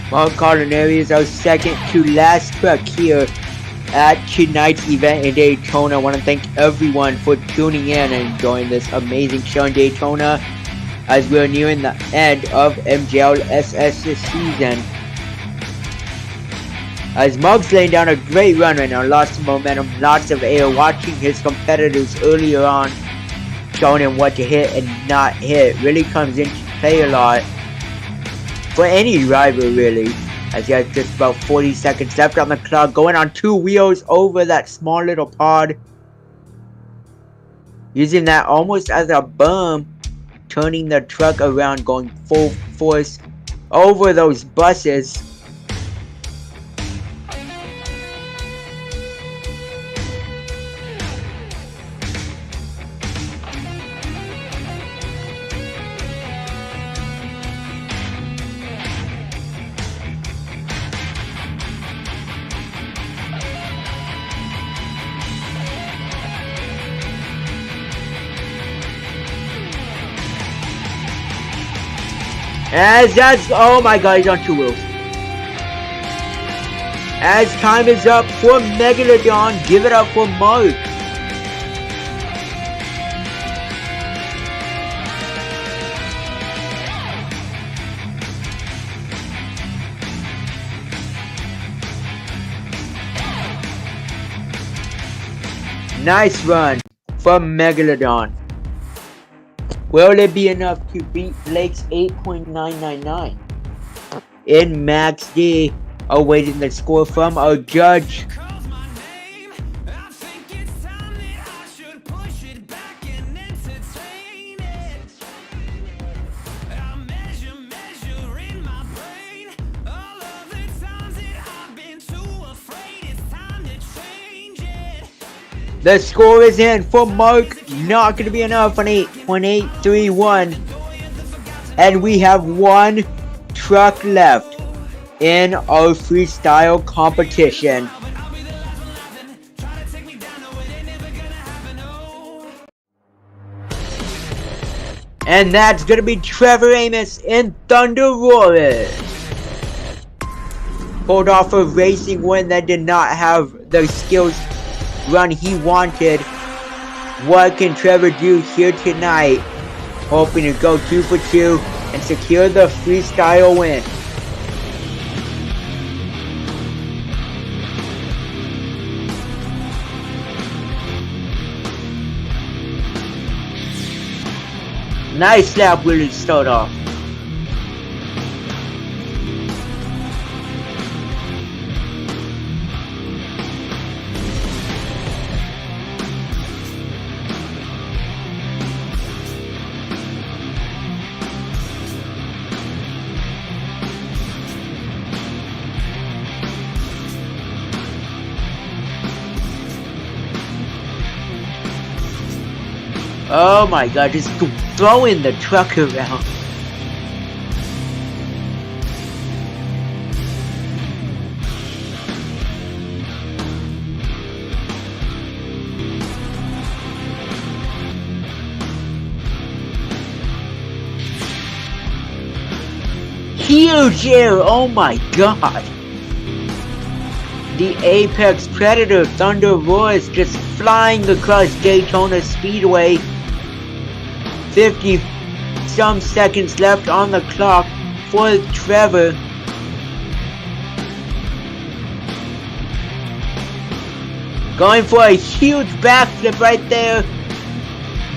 Mark Cardinelli is our second to last truck here at tonight's event in Daytona. I want to thank everyone for tuning in and enjoying this amazing show in Daytona as we're nearing the end of MJLSS this season. As Mark's laying down a great run right now, lots of momentum, lots of air, watching his competitors earlier on, showing him what to hit and not hit, really comes into play a lot for any driver really, as he has just about 40 seconds left on the clock, going on 2 wheels over that small little pod, using that almost as a berm, turning the truck around, going full force over those buses. As that's, oh my god, he's on 2 wheels. As time is up for Megalodon, give it up for Mark. Nice run from Megalodon. Will it be enough to beat Blake's 8.999? In Max D, awaiting the score from our judge. The score is in for Mark, not going to be enough on 8.831. And we have 1 truck left in our freestyle competition. And that's going to be Trevor Amos in Thunder Roarer. Pulled off a racing win that did not have the skills run he wanted. What can Trevor do here tonight? Hoping to go 2 for 2 and secure the freestyle win. Nice lap wheel to start off. Oh my god, just throwing the truck around. Huge air, oh my god. The Apex Predator Thunder Roar is just flying across Daytona Speedway. 50 some seconds left on the clock for Trevor. Going for a huge backflip right there.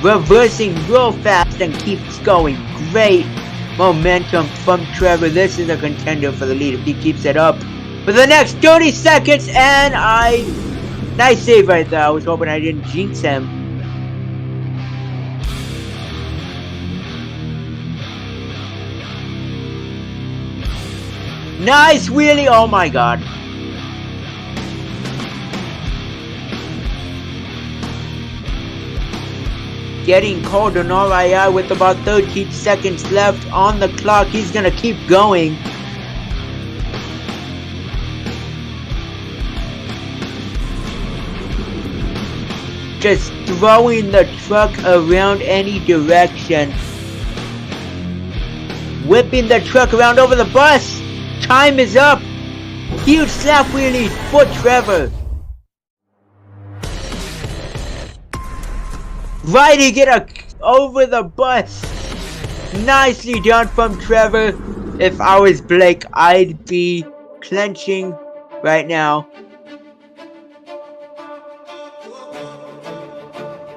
Reversing real fast and keeps going. Great momentum from Trevor. This is a contender for the lead if he keeps it up for the next 30 seconds. And nice save right there. I was hoping I didn't jinx him. Nice wheelie, oh my god. Getting called on RII with about 13 seconds left on the clock. He's gonna keep going. Just throwing the truck around any direction. Whipping the truck around over the bus. time is up. Huge slap wheelie for Trevor. Riding it over the bus. Nicely done from Trevor. If I was Blake, I'd be clenching right now.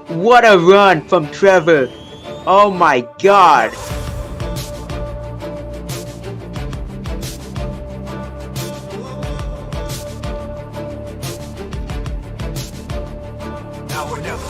What a run from Trevor. Oh my god. Now or never.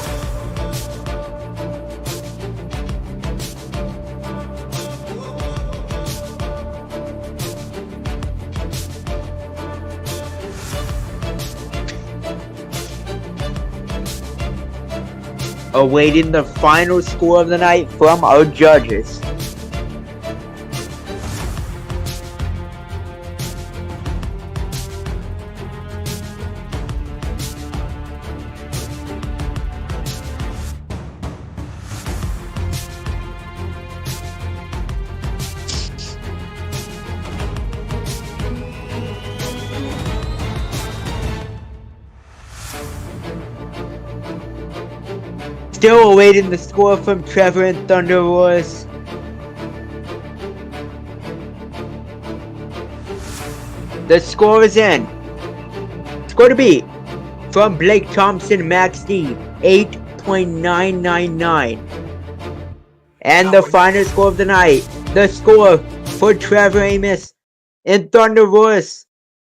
Awaiting the final score of the night from our judges. Still awaiting the score from Trevor and Thunder Roars. The score is in. Score to beat from Blake Thompson Max D 8.999. And the final score of the night, the score for Trevor Amos and Thunder Roars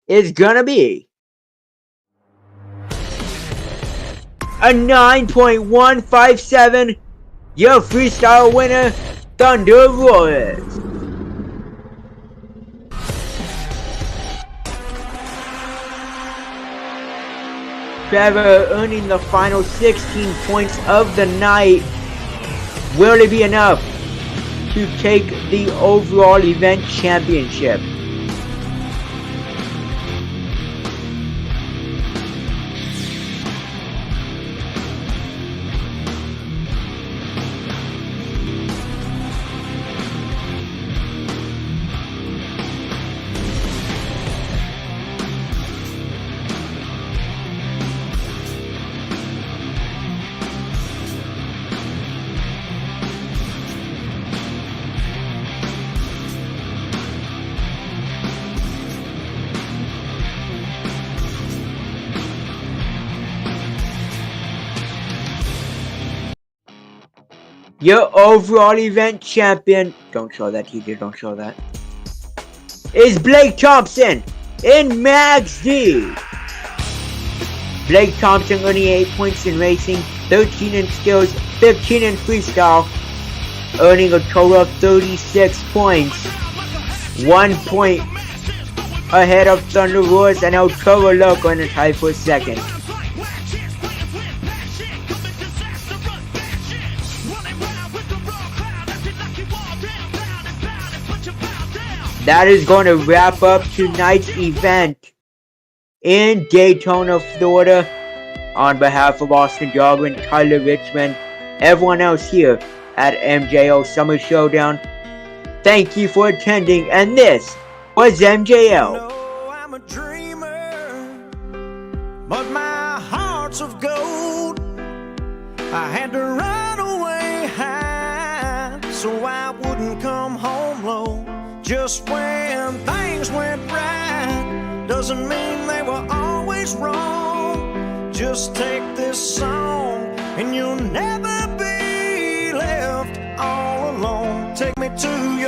is gonna be a 9.157. Your freestyle winner, Thunder Roars. Trevor earning the final 16 points of the night. Will it be enough to take the overall event championship? Your overall event champion, don't show that TJ, don't show that, is Blake Thompson in Max D. Blake Thompson earning 8 points in racing, 13 in skills, 15 in freestyle, earning a total of 36 points. 1 point ahead of Thunder Roars and El Toro Loco in a tie for second. That is going to wrap up tonight's event in Daytona, Florida. On behalf of Austin Jarwin, Tyler Richmond, everyone else here at MJO Summer Showdown, thank you for attending, and this was MJL. I'm a dreamer, but my heart's of gold. I had to run away high so I wouldn't come home low. Just when things went right doesn't mean they were always wrong. Just take this song and you'll never be left all alone. Take me to your